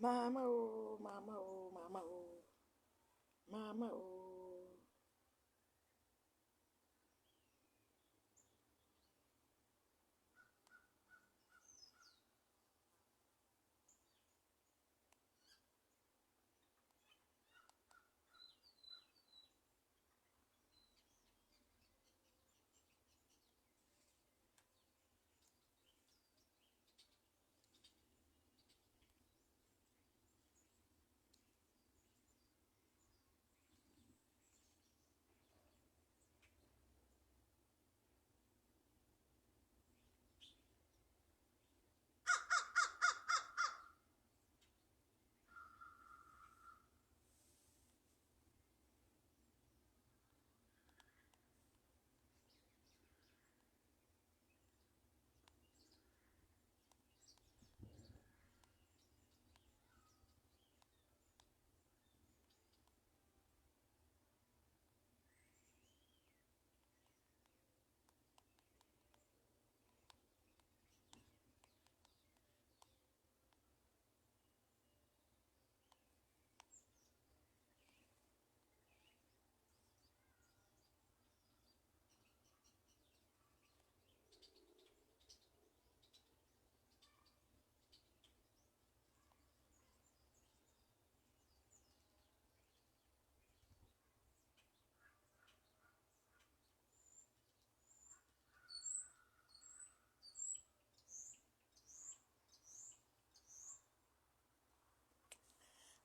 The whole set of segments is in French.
Mama oh, mama oh, mama oh, mama oh.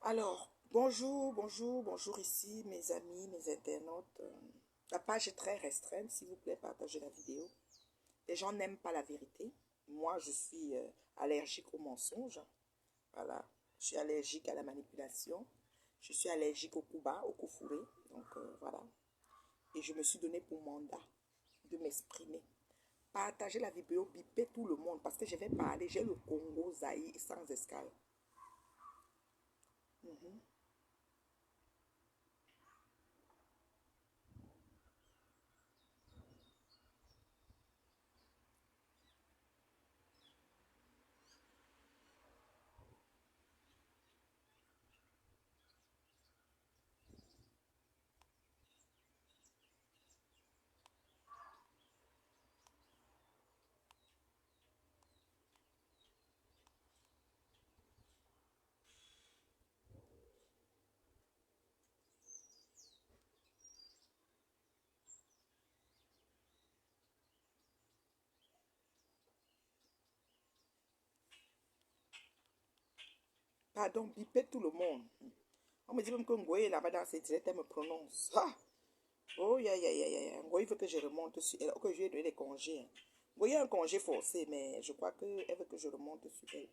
Alors, bonjour, bonjour, bonjour ici, mes amis, mes internautes. La page est très restreinte, s'il vous plaît, partagez la vidéo. Les gens n'aiment pas la vérité. Moi, je suis allergique au mensonge. Voilà, je suis allergique à la manipulation. Je suis allergique au coup bas, au coup fourré. Donc, voilà. Et je me suis donné pour mandat de m'exprimer. Partagez la vidéo, bipez tout le monde parce que je vais parler. J'ai le Congo Zaïre sans escale. Pardon, bipez tout le monde. On me dit même que Ngoye là-bas dans cette direct, elle me prononce. Ah! Oh, Ngoye veut que je remonte sur elle, que je lui ai donné des congés. Hein. Ngoye a un congé forcé, mais je crois qu'elle veut que je remonte sur elle.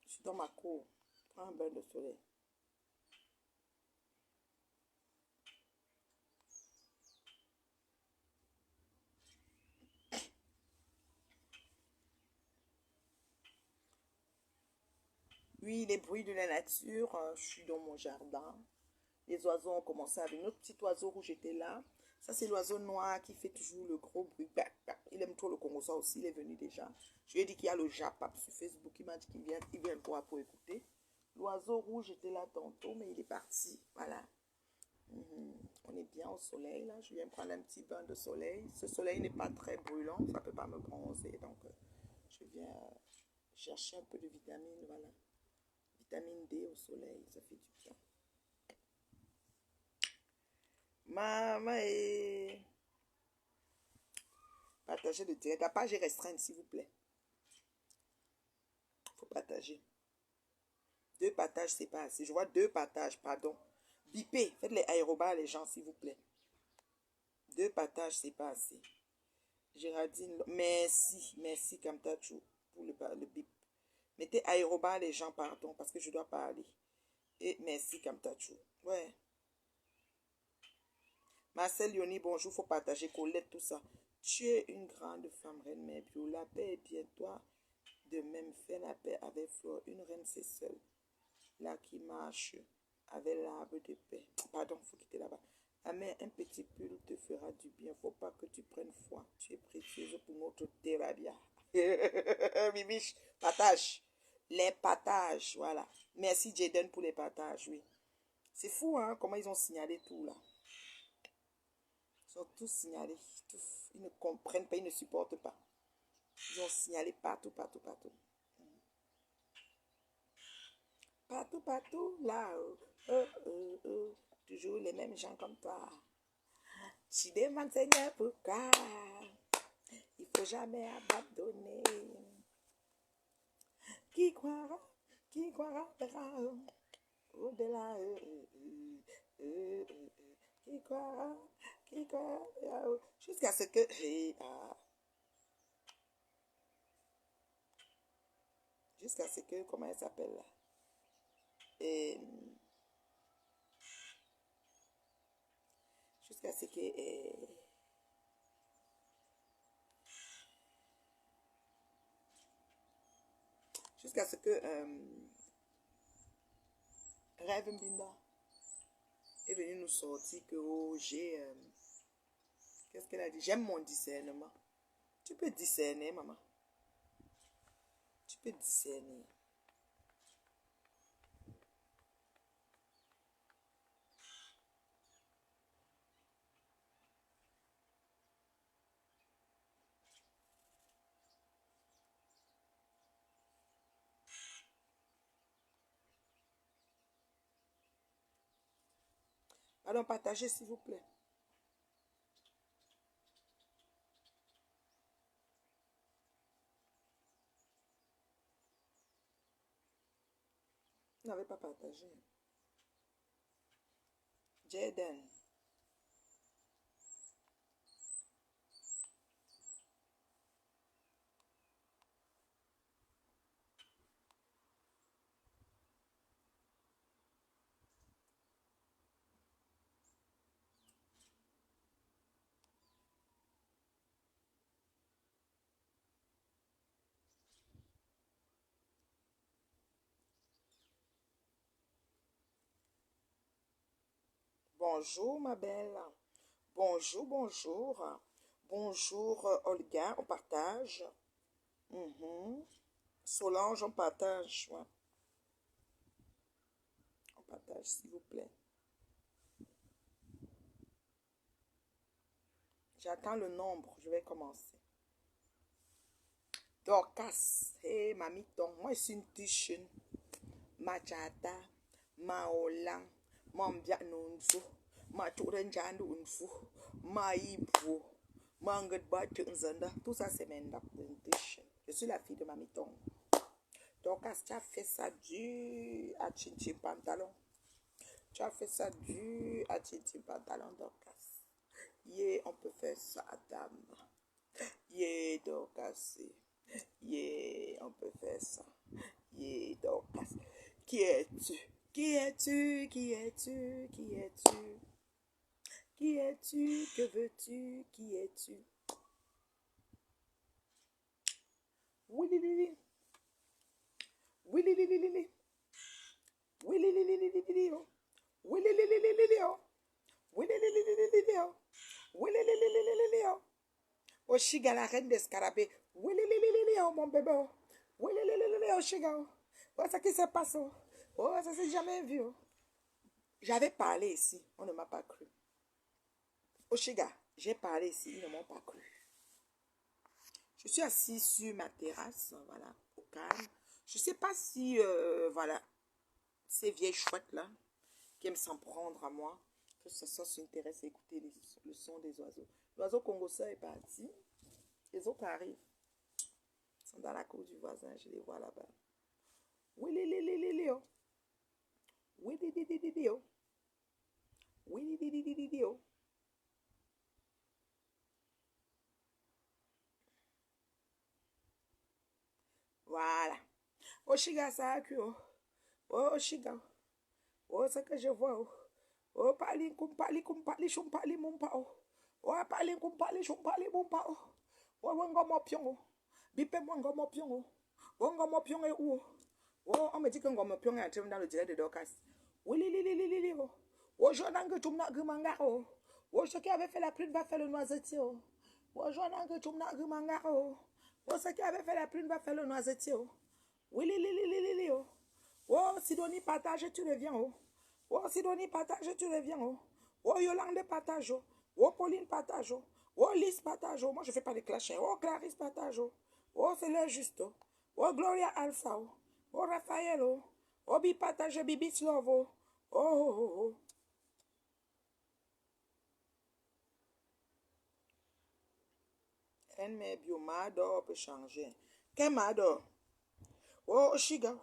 Je suis dans ma cour. Prends un bain de soleil. Oui, les bruits de la nature. Je suis dans mon jardin. Les oiseaux ont commencé à venir. Notre petit oiseau rouge était là. Ça, c'est l'oiseau noir qui fait toujours le gros bruit. Il aime trop le Congo, ça aussi, il est venu déjà. Je lui ai dit qu'il y a le Japap sur Facebook. Il m'a dit qu'il vient pour écouter. L'oiseau rouge était là tantôt, mais il est parti. Voilà. On est bien au soleil, là. Je viens prendre un petit bain de soleil. Ce soleil n'est pas très brûlant. Ça ne peut pas me bronzer. Donc, je viens chercher un peu de vitamine. Voilà. Vitamine D au soleil, ça fait du bien. Maman et... Partagez le direct. La page est restreinte, s'il vous plaît. Il faut partager. 2 partages, c'est pas assez. Je vois 2 partages, pardon. Bipez. Faites les aérobats, les gens, s'il vous plaît. 2 partages, c'est pas assez. Géraldine, merci. Merci, Kamtachou, pour le bip. Mettez aérobats, les gens, pardon, parce que je dois parler. Et merci, Kamtachou. Ouais. Marcel Yoni, bonjour, faut partager. Colette, tout ça. Tu es une grande femme, reine mère bio. La paix est bien toi. De même, fais la paix avec Flore. Une reine, c'est seule. Là qui marche avec l'arbre de paix. Pardon, faut quitter là-bas. Ah, mais un petit pull te fera du bien. Faut pas que tu prennes foi. Tu es précieuse pour notre thérapia. Bibiche, partage. Les partages, voilà. Merci Jaden pour les partages, oui. C'est fou, hein, comment ils ont signalé tout, là. Ils ont tous signalé. Tous. Ils ne comprennent pas, ils ne supportent pas. Ils ont signalé partout, partout, partout. Partout, partout, là. Toujours les mêmes gens comme toi. Tu demandes, Seigneur, pourquoi il faut jamais abandonner. Qui croira verra au-delà. Qui croira verra jusqu'à ce que... jusqu'à ce que... Comment elle s'appelle là? Et, jusqu'à ce que... jusqu'à ce que... Rêve Mbinda est venu nous sortir que oh, j'ai... qu'est-ce qu'elle a dit? J'aime mon discernement. Tu peux discerner, maman. Tu peux discerner. Allons partager, s'il vous plaît. Vous n'avez pas partagé. Jaden. Bonjour, ma belle. Bonjour, bonjour. Bonjour, Olga, on partage. Solange, on partage. Ouais. On partage, s'il vous plaît. J'attends le nombre. Je vais commencer. Dorcas. Hey, mamiton. Moi, je suis une tichune. Machata. Maolang. Mambia nunfu. Maturenjandu unfu. Maïbo. Mangat batu nzanda. Tout ça, c'est mes tichune. Je suis la fille de mamiton. Dorcas, tu as fait ça du à Chinchi Pantalon. Tu as fait ça du à Chinchi Pantalon, Dorcas. Yeah, on peut faire ça, dame. Yeah, Dorcas. Yeah, on peut faire ça. Yeah, Dorcas. Qui es-tu? Qui es-tu? Qui es-tu? Qui es-tu? Qui es-tu? Que veux-tu? Qui es-tu? Oui, oui, oui. Oui, oui, oui, oui, oui. Oui, oui, oui, oui, oui, oui, oui. Oui, oui, oui, oui, oui, oui. Oui, oui, oui, oui, oui, oui, oui. Oui, oui, oui, oui, oui, oui, oui. Oshiga, la reine des scarabées. Oui, oui, oui, oui, oui, oui, mon bébé. Oui, oui, oui, oui, oui, Oshiga. Oh, ça qui se passe. Oh, ça s'est jamais vu. J'avais parlé ici, on ne m'a pas cru. Oshiga, j'ai parlé ici, ils ne m'ont pas cru. Je suis assise sur ma terrasse, voilà, au calme. Je ne sais pas si, voilà, ces vieilles chouettes là, qui aiment s'en prendre à moi, Que ça s'intéresse à écouter le son des oiseaux. L'oiseau congosais est parti. Les autres arrivent. Ils sont dans la cour du voisin. Je les vois là-bas. Oui, li, li, li, li, li, oh. Oui, di, di, di, di, di, oh. Oui, di, di, di, di, di, di, oh. Voilà. Oh, chiga, ça a oh. Oh, chiga. Oh, c'est que je vois. Oh, oh pali, kumpali, kumpali, chumpali, mumpa. Oh, oh, pali, kumpali, chumpali, mumpa. Oh, oh, wango mopion. Oh, bipe wango mopion. Oh, wango mopion est où? Oh, on me dit que wango mopion est entré dans le direct de Dorcas. Oui, li, li, li, li, li, li. Oh, oh, Jordan, que tu m'as grimanga. Oh, oh, ce qui avait fait la prune va faire le noisetier. Oh, oh, Jordan, que tu m'as grimanga. Oh, oh, ce qui avait fait la prune va faire le noisetier. Oh, oui, li, li, li, li, li, li. Oh, oh, Sidonie, partage, tu reviens. Oh, oh, Sidonie, partage, tu reviens. Oh, oh, Yolande, partage. Oh, oh, Pauline, partage. Oh, oh, Lise, partage. Oh, moi, je ne fais pas de clash. Oh, Clarisse, partage. Oh, oh, c'est l'heure juste. Oh, oh, Gloria Alpha. Oh, oh, Raphaël. Oh, oh, Bi, partage, Bibi, Love. Oh, oh, oh, oh. Elle met bio, Mado peut changer. Quel Mado? Oh, Oshiga.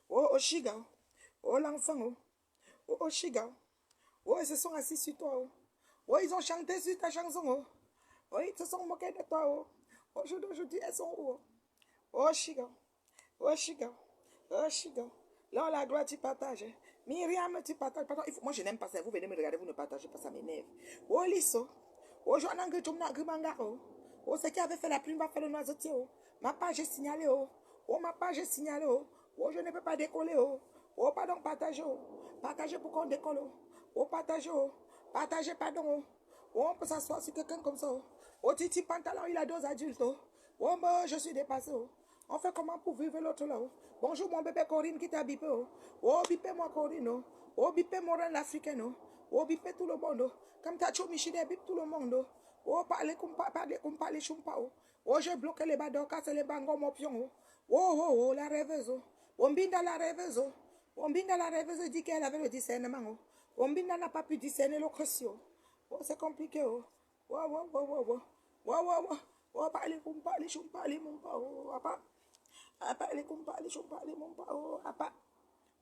Oh, Oshiga. Oh, l'enfant. Oh, oh, Oshiga. Oh, ils se sont assis sur toi. Oh, oh ils ont chanté sur ta chanson. Oh, oh ils se sont moqués de toi. Oh, aujourd'hui, elles sont où? Oh, Shiga. Oh, Shiga. Oh, Shiga. Là, la gloire, tu partages. Myriam, tu partages. Moi, je n'aime pas ça. Vous venez me regarder, vous ne partagez pas, ça m'énerve. Oh, Lisso. Oh, Joanna, que tu m'as grimanga. Oh, oh, ce qui avait fait la plume va faire le noisetier. Oh, ma page est signalée. Oh, oh, ma page est signalée. Oh, oh, je ne peux pas décoller. Oh, oh, pardon, partagez. Oh, partagez pour qu'on décolle. Oh, oh, partagez. Oh, partagez, pardon. Oh, oh, on peut s'asseoir sur quelqu'un comme ça. Oh, oh Titi Pantalon, il a 2 adultes. Oh, oh, bah, je suis dépassé. Oh, on fait comment pour vivre l'autre là? Oh, bonjour, mon bébé Corinne qui t'a bipé. Oh, oh bipé-moi Corinne. Oh, oh bipé-moi reine l'Africaine. Oh, oh bipé tout le monde. Oh, comme t'as chou Michidé, bip tout le monde. Oh, oh parlez comme parlez chumpa. Oh, oh, j'ai bloqué les badokas et les bangos mopion. Oh, oh, oh, oh, la rêveuse. Oh, on binda la rêveuse. Oh, on binda la rêveuse dit qu'elle avait le discernement. Oh, on binda n'a pas pu discerner le crescio. Oh, c'est compliqué. Oh, oh, oh, oh, oh, oh, oh, oh, oh, oh, parlez comme parlez chumpa, mon pa. Oh, apa. Apa les compas, les chompas, les mompas, oh, apa.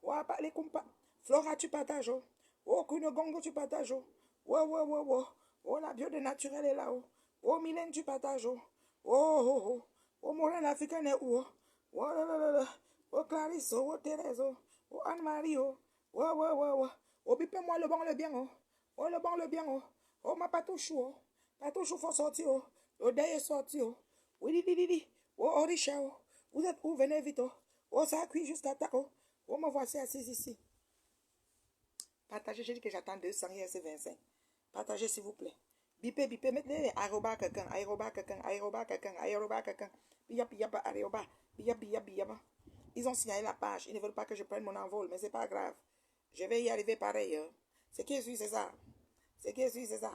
Oh, apa les compas. Flora, tu partages, oh. Oh, Kunogongo, tu partages, oh. Oh, oh, oh, oh. Oh, la bio de naturel est là, oh. Oh, Mylène, tu partages, oh. Oh, oh, oh. Oh, Morel africaine est où, oh. Oh, là, là, là, là. Oh, Clarisse, oh, Thérèse, oh. Oh, Anne-Marie, oh. Oh, oh, oh, oh. Oh, bipez-moi le bon, le bien, oh. Oh, le bon, le bien, oh. Oh, ma patouchou, oh. Patouchou, faut sortir, oh. Le deuil est sorti, oh. Oui, di, di, di. Oh, Orisha, oh. Vous êtes où? Venez vite. Oh, oh ça a cuit jusqu'à ta. Oh, oh me voici assise ici. Partagez, j'ai dit que j'attends 200 et c'est 25. Partagez s'il vous plaît. Bipé, bipé, mettez aéroba quelqu'un, aéroba quelqu'un, aéroba quelqu'un, aéroba quelqu'un. Pia, pia, aéroba. Pia, pia, pia. Ils ont signalé la page. Ils ne veulent pas que je prenne mon envol, mais c'est pas grave. Je vais y arriver pareil. Hein. C'est qui suis, c'est ça. C'est qui suis, c'est ça.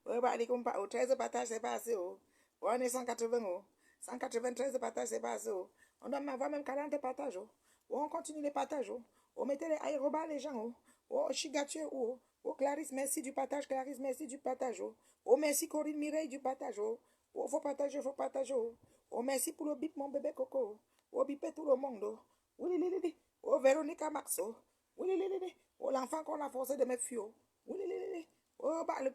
Ouais, bah, les compas, au 13 partages, c'est pas assez. Oh, on est 180. Oh. 193 partages, c'est pas assez. Oh. On doit m'avoir même 40 partages. Oh. Oh, on continue les partages. Oh. On mettait les aérobats, les gens. Oh, oh Chigatue. Oh. Oh, Clarisse, merci du partage. Clarisse, merci du partage. Oh, oh merci Corinne Mireille du partage. Oh, oh faut partager, faut partager. Oh, oh merci pour le bip, mon bébé Coco. Oh, bipé tout le monde. Oh, oui, li, li, li. Oh, Véronica Maxo. Oui, li, li, li. Oh, l'enfant qu'on a forcé de mettre fio. Oui, li, li, li. Oh, parle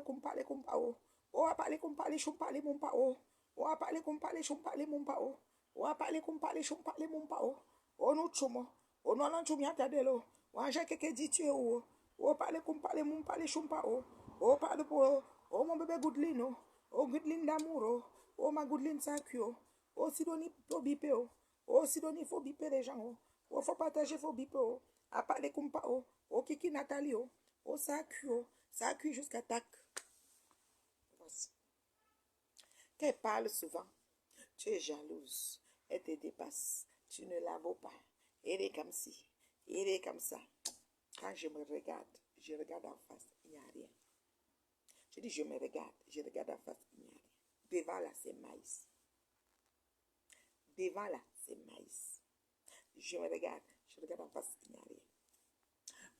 comme parle comme pa. Oh, oh, parle comme parle, chum parle mon pa. Oh. On va parler comme parler, chum parler mon pa oh. On va parler comme parler, chum parler mon pa oh. On nous chumo. On nous allons chum yata de lo. On j'ai quelqu'un dit tu oh. On parler comme parler mon parler chum pa oh. On parle pour oh mon bébé Goodlin oh. Oh Goodlin d'amour oh. Oh ma Goodlin sacré oh. Oh Sidonie faut biper oh. Oh Sidonie faut biper les gens oh. Oh faut partager faut biper oh. À parler comme pa oh. Oh Kiki Nathalie oh. Oh sacré oh. Sacré jusqu'à tac. Voici. Qu'elle parle souvent. Tu es jalouse. Elle te dépasse. Tu ne la vaux pas. Elle est comme ci. Elle est comme ça. Quand je me regarde, je regarde en face. Il n'y a rien. Je dis je me regarde. Je regarde en face. Il n'y a rien. Devant là, c'est maïs. Devant là, c'est maïs. Je me regarde. Je regarde en face. Il n'y a rien.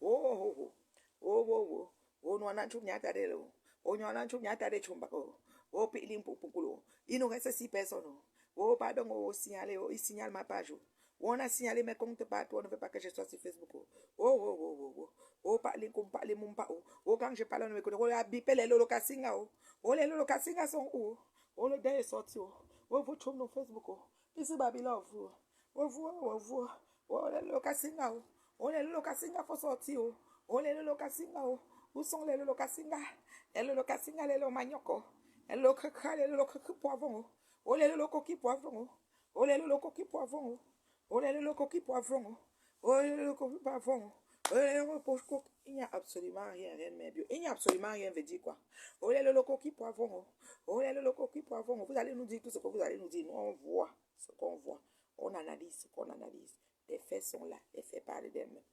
Oh, oh, oh. Oh, oh, oh. Oh, no, nan chum nyata de lo. Oh, no, nan chum nyata de chumbako. Oh, pilim pupukulo. Il nous reste 6 personnes. Oh, pardon, oh, signalé, oh, il signale ma page. Oh, on a signalé mes comptes partout, on ne veut pas que je sois sur Facebook. Oh, oh, oh, oh, oh. Oh, parlez comme parlez mon pas. Oh, quand je parle, on me connaît. Oh, la bipé, les lolo kasinga. Oh, les lolo kasinga sont où? Oh, le day est sorti. Oh, vous trouvez nos Facebook. Ici, Babylone. Oh, vous, oh, vous. Oh, les lolo kasinga. Oh, les lolo kasinga faut sortir. Oh, les lolo kasinga. Où sont les lolo kasinga? Les lolo kasinga, les lolo manioko. Les lolo kaka, les lolo kaka poivron. Oh, les lolo coquilles poivron. Oh, les lolo coquilles poivron. Oh, les lolo coquilles poivron. Oh, les lolo coquilles poivron. Il n'y a absolument rien, rien de bien. Il n'y a absolument rien, veut dire quoi? Oh, les locaux qui poivront. Oh, les locaux qui poivront. Vous allez nous dire tout ce que vous allez nous dire. Nous, on voit ce qu'on voit. On analyse ce qu'on analyse. Les faits sont là. Les faits parlent d'eux-mêmes.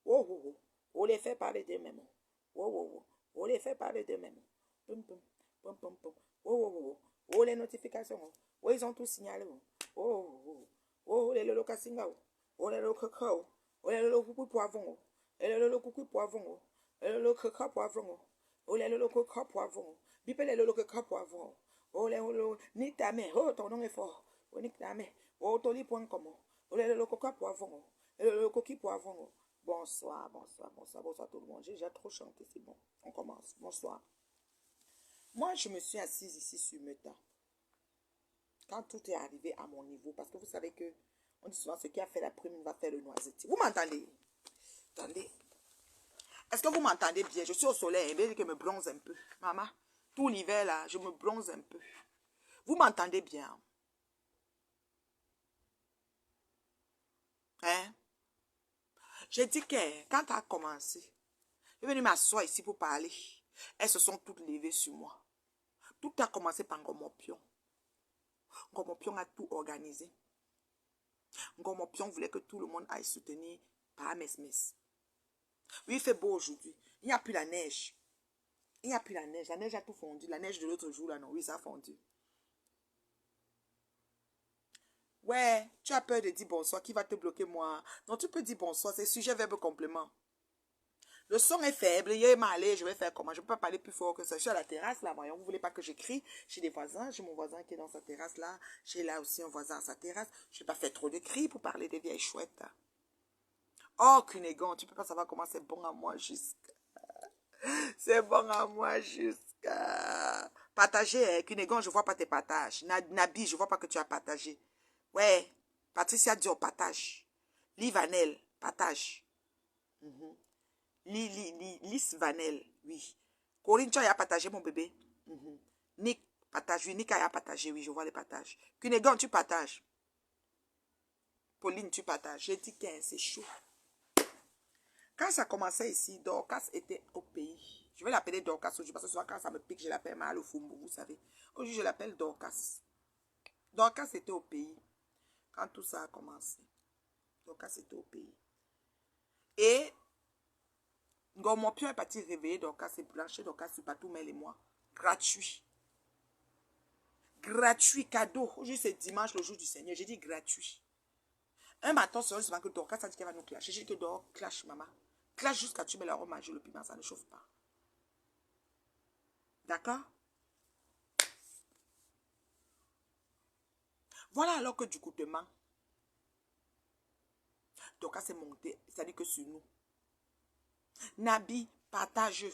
Oh, oh, oh. Oh, les faits parlent d'eux-mêmes. Oh, oh, oh. Oh, les faits parlent d'eux-mêmes. Pum, pum, pum, pum, pum. Oh, oh, oh. Oh, les notifications. Oh, ils ont tout signalé. Oh, oh, oh. Oh, les locaux singao. Oh, les locaux cacao. Oh, les locaux poivrons. Et le coucou poivron. Et le coca poivron. Oh, le coca poivron. Bipel le coca poivron. Oh, le ni ta mère. Oh, ton nom est fort. Oh, ni ta mère. Oh, ton lit point comment. Oh, le coca poivron. Et le coquille poivron. Bonsoir, bonsoir, bonsoir, bonsoir tout le monde. J'ai déjà trop chanté, c'est bon. On commence. Bonsoir. Moi, je me suis assise ici sur Meta. Quand tout est arrivé à mon niveau, parce que vous savez que on dit souvent ce qui a fait la prime va faire le noisetier. Vous m'entendez? Attendez. Est-ce que vous m'entendez bien? Je suis au soleil, et bien que je me bronze un peu. Maman, tout l'hiver là, je me bronze un peu. Vous m'entendez bien? Hein? J'ai dit que quand tu as commencé, je suis venue m'asseoir ici pour parler. Elles se sont toutes levées sur moi. Tout a commencé par Ngomopion. Ngomopion a tout organisé. Ngomopion voulait que tout le monde aille soutenir par Mesmes. Oui, il fait beau aujourd'hui. Il n'y a plus la neige. Il n'y a plus la neige. La neige a tout fondu. La neige de l'autre jour, là, non. Oui, ça a fondu. Ouais, tu as peur de dire bonsoir. Qui va te bloquer, moi? Non, tu peux dire bonsoir. C'est sujet, verbe, complément. Le son est faible. Il est mal. Je vais faire comment? Je ne peux pas parler plus fort que ça. Je suis à la terrasse, là, voyons. Vous ne voulez pas que j'écris? J'ai des voisins. J'ai mon voisin qui est dans sa terrasse, là. J'ai là aussi un voisin à sa terrasse. Je ne vais pas faire trop de cris pour parler des vieilles chouettes. Oh, Cunégon, tu ne peux pas savoir comment c'est bon à moi jusqu'à... C'est bon à moi jusqu'à... Partager, hein. Cunégon, je ne vois pas tes partages. Nabi, je ne vois pas que tu as partagé. Ouais. Patricia Dior, partage. Livanel, partage. Lys Vanel, oui. Corinne, tu as partagé mon bébé. Nick, partage. Oui, Nick a partagé, oui, je vois les partages. Cunégon, tu partages. Pauline, tu partages. J'ai dit que c'est chaud. Quand ça commençait ici, Dorcas était au pays. Je vais l'appeler Dorcas aujourd'hui parce que souvent quand ça me pique, je l'appelle mal au fumbo, vous savez. Aujourd'hui, je l'appelle Dorcas. Dorcas était au pays quand tout ça a commencé. Dorcas était au pays. Et Ngomopion est parti réveiller Dorcas et brancher Dorcas sur Patou Mel et moi. Gratuit. Gratuit, cadeau. Aujourd'hui, c'est dimanche, le jour du Seigneur. J'ai dit gratuit. Un matin, c'est seulement que Dorcas a dit qu'elle va nous clasher. J'ai dit que Dorcas clash, maman. Clash jusqu'à tu mets la romagie, le piment, ça ne chauffe pas. D'accord? Voilà alors que du coup, demain, Dorcas s'est monté, c'est-à-dire que sur nous. Nabi, partage.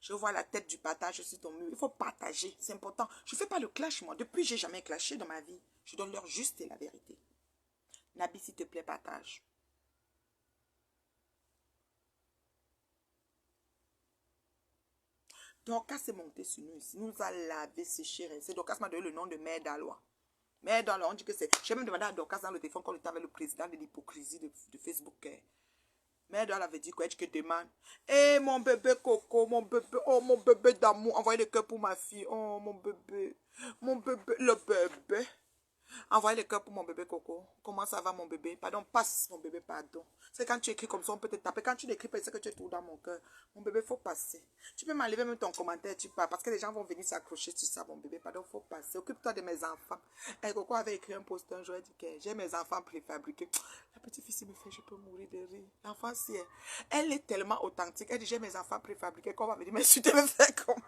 Je vois la tête du partage sur ton mur. Il faut partager, c'est important. Je ne fais pas le clash, moi. Depuis, j'ai jamais clashé dans ma vie. Je donne leur juste et la vérité. Nabi, s'il te plaît, partage. Dorcas s'est monté sur nous ici. Nous a lavé, séché, rincé. Dorcas m'a donné le nom de Mère d'Alois. Mère d'Alois, on dit que c'est... J'ai même demandé à Dorcas dans le téléphone quand on était avec le président de l'hypocrisie de Facebook. Mère d'Alois avait dit quoi? Elle dit que demande. Eh, mon bébé Coco, mon bébé, oh, mon bébé d'amour. Envoyez le cœur pour ma fille. Oh, mon bébé, le bébé. Envoyez le cœur pour mon bébé Coco. Comment ça va mon bébé? Pardon, passe mon bébé, pardon. C'est quand tu écris comme ça, on peut te taper. Quand tu l'écris, c'est que tu es tout dans mon cœur. Mon bébé, faut passer. Tu peux m'enlever même ton commentaire, tu pars. Parce que les gens vont venir s'accrocher sur ça, mon bébé. Pardon, faut passer. Occupe-toi de mes enfants. Et Coco avait écrit un post un jour, elle dit que j'ai mes enfants préfabriqués. La petite fille, me fait, je peux mourir de rire. L'enfant, si elle est tellement authentique. Elle dit, j'ai mes enfants préfabriqués. Qu'on va venir m'insulter, me faire comment?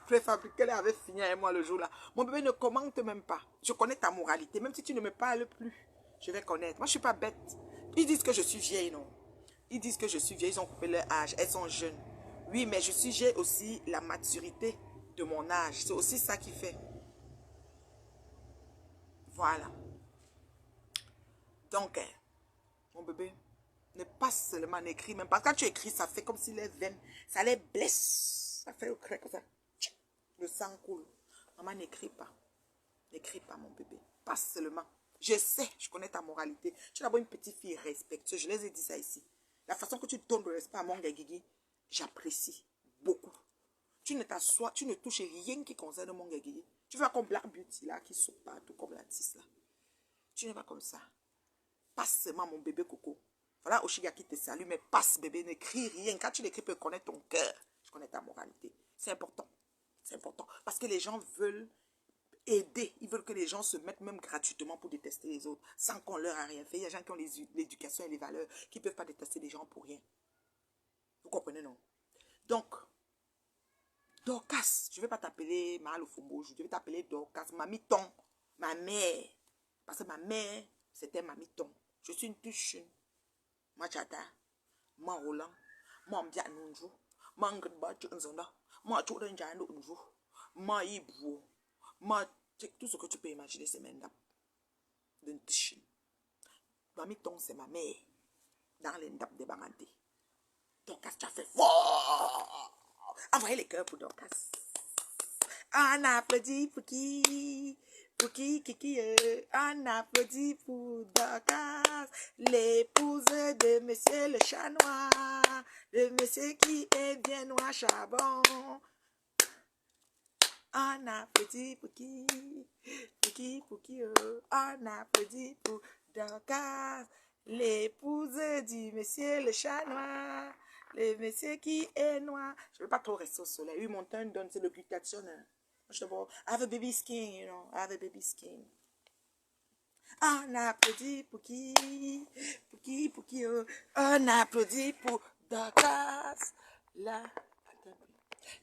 Préfabriqué, elle avait fini avec moi le jour là. Mon bébé ne commente même pas. Je connais ta moralité. Même si tu ne me parles plus, je vais connaître. Moi, je ne suis pas bête. Ils disent que je suis vieille, non? Ils disent que je suis vieille. Ils ont coupé leur âge. Elles sont jeunes. Oui, mais j'ai aussi la maturité de mon âge. C'est aussi ça qui fait. Voilà. Donc, mon bébé, ne pas seulement n'écris même pas. Quand tu écris, ça fait comme si les veines, ça les blesse. Ça fait au crack comme ça. Le sang coule. Maman, n'écris pas. N'écris pas, mon bébé. Pas seulement. Je sais, je connais ta moralité. Tu es d'abord une petite fille respectueuse. Je les ai dit ça ici. La façon que tu donnes le respect à mon Guigui, j'apprécie beaucoup. Tu ne t'assois, tu ne touches rien qui concerne mon Guigui. Tu vas comme Black Beauty là, qui saute partout comme la tisse là. Tu n'es pas comme ça. Passe seulement, mon bébé Coco. Voilà Oshiga qui te salue, mais passe, bébé, n'écris rien. Quand tu l'écris, tu peux connaître ton cœur. Je connais ta moralité. C'est important. C'est important. Parce que les gens veulent aider. Ils veulent que les gens se mettent même gratuitement pour détester les autres, sans qu'on leur a rien fait. Il y a des gens qui ont l'éducation et les valeurs, qui ne peuvent pas détester les gens pour rien. Vous comprenez, non? Donc, Dorcas, je ne vais pas t'appeler Mahalo Fombo, je vais t'appeler Dorcas, Mamiton, ma mère. Parce que ma mère, c'était Mamiton. Je suis une touche. Ma chata, ma Roland, ma Mbia Nunju, ma Ngba Tchunzona, ma Tchourenjano Nunju, ma Ibu, ma. Tout ce que tu peux imaginer, c'est maintenant. D'une touche. Mamiton, c'est ma mère. Dans les ndap de Banganté. Dorcas, tu as fait fort. Envoyez les cœurs pour Dorcas. On applaudit pour qui? Pour qui, on applaudit pour Dorcas, l'épouse de monsieur le chat noir, de monsieur qui est bien noir charbon. On applaudit pour qui? Pour qui, on applaudit pour Dorcas, l'épouse du monsieur le chat noir, le monsieur qui est noir. Je ne veux pas trop rester au soleil. Oui, mon teint donne, c'est le glutathione. Je vois, I have a baby skin, you know, I have a baby skin. On applaudit pour qui? Pour qui, on applaudit pour Dorcas, la...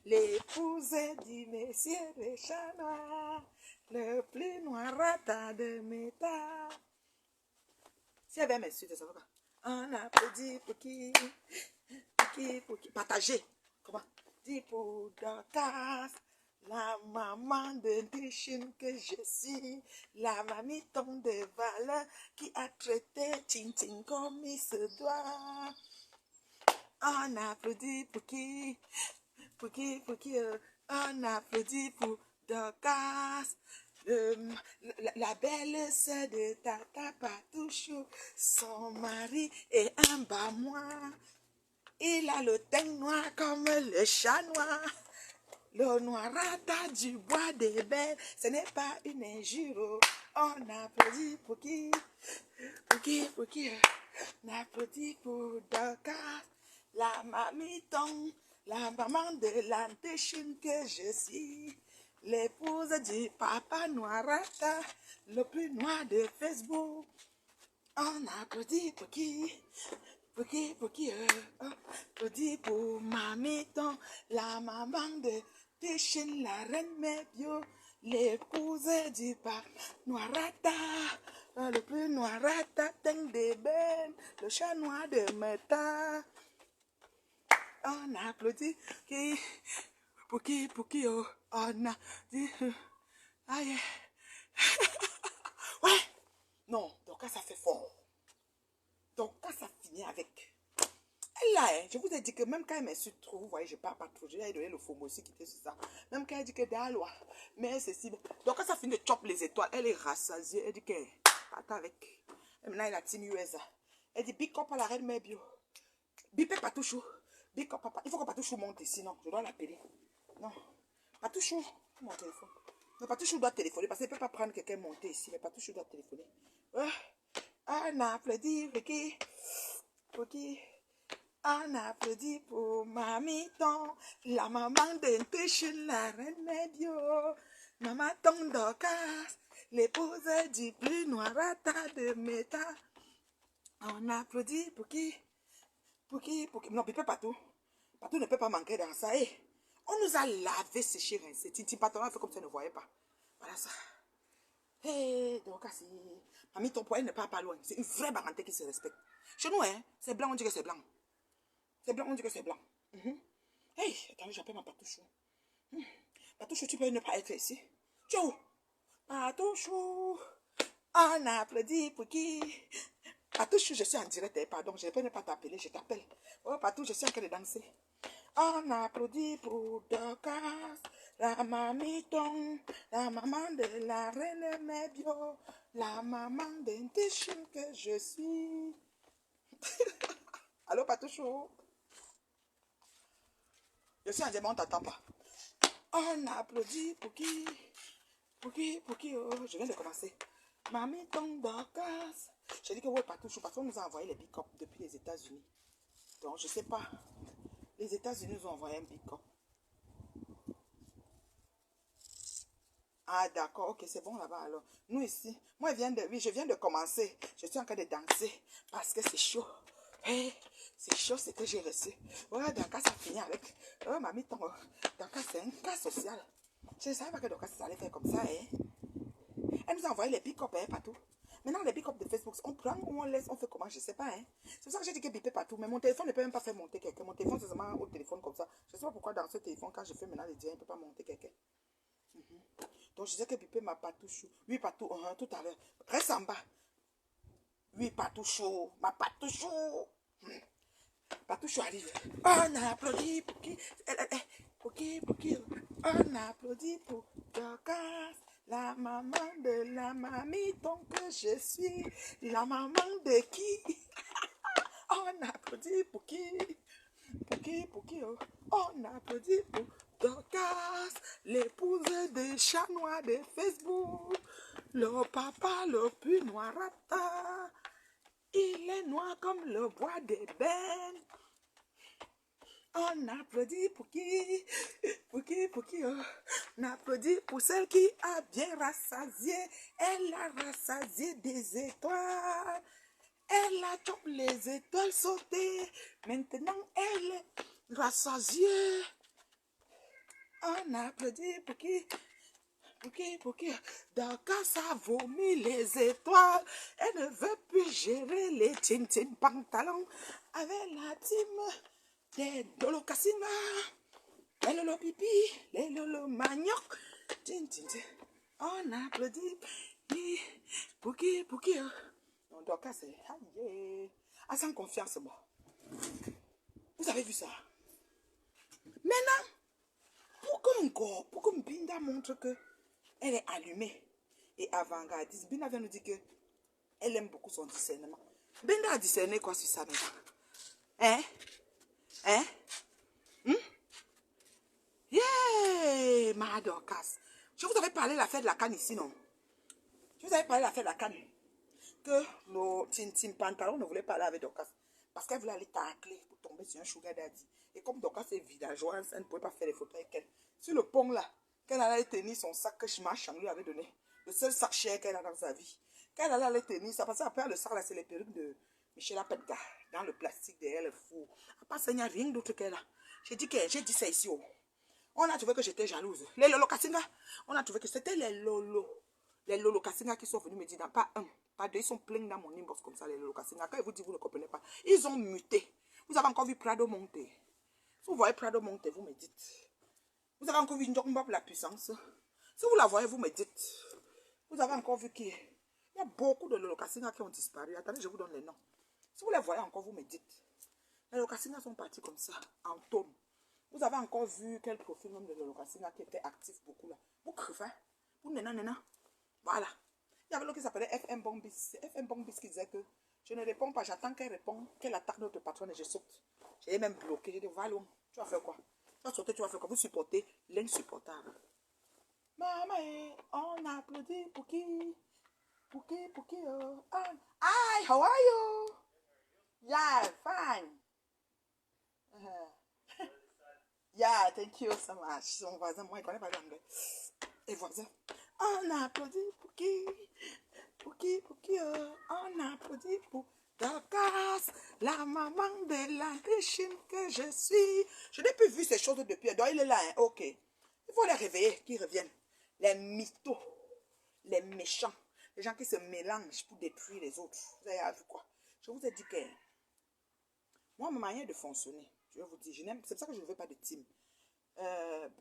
l'épouse du monsieur le chat noir, le plus noirata de métal. Si elle avait m'insulter, ça va pas. On applaudit pour qui? Pour qui? Partagez. Comment? Dis pour Dorcas, la maman de Tichine que je suis, la mamiton de valeur qui a traité Tintin comme il se doit. On applaudit pour qui? Pour qui? On applaudit pour Dorcas, la belle sœur de Tata Patouchou. Son mari est un bas moi. Il a le teint noir comme le chat noir. Le noirata du bois d'ébène, ce n'est pas une injure. On applaudit pour qui? On applaudit pour Dorcas, la mamiton, la maman de l'antéchine que je suis, l'épouse du papa noirata, le plus noir de Facebook. On applaudit pour qui? On applaudit pour mamiton, la maman de Téchine, la reine Mébio, l'épouse du papa noirata, le plus noirata, teint d'ébène, le chat noir de Meta. On applaudit pour qui, on a dit, aïe, ouais, non, donc ça fait fort. Donc quand ça finit avec, elle là, je vous ai dit que même quand elle m'insulte trop, vous voyez, je parle pas trop, je lui ai donné le faux aussi qui était sur ça. Même quand elle dit que d'Alois, mais c'est si. Donc quand ça finit de chop les étoiles, elle est rassasiée, elle dit que, part avec. Et maintenant elle a Team USA. Elle dit, big up à la reine Mébio. Bipé Patouchou. Big up papa. Il faut que Patouchou monte ici, non, je dois l'appeler. Non. Patouchou, mon téléphone. Mais Patouchou doit téléphoner parce qu'il ne peut pas prendre quelqu'un monter ici. Mais Patouchou doit téléphoner. Ouais. On applaudit pour qui? Pour qui? On applaudit pour Mamie Ton, la maman de la reine Bio. Maman Ton Dorcas, l'épouse du plus noirata de Méta. On applaudit pour qui? Pour qui? Pour qui? Non, Pépé Patou. Patou ne peut pas manquer dans ça. Hey, on nous a lavé, séché, rincé. Titi Patou a fait comme ça, ne voyait pas. Voilà ça. Hey, Dorcas, Mamie Ton poil n'est pas loin. C'est une vraie parenté qui se respecte. Chez nous, hein, c'est blanc, on dit que c'est blanc. C'est blanc, on dit que c'est blanc. Hey, attendez, j'appelle ma Patouchou. Patouchou, tu peux ne pas être ici. Tu es où? Patouchou, on applaudit pour qui? Patouchou, je suis en direct, pardon, je ne peux ne pas t'appeler, je t'appelle. Oh, Patou, je suis en train de danser. On applaudit pour Dorcas, la mamiton, la maman de la reine Mébio, la maman d'un téchine que je suis. Allô, Patouchou? Je suis en diamant, on t'attend pas. On applaudit pour qui? Pour qui? Pour qui? Oh, je viens de commencer. Mamie tombe Dorcas. J'ai dit que ouais, Patouchou, parce qu'on nous a envoyé les pick-up depuis les États-Unis. Donc, je sais pas. Les États-Unis nous ont envoyé un pick-up. Ah, d'accord, ok, c'est bon là-bas alors. Nous ici, moi, je viens de commencer. Je suis en train de danser parce que c'est chaud. Hey, c'est chaud ce que j'ai reçu. Ouais, Dorcas a fini avec. Oh, mamie tombe. Dorcas, c'est un cas social. Je ne savais pas que Dorcas allait faire comme ça, hein. Elle nous a envoyé les pick-up, hein, partout. Maintenant, les pick-up de Facebook, on prend ou on laisse, on fait comment, je ne sais pas, hein. C'est pour ça que j'ai dit que bipé partout. Mais mon téléphone ne peut même pas faire monter quelqu'un. Mon téléphone, c'est seulement au téléphone comme ça. Je ne sais pas pourquoi dans ce téléphone, quand je fais maintenant les diens, il ne peut pas monter quelqu'un. Donc, je disais que bipé ma patouchou. Oui, patou, tout à l'heure. Reste en bas. Oui, patouchou. Ma patouchou. Patouchou arrive. On applaudit pour qui? Pour qui? Pour qui? On applaudit pour Dorcas, la maman de la mamie, donc je suis la maman de qui? On applaudit pour qui? Pour qui? Pour qui? On applaudit pour Dorcas, l'épouse des chats noirs de Facebook, le papa le plus noirata. Il est noir comme le bois d'ébène. On applaudit pour qui? Pour qui? Pour qui? On applaudit pour celle qui a bien rassasié. Elle a rassasié des étoiles. Elle a toutes les étoiles sautées. Maintenant, elle est rassasiée. On applaudit pour qui? Pour qui? Pour qui? Dorcas a vomi les étoiles. Elle ne veut plus gérer les tin pantalons avec la team des Lolo Cassina, les Lolo Pipi, les Lolo Manioc. On applaudit. Pour qui? Pour qui? Non, Dorcas, c'est aïe. Ah, sans confiance, bon. Vous avez vu ça? Maintenant, pour que Binda montre que elle est allumée et avant-gardiste, Binda vient nous dire que elle aime beaucoup son discernement. Binda a discerné quoi sur ça maintenant? Hein? Hein? Yeah, ma Dorcas. Je vous avais parlé de l'affaire de la canne ici, non? Je vous avais parlé de l'affaire de la canne. Que nos Tim pantalons ne voulaient pas aller avec Dorcas. Parce qu'elle voulait aller tacler pour tomber sur un sugar daddy. Et comme Dorcas est villageoise, elle ne pouvait pas faire les photos avec elle. Sur le pont là, qu'elle allait tenir son sac que Shimachan lui avait donné. Le seul sac cher qu'elle a dans sa vie. Qu'elle allait tenir ça. Parce qu'après le sac là, c'est les perruques de Michel Apedga. Dans le plastique derrière le four. À part ça, il n'y a rien d'autre qu'elle a. J'ai dit ça ici. Oh. On a trouvé que j'étais jalouse. Les Lolo Kassinga, on a trouvé que c'était les Lolo. Les Lolo Kassinga qui sont venus me dire, pas un, pas deux, ils sont pleins dans mon inbox comme ça, les Lolo Kassinga. Quand ils vous disent, vous ne comprenez pas. Ils ont muté. Vous avez encore vu Prado monter. Si vous voyez Prado monter, vous me dites. Vous avez encore vu Ndongba la puissance. Si vous la voyez, vous me dites. Vous avez encore vu qui? Il y a beaucoup de Lolo Kassinga qui ont disparu. Attendez, je vous donne les noms. Si vous les voyez encore, vous me dites. Les Lolo Kassinga sont partis comme ça, en tome. Vous avez encore vu quel profil même de Lolo Kassinga qui était actif beaucoup là. Vous crevez. Vous nena. Voilà. Il y avait l'autre qui s'appelait FM Bombis. C'est FM Bombis qui disait que je ne réponds pas, j'attends qu'elle réponde, qu'elle attaque notre patronne et je saute. J'ai même bloqué. J'ai dit, voilà, tu vas faire quoi? Tu vas sauter, tu vas faire quoi? Vous supportez l'insupportable. Maman, on applaudit pour qui? Pour qui? Pour qui? Hi, how are you? Yeah, fine. Yeah, thank you so much. Son voisin, moi, il connaît pas l'anglais. Et voisin. On applaudit pour qui? Pour qui? Pour qui? On applaudit pour Dorcas, la maman de la richine que je suis. Je n'ai plus vu ces choses depuis. Donc, il est là, hein? Ok. Il faut les réveiller, qu'ils reviennent. Les mythos, les méchants, les gens qui se mélangent pour détruire les autres. Vous avez vu quoi? Je vous ai dit que moi, ma manière de fonctionner, je vais vous dire, c'est pour ça que je ne veux pas de team.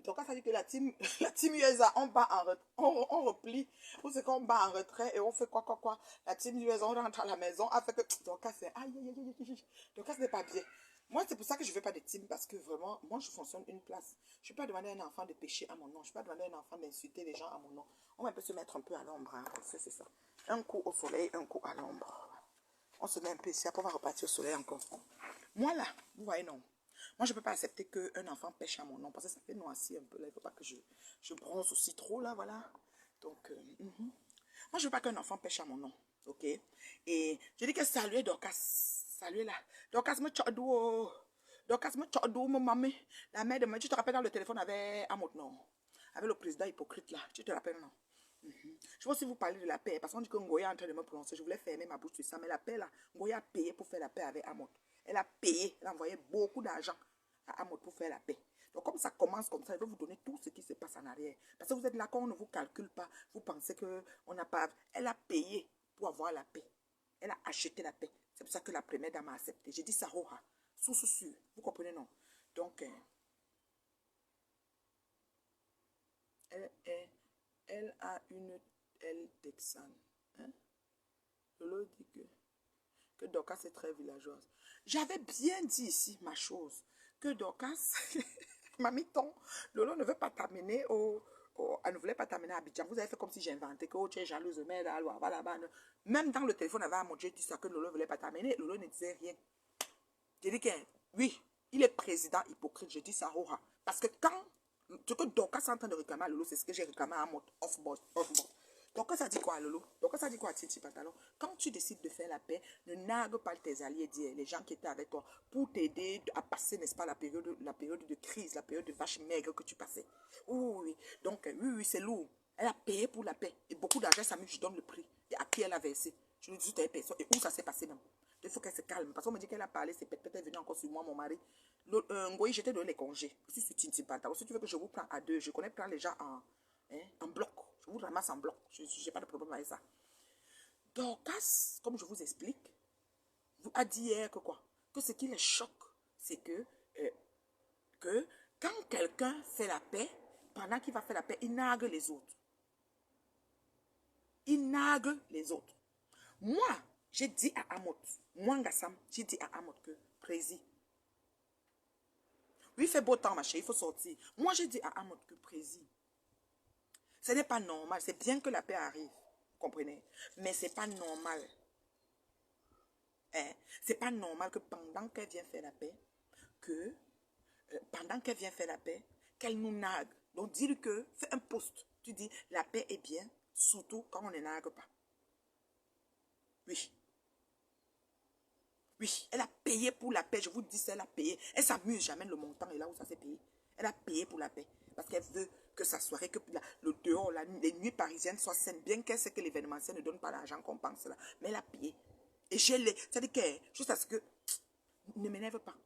Donc, ça dit que la team, la team USA, on bat on replie, ou c'est qu'on bat en retrait et on fait quoi. La team USA, on rentre à la maison, a fait que, donc, c'est, aïe, aïe, aïe, aïe, aïe, donc, ce n'est pas bien. Moi, c'est pour ça que je ne veux pas de team, parce que vraiment, moi, je fonctionne une place. Je ne vais pas demander à un enfant de pécher à mon nom. Je ne vais pas demander à un enfant d'insulter les gens à mon nom. On va un peu se mettre un peu à l'ombre, hein. C'est ça. Un coup au soleil, un coup à l'ombre. On se met un peu ici, après on va repartir au soleil encore. Moi, là, vous voyez, non. Moi, je ne peux pas accepter qu'un enfant pêche à mon nom, parce que ça fait noircir un peu, là. Il ne faut pas que je bronze aussi trop, là, voilà. Donc, moi, je ne veux pas qu'un enfant pêche à mon nom, ok? Et je dis que salut, Dorcas. Salut, là. Dorcas, me tchadou. Dorcas, me tchadou, mon mamie. La mère de moi, tu te rappelles dans le téléphone avec Amot, non? Avec le président hypocrite, là. Tu te rappelles, non? Je veux aussi vous parler de la paix, parce qu'on dit que Ngoya est en train de me prononcer. Je voulais fermer ma bouche sur ça, mais la paix là, Ngoya a payé pour faire la paix avec Amot. Elle a payé, elle a envoyé beaucoup d'argent à Amot pour faire la paix. Donc comme ça commence comme ça, elle va vous donner tout ce qui se passe en arrière. Parce que vous êtes là, quand on ne vous calcule pas, vous pensez qu'on n'a pas... Elle a payé pour avoir la paix. Elle a acheté la paix. C'est pour ça que la première dame a accepté. J'ai dit ça, roha. Sous. Vous comprenez, non? Donc, elle a une elle texane. Hein? Lolo dit que Dorcas est très villageoise. J'avais bien dit ici ma chose. Que Dorcas, Mamiton, Lolo ne veut pas t'amener elle ne voulait pas t'amener à Abidjan. Vous avez fait comme si j'inventais que tu es jalouse, mais là, là-bas. Même dans le téléphone, elle avait à mon Dieu dit ça que Lolo ne voulait pas t'amener. Lolo ne disait rien. J'ai dit que oui, il est président hypocrite. Je dis ça, Roha. Parce que quand ce que Dorcas est en train de réclamer à Lolo, c'est ce que j'ai réclamé à mon off-board. Donc, ça dit quoi, Lolo? Donc, ça dit quoi, Titi Pantalon? Quand tu décides de faire la paix, ne nargue pas tes alliés, les gens qui étaient avec toi, pour t'aider à passer, n'est-ce pas, la période de crise, la période de vache maigre que tu passais. Oui. Donc, oui, c'est lourd. Elle a payé pour la paix. Et beaucoup d'argent, ça me je donne le prix. Et à qui elle a versé? Je lui dis, tu personne. Et où ça s'est passé même? Il faut qu'elle se calme. Parce qu'on me dit qu'elle a parlé, c'est peut-être venu encore sur moi, mon mari. Ngoyi, j'étais donné les congés. Aussi sur Titi Pantalon. Si tu veux que je vous prenne à deux, je connais plein les gens en bloc. Je vous ramasse en bloc. Je n'ai pas de problème avec ça. Dorcas, comme je vous explique, vous a dit hier que quoi? Que ce qui les choque, c'est que quand quelqu'un fait la paix, pendant qu'il va faire la paix, il nargue les autres. Il nargue les autres. Moi, j'ai dit à Amot, moi, Ngassam, j'ai dit à Amot que, Prési, oui, il fait beau temps, ma chérie, il faut sortir. Moi, j'ai dit à Amot que, Prési, ce n'est pas normal. C'est bien que la paix arrive. Vous comprenez? Mais ce n'est pas normal. Hein? Ce n'est pas normal que pendant qu'elle vient faire la paix, qu'elle nous nargue. Donc, dis-lui que, fais un post. Tu dis, la paix est bien, surtout quand on ne nargue pas. Oui. Oui, elle a payé pour la paix. Je vous dis, elle a payé. Elle s'amuse jamais le montant et là où ça s'est payé. Elle a payé pour la paix. Parce qu'elle veut que sa soirée, que le dehors, les nuits parisiennes soient saines. Bien qu'elle sait que l'événementiel ne donne pas l'argent qu'on pense là. Mais elle a payé. Et je l'ai. C'est-à-dire que, juste à ce que, ne m'énerve pas.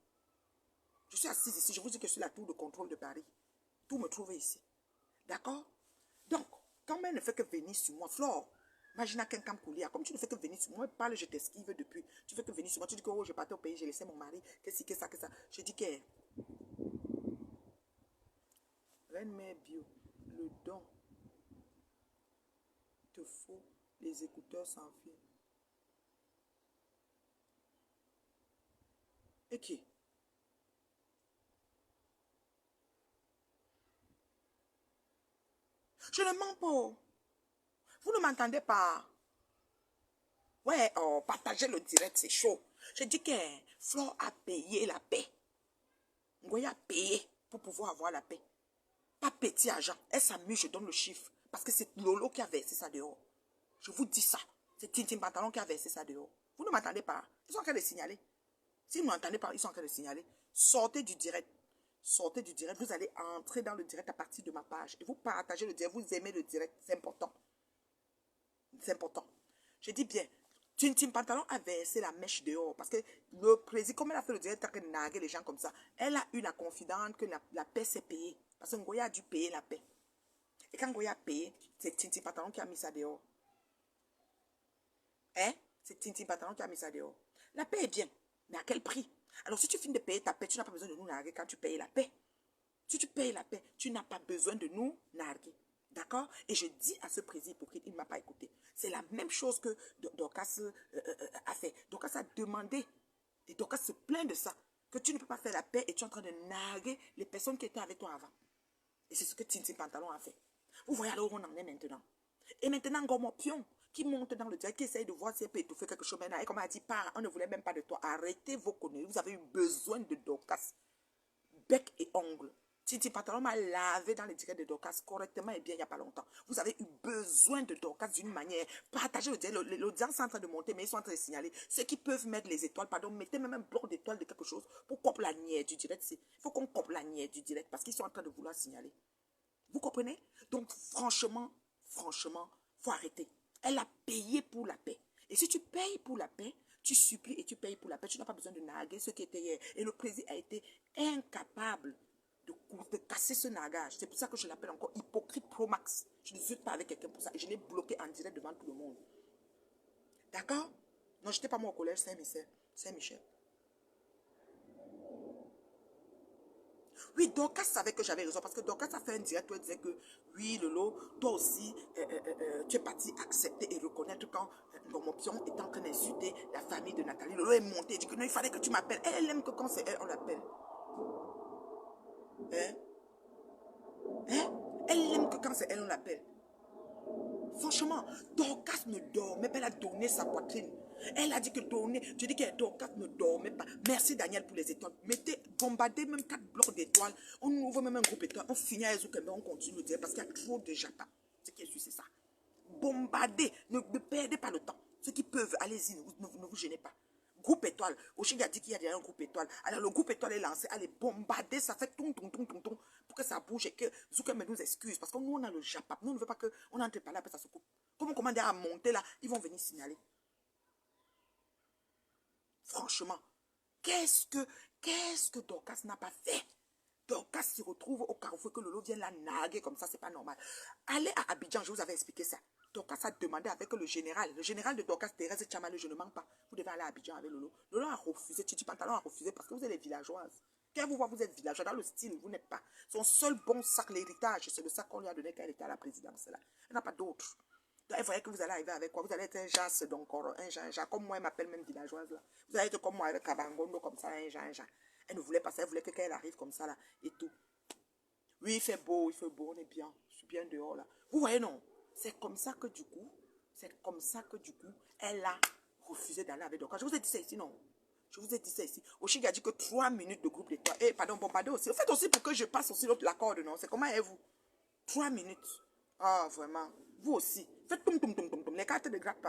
Je suis assise ici. Je vous dis que je suis la tour de contrôle de Paris. Tout me trouve ici. D'accord? Donc, quand elle ne fait que venir sur moi, Flore, imagine quelqu'un couler. Comme tu ne fais que venir sur moi, parle, je t'esquive depuis. Tu fais que venir sur moi. Tu dis que oh, je partais au pays, j'ai laissé mon mari. Que ça. Je dis que Reine Mère Bio, le don te faut, les écouteurs sans fil. Et qui? Je ne mens pas. Vous ne m'entendez pas. Ouais, oh, partagez le direct, c'est chaud. Je dis que Flore a payé la paix. Ngoya a payé pour pouvoir avoir la paix. Pas petit argent. Elle s'amuse, je donne le chiffre. Parce que c'est Lolo qui a versé ça dehors. Je vous dis ça. C'est Tintin Pantalon qui a versé ça dehors. Vous ne m'entendez pas. Ils sont en train de signaler. Si vous ne m'entendez pas, ils sont en train de signaler. Sortez du direct. Sortez du direct. Vous allez entrer dans le direct à partir de ma page. Et vous partagez le direct. Vous aimez le direct. C'est important. C'est important. Je dis bien. Tintin Pantalon a versé la mèche dehors. Parce que le président, comme elle a fait le direct, elle a nargué les gens comme ça. Elle a eu la confidente que la paix s'est payée. Parce que Ngoya a dû payer la paix. Et quand Ngoya a payé, c'est Tintin Pantalon qui a mis ça dehors. Hein? C'est Tintin Pantalon qui a mis ça dehors. La paix est bien. Mais à quel prix? Alors si tu finis de payer ta paix, tu n'as pas besoin de nous narguer quand tu payes la paix. Si tu payes la paix, tu n'as pas besoin de nous narguer. D'accord? Et je dis à ce président hypocrite, il ne m'a pas écouté. C'est la même chose que Dorcas a fait. Dorcas a demandé, et Dorcas se plaint de ça, que tu ne peux pas faire la paix et tu es en train de narguer les personnes qui étaient avec toi avant. Et c'est ce que Tintin Pantalon a fait. Vous voyez alors où on en est maintenant. Et maintenant, Gomo Pion, qui monte dans le direct, qui essaye de voir si elle peut étouffer quelque chose maintenant. Et comme elle a dit, pas, on ne voulait même pas de toi. Arrêtez vos conneries. Vous avez eu besoin de Dorcas. Bec et ongles. Tintin Pantalon m'a lavé dans le direct de Dorcas correctement et bien il n'y a pas longtemps. Vous avez eu besoin de Dorcas d'une manière. Partagez le direct. L'audience est en train de monter, mais ils sont en train de signaler. Ceux qui peuvent mettre les étoiles, pardon, mettez même un bloc d'étoiles de quelque chose pour couper la nière du direct. Il faut qu'on coupe la nière du direct parce qu'ils sont en train de vouloir signaler. Vous comprenez? Donc, franchement, faut arrêter. Elle a payé pour la paix. Et si tu payes pour la paix, tu supplies et tu payes pour la paix. Tu n'as pas besoin de narguer ce qui était hier. Et le président a été incapable de casser ce nargage. C'est pour ça que je l'appelle encore hypocrite pro max. Je ne suis pas avec quelqu'un pour ça. Et je l'ai bloqué en direct devant tout le monde. D'accord? Non, je n'étais pas moi au collège Saint-Michel. Saint-Michel. Oui, Dorcas savait que j'avais raison parce que Dorcas a fait un direct où elle disait que oui, Lolo, toi aussi, tu es parti accepter et reconnaître quand mon option est en train d'insulter la famille de Nathalie. Lolo est monté et dit que non, il fallait que tu m'appelles. Elle aime que quand c'est elle, on l'appelle. Hein? Hein? Elle aime que quand c'est elle, on l'appelle. Franchement, Dorcas ne dormait pas, elle a donné sa poitrine. Elle a dit que donner, je dis que Dorcas ne dormait pas. Merci Daniel pour les étoiles. Mettez, bombardez même 4 blocs d'étoiles. On ouvre même un groupe étoile. On finit à Ezouke, mais on continue de dire parce qu'il y a trop de japa. Ce qui est sûr, c'est ça. Bombardez, ne perdez pas le temps. Ceux qui peuvent, allez-y, ne vous gênez pas. Groupe étoile. Oshig a dit qu'il y a déjà un groupe étoile. Alors le groupe étoile est lancé. Allez, bombarder, ça fait ton, pour que ça bouge et que Zoukem nous excuse. Parce que nous, on a le japap. Nous, on ne veut pas qu'on entre par là, après ça se coupe. Comme on commande à monter là, ils vont venir signaler. Franchement, qu'est-ce que Dorcas n'a pas fait? Dorcas se retrouve au carrefour que Lolo vient la narguer comme ça, c'est pas normal. Allez à Abidjan, je vous avais expliqué ça. Dorcas a demandé avec le général de Dorcas, Thérèse Tchamale, je ne manque pas. Vous devez aller à Abidjan avec Lolo. Lolo a refusé, Titi Pantalon a refusé parce que vous êtes les villageoises. Quand vous voyez, vous êtes villageois, dans le style, vous n'êtes pas. Son seul bon sac, l'héritage, c'est le sac qu'on lui a donné quand elle était à la présidence. Là. Elle n'a pas d'autre. Donc, elle voyait que vous allez arriver avec quoi? Vous allez être un jas, donc un jas, comme moi, elle m'appelle même villageoise. Là. Vous allez être comme moi avec Kabangondo, comme ça, un jas. Elle ne voulait pas ça, elle voulait que quand elle arrive comme ça, là, et tout. Oui, il fait beau, on est bien. Je suis bien dehors, là. Vous voyez, non? C'est comme ça que du coup, elle a refusé d'aller avec Dorcas. Je vous ai dit ça ici, non? Je vous ai dit ça ici. Oshig a dit que 3 minutes de groupe d'étoiles. Eh, pardon, bombardez aussi. Faites aussi pour que je passe aussi la corde, non? C'est comment est-vous? 3 minutes. Ah, vraiment. Vous aussi. Faites toum. Les cartes de grappe.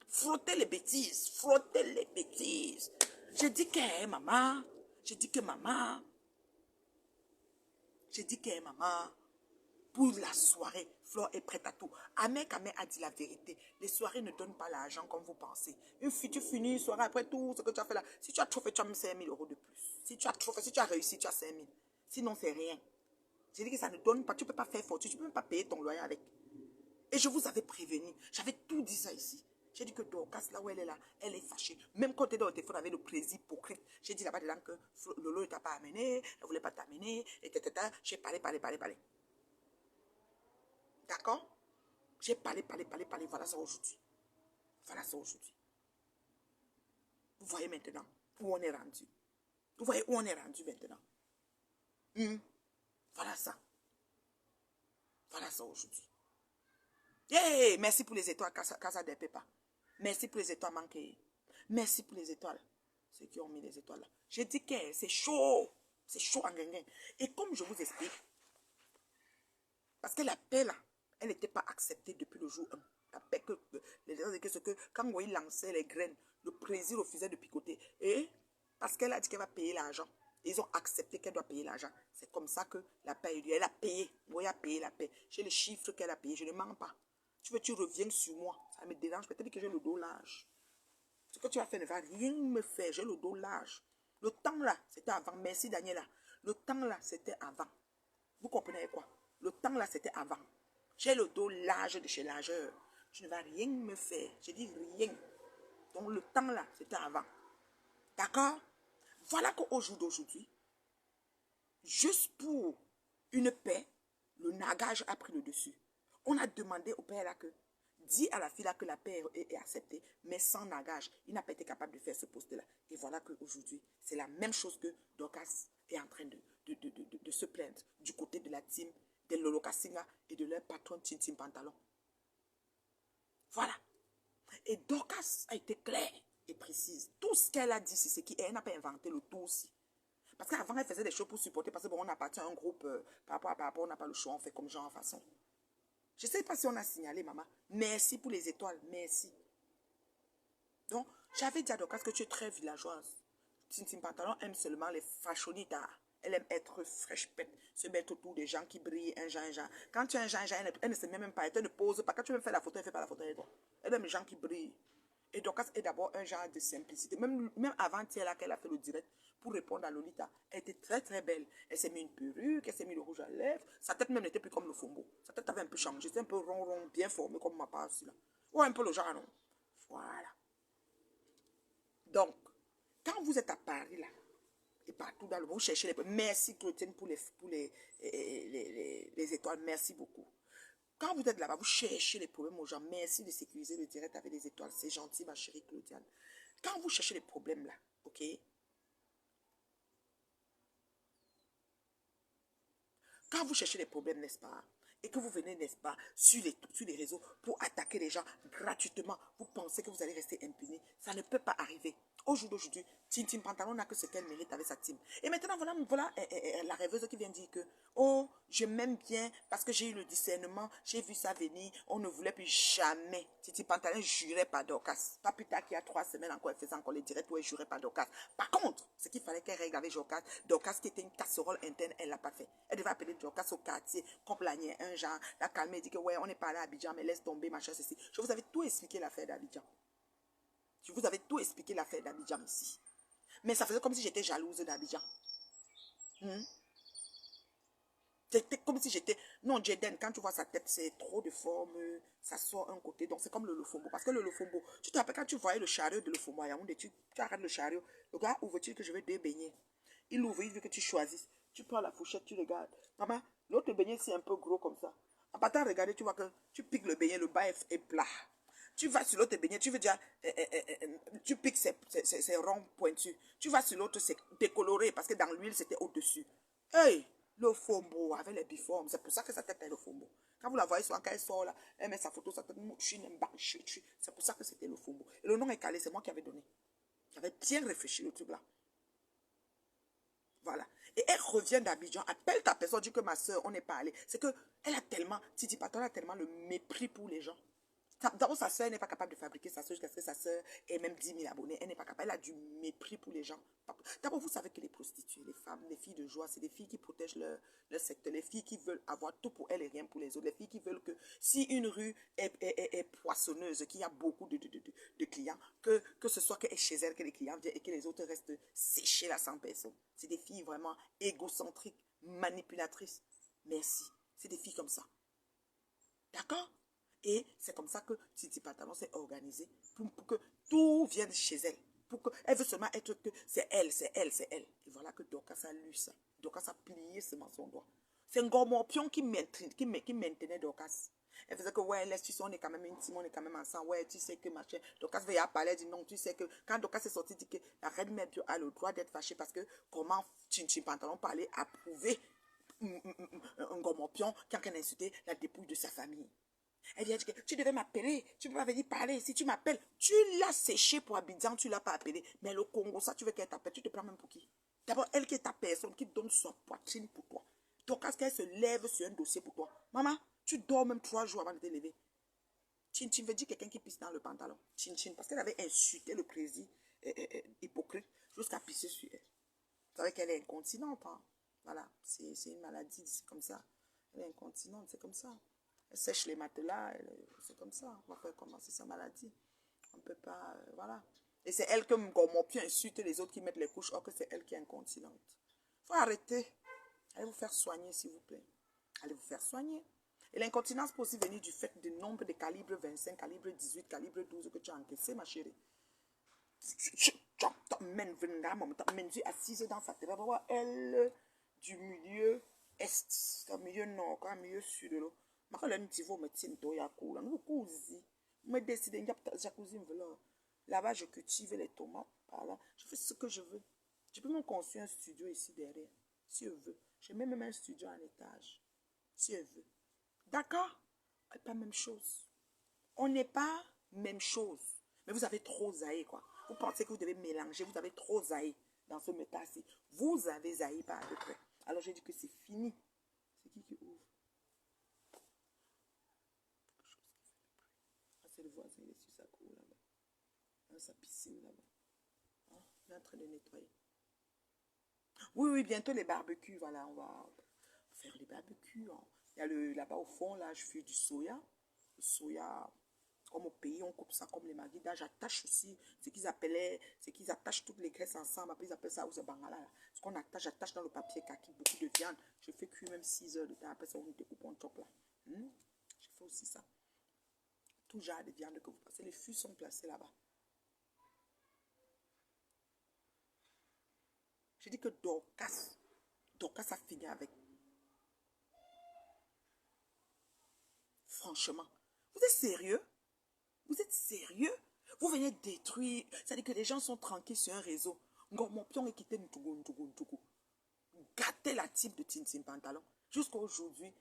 Frottez les bêtises. Frottez les bêtises. J'ai dit que maman. J'ai dit que maman. Pour la soirée, Flore est prête à tout. Amé a dit la vérité. Les soirées ne donnent pas l'argent comme vous pensez. Une fille, tu finis une soirée après tout ce que tu as fait là. Si tu as trop fait, tu as même 5 000 € de plus. Si tu as trop fait, si tu as réussi, tu as 5 000. Sinon, c'est rien. J'ai dit que ça ne donne pas. Tu ne peux pas faire fortune. Tu ne peux même pas payer ton loyer avec. Et je vous avais prévenu. J'avais tout dit ça ici. J'ai dit que Dorcas, là où elle est là, elle est fâchée. Même quand tu es dans le téléphone avec le président hypocrite, j'ai dit là-bas dedans que Lolo ne t'a pas amené, elle ne voulait pas t'amener, et j'ai parlé. D'accord? J'ai parlé. Voilà ça aujourd'hui. Vous voyez maintenant où on est rendu. Vous voyez où on est rendu maintenant. Voilà ça. Aujourd'hui. Hey, merci pour les étoiles, Casa de Pepa. Merci pour les étoiles manquées. Merci pour les étoiles. Ceux qui ont mis les étoiles là. J'ai dit que c'est chaud. C'est chaud en gagnant. Et comme je vous explique, Parce que la paix, là, elle n'était pas acceptée depuis le jour 1. La paix que les gens disaient que quand Moïse lançait les graines, le plaisir refaisait de picoter. Et parce qu'elle a dit qu'elle va payer l'argent, ils ont accepté qu'elle doit payer l'argent. C'est comme ça que la paix a eu lieu. Elle a payé. Moïse a payé la paix. J'ai le chiffre qu'elle a payé. Je ne mens pas. Tu veux, tu reviens sur moi. Ça me dérange. Peut-être que j'ai le dos large. Ce que tu as fait ne va rien me faire. J'ai le dos large. Le temps là, c'était avant. Merci Daniela. Le temps là, c'était avant. Vous comprenez quoi? Le temps là, c'était avant. J'ai le dos large de chez largeur. Tu ne vas rien me faire. Je dis rien. Donc le temps là, c'était avant. D'accord? Voilà qu'au jour d'aujourd'hui, juste pour une paix, le nagage a pris le dessus. On a demandé au père là que, dis à la fille là que la paix est acceptée, mais sans nagage. Il n'a pas été capable de faire ce poste-là. Et voilà qu'aujourd'hui, c'est la même chose que Dorcas est en train de se plaindre du côté de la team, de Lolo Kassinga et de leur patron Tintin Pantalon. Voilà. Et Dorcas a été claire et précise. Tout ce qu'elle a dit, c'est ce qui elle n'a pas inventé le tout aussi. Parce qu'avant, elle faisait des choses pour supporter, parce que bon, on appartient à un groupe, par rapport, on n'a pas le choix, on fait comme genre en façon. Je ne sais pas si on a signalé, maman. Merci pour les étoiles, merci. Donc, j'avais dit à Dorcas que tu es très villageoise. Tintin Pantalon aime seulement les fashionita. Elle aime être fraîche pète, se mettre autour des gens qui brillent, un genre. Quand tu es un genre, elle ne se met même pas, elle ne pose pas. Quand tu veux faire la photo, elle ne fait pas la photo. Elle aime les gens qui brillent. Et Dorcas est d'abord un genre de simplicité. Même avant-hier, là, qu'elle a fait le direct pour répondre à Lolita, elle était très très belle. Elle s'est mis une perruque, elle s'est mis le rouge à lèvres. Sa tête même n'était plus comme le fombo. Sa tête avait un peu changé. C'était un peu rond, rond, bien formé comme ma part aussi là. Ou un peu le genre, non? Voilà. Donc, quand vous êtes à Paris là, et partout dans le monde, vous cherchez les... Merci Clotilde pour les étoiles. Merci beaucoup. Quand vous êtes là-bas, vous cherchez les problèmes aux gens. Merci de sécuriser le direct avec les étoiles. C'est gentil, ma chérie Claudiane. Quand vous cherchez les problèmes là, ok? Quand vous cherchez les problèmes, n'est-ce pas? Et que vous venez, n'est-ce pas, sur les réseaux pour attaquer les gens gratuitement, vous pensez que vous allez rester impuni. Ça ne peut pas arriver. Au jour d'aujourd'hui, Tintin Pantalon n'a que ce qu'elle mérite avec sa team. Et maintenant, voilà la rêveuse qui vient dire que, oh, je m'aime bien parce que j'ai eu le discernement, j'ai vu ça venir, on ne voulait plus jamais. Tintin Pantalon jurait par Dorcas. Pas plus tard qu'il y a 3 semaines encore, elle faisait encore les directs où elle jurait par Dorcas. Par contre, ce qu'il fallait qu'elle règle avec Dorcas, Dorcas qui était une casserole interne, elle ne l'a pas fait. Elle devait appeler Dorcas au quartier, accompagner un genre, la calmer, dire que ouais, on est pas là à Abidjan, mais laisse tomber, machin, ceci. Je vous avais tout expliqué l'affaire d'Abidjan. Je vous avais tout expliqué l'affaire d'Abidjan ici. Mais ça faisait comme si j'étais jalouse d'Abidjan. C'était comme si j'étais... Non, Jaden, quand tu vois sa tête, c'est trop de forme, ça sort un côté. Donc, c'est comme le Lofombo. Parce que le Lofombo, tu te rappelles quand tu voyais le chariot de Lofombo à Yaoundé, tu arrêtes le chariot. Le gars, ouvre-tu que je vais te baigner? Il ouvre, il veut que tu choisisses. Tu prends la fourchette, tu regardes. Maman, l'autre beignet, c'est un peu gros comme ça. En partant regarder, tu vois que tu piques le beignet, le bas est plat. Tu vas sur l'autre beignet, tu veux dire, tu piques ses ronds pointus. Tu vas sur l'autre, c'est décoloré parce que dans l'huile, c'était au-dessus. Hey, le fombo avec les biformes, c'est pour ça que sa tête est le fombo. Quand vous la voyez souvent, quand elle sort là, elle met sa photo, sa tête, c'est pour ça que c'était le fombo. Et le nom est calé, c'est moi qui avais donné. J'avais bien réfléchi le truc là. Voilà. Et elle revient d'Abidjan, appelle ta personne, dit que ma soeur, on n'est pas allé. C'est que elle a tellement, Titi Patton a tellement le mépris pour les gens. D'abord, sa soeur n'est pas capable de fabriquer sa soeur jusqu'à ce que sa soeur ait même 10 000 abonnés. Elle n'est pas capable. Elle a du mépris pour les gens. D'abord, vous savez que les prostituées, les femmes, les filles de joie, c'est des filles qui protègent leur secteur. Les filles qui veulent avoir tout pour elles et rien pour les autres. Les filles qui veulent que si une rue est poissonneuse, qu'il y a beaucoup de clients, que ce soit que chez elle que les clients viennent et que les autres restent séchés là sans personne. C'est des filles vraiment égocentriques, manipulatrices. Merci. C'est des filles comme ça. D'accord? Et c'est comme ça que Titi Pantalon s'est organisée pour que tout vienne chez elle. Elle veut seulement être que c'est elle, c'est elle, c'est elle. Et voilà que Dorcas a lu ça. Dorcas a plié seulement son doigt. C'est un gormorpion qui maintenait Dorcas. Elle faisait que, ouais, laisse, tu sais, on est quand même intime, on est quand même ensemble. Ouais, tu sais que machin. Dorcas veut y parler, elle dit non, tu sais que quand Dorcas est sortie, dit que la reine mère a le droit d'être fâchée parce que comment Titi Pantalon parlait approuver un gormorpion qui a insulté la dépouille de sa famille. Elle dit que tu devais m'appeler, tu ne peux pas venir parler. Si tu m'appelles, tu l'as séché pour Abidjan, tu ne l'as pas appelé. Mais le Congo, ça, tu veux qu'elle t'appelle, tu te prends même pour qui? D'abord, elle qui est ta personne, qui donne son poitrine pour toi. Dorcas, qu'elle se lève sur un dossier pour toi. Maman, tu dors même 3 jours avant de te lever. Chin Chin veut dire quelqu'un qui pisse dans le pantalon. Chin Chin, parce qu'elle avait insulté le président hypocrite jusqu'à pisser sur elle. Vous savez qu'elle est incontinente. Hein? Voilà, c'est une maladie, c'est comme ça. Elle est incontinente, c'est comme ça. Elle sèche les matelas, c'est comme ça. On va faire comment? C'est sa maladie. On ne peut pas, voilà. Et c'est elle que Ngomopio insulte les autres qui mettent les couches, or que c'est elle qui est incontinente. Il faut arrêter. Allez vous faire soigner, s'il vous plaît. Allez vous faire soigner. Et l'incontinence peut aussi venir du fait du nombre de calibre 25, calibre 18, calibre 12 que tu as encaissé, ma chérie. Tu assise dans sa tête. Elle du milieu est, du milieu nord, du milieu sud. Je vais vous dire, là-bas, je cultive les tomates. Voilà. Je fais ce que je veux. Je peux même construire un studio ici derrière, si je veux. Je mets même un studio en étage, si je veux. D'accord? Pas la même chose. On n'est pas même chose. Mais vous avez trop zaï, quoi. Vous pensez que vous devez mélanger. Vous avez trop zaï dans ce métal-ci. Vous avez zaï par à peu près. Alors, j'ai dit que c'est fini. C'est qui ouvre? Ah, c'est le voisin, il est sur sa cour là-bas. Dans sa piscine là-bas. Ah, il est en train de nettoyer. Oui, oui, bientôt les barbecues. Voilà, on va faire les barbecues. Hein. Il y a là-bas au fond, là, je fais du soya. Le soya, comme au pays, on coupe ça comme les maguidas. J'attache aussi ce qu'ils attachent toutes les graisses ensemble. Après, ils appellent ça aux bangala. Ce qu'on attache, j'attache dans le papier kaki, beaucoup de viande. Je fais cuire même 6 heures de temps. Après ça, on découpe, on chope là. Je fais aussi ça. Tout genre de viande que vous passez. Les fûts sont placés là-bas. Je dis que Dorcas a fini avec. Franchement, vous êtes sérieux? Vous êtes sérieux? Vous venez détruire. C'est-à-dire que les gens sont tranquilles sur un réseau. Mon pion est quitté Ntougou. Gâter la type de Tintin Pantalon. Jusqu'à aujourd'hui,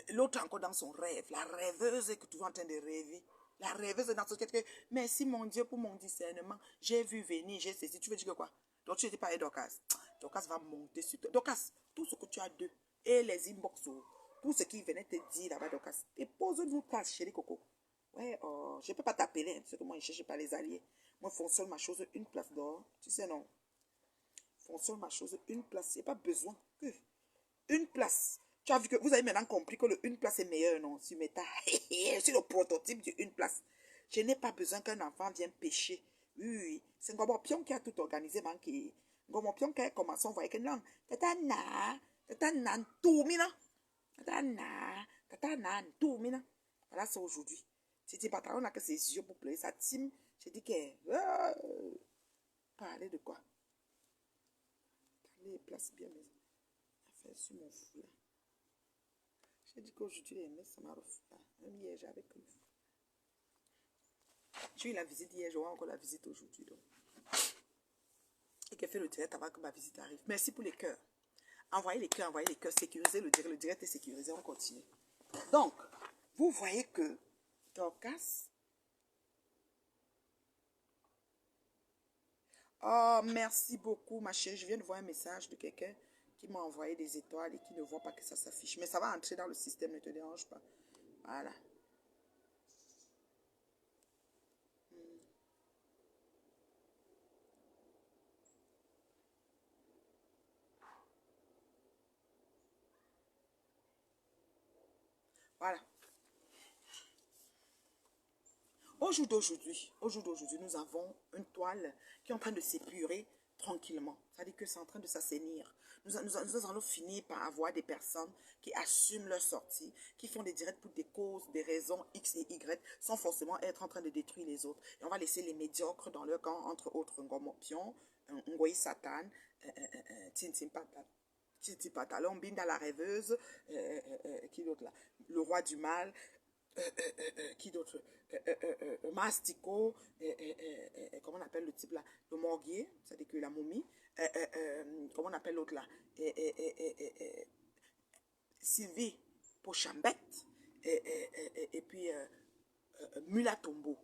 l'autre encore dans son rêve. La rêveuse que tu es en train de rêver. La rêveuse dans ce que merci mon Dieu pour mon discernement. J'ai vu venir, j'ai saisi. Tu veux dire que quoi? Donc tu n'étais pas avec Dorcas. Dorcas va monter sur toi. Dorcas, tout ce que tu as d'eux et les inbox, tout ce qu'il venait te dire là-bas, Dorcas, dépose-nous place, chérie Coco. Ouais, je ne peux pas t'appeler, hein, parce que moi, je ne cherche pas les alliés. Moi, fonctionne ma chose, une place dehors. Tu sais, non. Fonctionne ma chose, une place. Il n'y a pas besoin que. Une place. Tu as vu que vous avez maintenant compris que le une place est meilleur, non? Sur Meta. C'est le prototype de une place. Je n'ai pas besoin qu'un enfant vienne pêcher. Oui. C'est Ngomopion qui a tout organisé, manqué. Ngomopion qui a commencé, on voyait que non. Tata tout, mina. Tata tout, mina. Voilà, c'est aujourd'hui. Titi Patron n'a que ses yeux pour pleurer sa team. J'ai dit que. Parler de quoi? Parler, place bien mes affaires sur mon fou là. J'ai dit qu'aujourd'hui, les mecs, ça m'a refait. Même hier, j'avais comme fou. J'ai eu la visite hier, j'aurai encore la visite aujourd'hui. Donc. Et qu'elle fait le direct avant que ma visite arrive. Merci pour les cœurs. Envoyez les cœurs, sécurisez le direct est sécurisé, on continue. Donc, vous voyez que Dorcas. Oh, merci beaucoup, ma chérie. Je viens de voir un message de quelqu'un qui m'a envoyé des étoiles et qui ne voit pas que ça s'affiche. Mais ça va entrer dans le système, ne te dérange pas. Voilà. Voilà. Au jour d'aujourd'hui, nous avons une toile qui est en train de s'épurer tranquillement. C'est-à-dire que c'est en train de s'assainir. Nous allons finir par avoir des personnes qui assument leur sortie, qui font des directs pour des causes, des raisons X et Y, sans forcément être en train de détruire les autres. Et on va laisser les médiocres dans leur camp, entre autres Ngomopion, Ngoyi Satan, Titi Pantalon, Binda la rêveuse, qui d'autre là? Le roi du mal, qui d'autre? Mastico, comment on appelle le type là? Le morguier, c'est-à-dire que la momie. Comment on appelle l'autre là? Sylvie Pochambette. Et puis Mulatombo.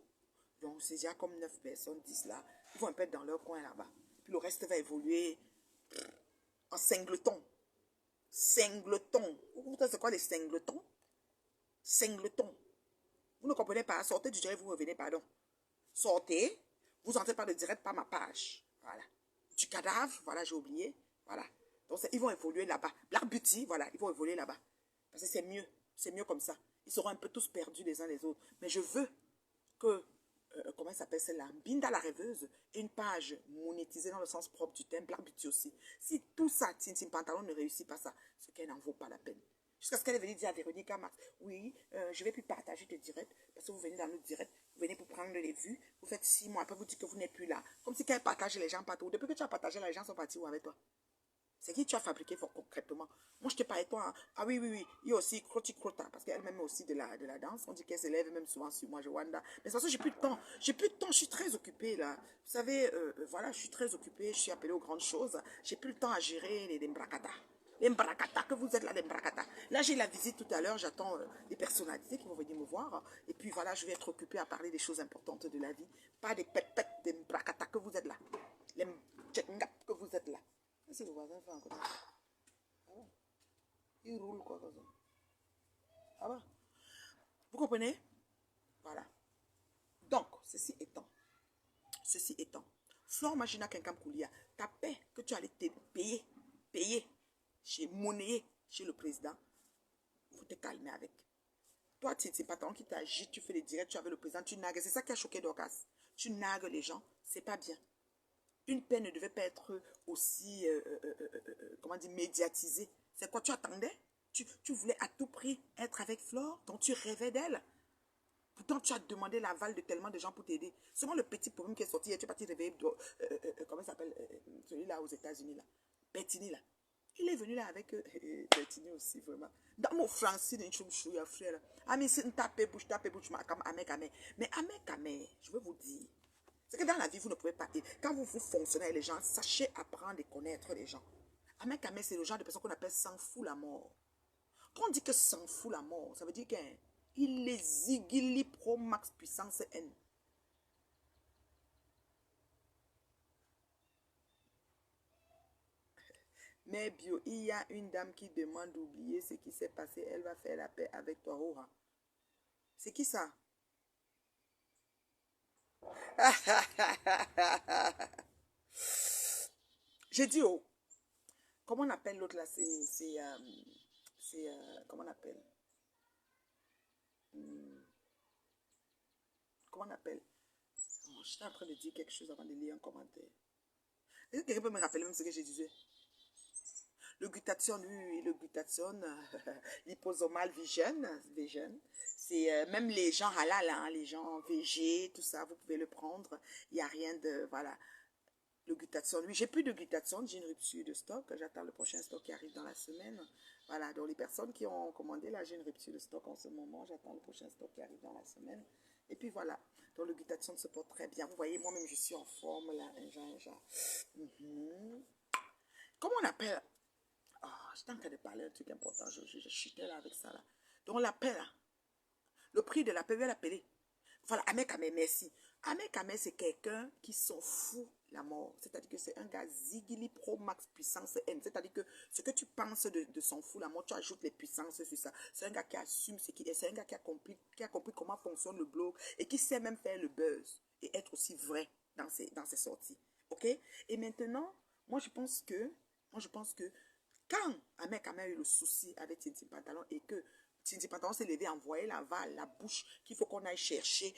Donc c'est déjà comme 9 personnes, 10 là. Ils vont un peu être dans leur coin là-bas. Puis le reste va évoluer en singleton. Singleton. Vous savez c'est quoi les singletons? Singleton. Vous ne comprenez pas. Sortez du direct, vous revenez, pardon. Sortez. Vous entrez par le direct, par ma page. Voilà. Du cadavre, voilà, j'ai oublié. Voilà. Donc, ils vont évoluer là-bas. Black Beauty, voilà, ils vont évoluer là-bas. Parce que c'est mieux. C'est mieux comme ça. Ils seront un peu tous perdus les uns les autres. Mais je veux que, comment ça s'appelle celle-là? Binda la rêveuse, une page monétisée dans le sens propre du thème, Black Beauty aussi. Si tout ça, Tintin Pantalon ne réussit pas ça, c'est qu'elle n'en vaut pas la peine. Jusqu'à ce qu'elle est venue dire à Véronique Max, oui, je vais plus partager de direct, parce que vous venez dans le direct, vous venez pour prendre les vues, vous faites 6 mois, après vous dites que vous n'êtes plus là. Comme si qu'elle partage les gens partout. Depuis que tu as partagé, les gens sont partis où avec toi? C'est qui tu as fabriqué concrètement? Moi, je te parlais toi. Hein. Ah oui, oui, oui. Il y a aussi Croti Crota, parce qu'elle-même aussi de la danse. On dit qu'elle s'élève même souvent sur moi, je Wanda. Mais de toute façon, j'ai plus de temps. J'ai plus de temps, je suis très occupée là. Vous savez, voilà, je suis très occupée, je suis appelée aux grandes choses. J'ai plus le temps à gérer les mbrakata. Les mbrakata, que vous êtes là, les mbrakata. Là, j'ai la visite tout à l'heure, j'attends des personnalités qui vont venir me voir. Et puis voilà, je vais être occupée à parler des choses importantes de la vie. Pas des pètes des mbrakata que vous êtes là. Les mtchengap que vous êtes là. C'est le voisin fait encore. Ah ouais. Il roule quoi comme ça. Ah ouais. Vous comprenez? Voilà. Donc, ceci étant, Flore Magina Kenkam Koulia, ta paix que tu allais te payer, monnayer chez le président, vous te calmer avec. Toi, c'est pas ton qui t'agite, tu fais les directs, tu es avec le président, tu nagues. C'est ça qui a choqué Dorcas. Tu nagues les gens, c'est pas bien. Une paix ne devait pas être aussi, comment dire, médiatisée. C'est quoi tu attendais? Tu voulais à tout prix être avec Flore, donc tu rêvais d'elle. Pourtant, tu as demandé l'aval de tellement de gens pour t'aider. Seulement le petit problème qui est sorti, tu es parti réveiller, comment il s'appelle, celui-là aux États-Unis, là. Bettini, là. Il est venu là avec Bettini aussi, vraiment. Dans mon français, il y a frère. Ah, mais c'est une tape bouche, mais Amé, je veux vous dire. C'est que dans la vie, vous ne pouvez pas. Quand vous fonctionnez avec les gens, sachez apprendre et connaître les gens. Amen Kamé, c'est le genre de personne qu'on appelle s'en fout la mort. Quand on dit que s'en fout la mort, ça veut dire qu'il est zigili pro max puissance N. Mais bio, il y a une dame qui demande d'oublier ce qui s'est passé. Elle va faire la paix avec toi, Aura. C'est qui ça? J'ai dit, oh, comment on appelle l'autre là? Comment on appelle? Comment on appelle? Oh, j'étais en train de dire quelque chose avant de lire un commentaire. Est-ce que quelqu'un peut me rappeler même ce que je disais? Le glutathione, oui, le glutathione, liposomal vision, c'est même les gens halal, hein, les gens végés, tout ça, vous pouvez le prendre. Il n'y a rien de, voilà. Le glutathione, oui, j'ai plus de glutathione, j'ai une rupture de stock. J'attends le prochain stock qui arrive dans la semaine. Voilà, donc les personnes qui ont commandé, là, j'ai une rupture de stock en ce moment. J'attends le prochain stock qui arrive dans la semaine. Et puis voilà, donc le glutathione se porte très bien. Vous voyez, moi-même, je suis en forme, là, Comment on appelle? Oh, j'étais en train de parler d'un truc important. Je chutais là avec ça là. Donc l'appel là. Le prix de l'appel, je vais l'appeler. Voilà, Ahmed Kamé, merci. Ahmed Kamé, c'est quelqu'un qui s'en fout la mort. C'est-à-dire que c'est un gars zigili pro max puissance N. C'est-à-dire que ce que tu penses de s'en fout la mort, tu ajoutes les puissances sur ça. C'est un gars qui assume ce qu'il est. C'est un gars qui a compris comment fonctionne le blog et qui sait même faire le buzz et être aussi vrai dans ses sorties. OK? Et maintenant, moi je pense que quand Ahmed Kamé a eu le souci avec Tintin Pantalon et que Tintin Pantalon s'est levé, envoyé la bouche qu'il faut qu'on aille chercher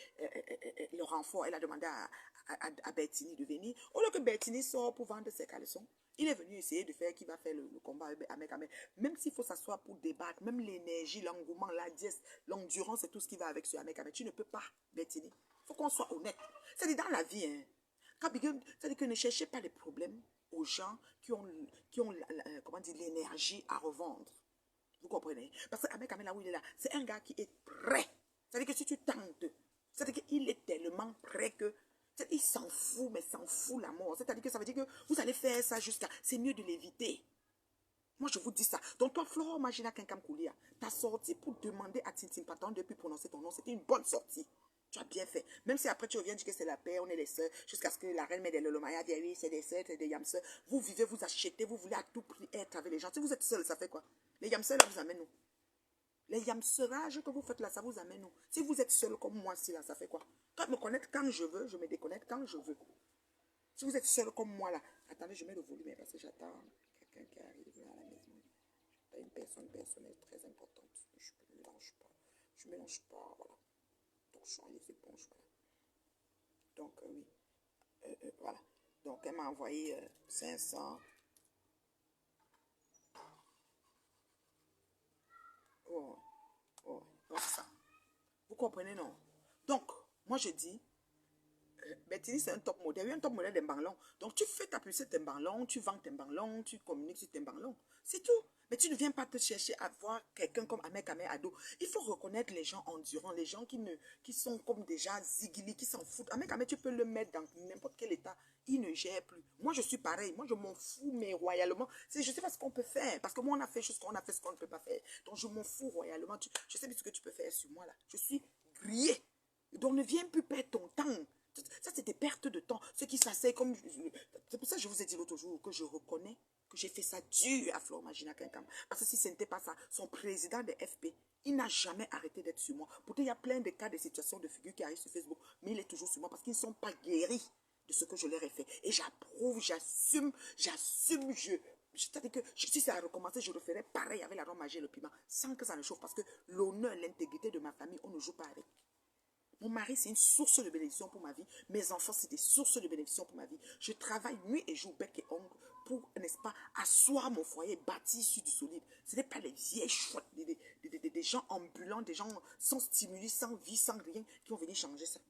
le renfort, elle a demandé à Bertini de venir. Au lieu que Bertini sort pour vendre ses caleçons, il est venu essayer de faire qui va faire le combat avec Ahmed Kamé. Même s'il faut s'asseoir pour débattre, même l'énergie, l'engouement, la dièse, l'endurance et tout ce qui va avec ce Ahmed Kamé, tu ne peux pas, Bertini. Il faut qu'on soit honnête. C'est-à-dire dans la vie, hein. C'est-à-dire que ne cherchez pas les problèmes aux gens qui ont comment dire, l'énergie à revendre. Vous comprenez? Parce que Ahmed Kamé, là où il est là, c'est un gars qui est prêt. C'est-à-dire que si tu tentes, c'est-à-dire qu'il est tellement prêt que il s'en fout, mais s'en fout la mort. C'est-à-dire que ça veut dire que vous allez faire ça jusqu'à... C'est mieux de l'éviter. Moi, je vous dis ça. Donc, toi, Flore Magina Kenkam Koulia, ta sortie pour demander à Tintin Patan de plus prononcer ton nom, c'était une bonne sortie. Tu as bien fait. Même si après tu reviens dire que c'est la paix, on est les sœurs, jusqu'à ce que la reine met des lolomaya, dit oui, c'est des sœurs, c'est des yamseurs. Vous vivez, vous achetez, vous voulez à tout prix être avec les gens. Si vous êtes seul, ça fait quoi? Les yamseurs là vous amènent où? Les yamserages que vous faites là, ça vous amène où? Si vous êtes seul comme moi, si là, ça fait quoi? Quand je me connecte quand je veux, je me déconnecte quand je veux. Si vous êtes seul comme moi là, attendez, je mets le volume parce que j'attends quelqu'un qui arrive là à la maison. Une personne personnelle très importante. Je ne mélange pas. Je ne mélange pas, voilà. Donc, je suis en les éponges, voilà. Donc, oui. Voilà. Donc, elle m'a envoyé 500. Oh, oh, donc ça. Vous comprenez, non? Donc, moi, je dis, Betty, c'est un top modèle. Il y a un top modèle d'Embanlon. Donc, tu fais ta publicité d'Embanlon, tu vends Embanlon, tu communiques sur Embanlon. C'est tout. Mais tu ne viens pas te chercher à voir quelqu'un comme Ahmed Kamé Ado. Il faut reconnaître les gens endurants, les gens qui sont comme déjà zigili, qui s'en foutent. Ahmed Kamé, tu peux le mettre dans n'importe quel état. Il ne gère plus. Moi, je suis pareil. Moi, je m'en fous, mais royalement. Je sais pas ce qu'on peut faire. Parce que moi, on a fait ce qu'on a fait, ce qu'on ne peut pas faire. Donc, je m'en fous royalement. Je sais plus ce que tu peux faire sur moi, là. Je suis grillé. Donc, ne viens plus perdre ton temps. Ça, c'est des pertes de temps. Ceux qui s'asseyent comme... C'est pour ça que je vous ai dit l'autre jour que je reconnais que j'ai fait ça dur à Flor Magina Kinkam. Parce que si ce n'était pas ça, son président de FP, il n'a jamais arrêté d'être sur moi. Pourtant, il y a plein de cas de situations de figures qui arrivent sur Facebook, mais il est toujours sur moi parce qu'ils ne sont pas guéris de ce que je leur ai fait. Et j'approuve, j'assume, c'est-à-dire que si ça a recommencé, je referais pareil avec la rome magie et le piment, sans que ça ne chauffe, parce que l'honneur, l'intégrité de ma famille, on ne joue pas avec. Mon mari, c'est une source de bénédiction pour ma vie. Mes enfants, c'est des sources de bénédiction pour ma vie. Je travaille nuit et jour, bec et ongle, pour, n'est-ce pas, asseoir mon foyer bâti sur du solide. Ce n'est pas les vieilles chouettes, des gens ambulants, des gens sans stimuli, sans vie, sans rien, qui vont venir changer ça.